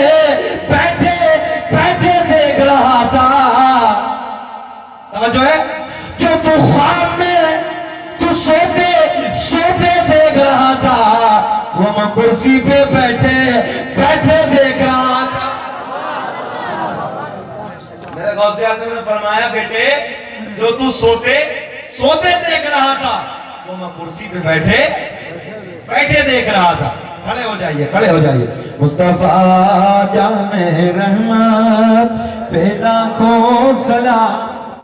بیٹھے بیٹھے دیکھ رہا تھا، توجہ ہے، جو تو خواب میں تو سوتے سوتے دیکھ رہا تھا، وہ میں کرسی پہ بیٹھے بیٹھے دیکھ رہا تھا. میرے غوث اعظم نے فرمایا بیٹے جو تو سوتے دیکھ رہا تھا وہ میں کرسی پہ بیٹھے دیکھ رہا تھا. کھڑے ہو جائیے، کھڑے ہو جائیے. مصطفیٰ جان رحمت پہ لاکھوں سلام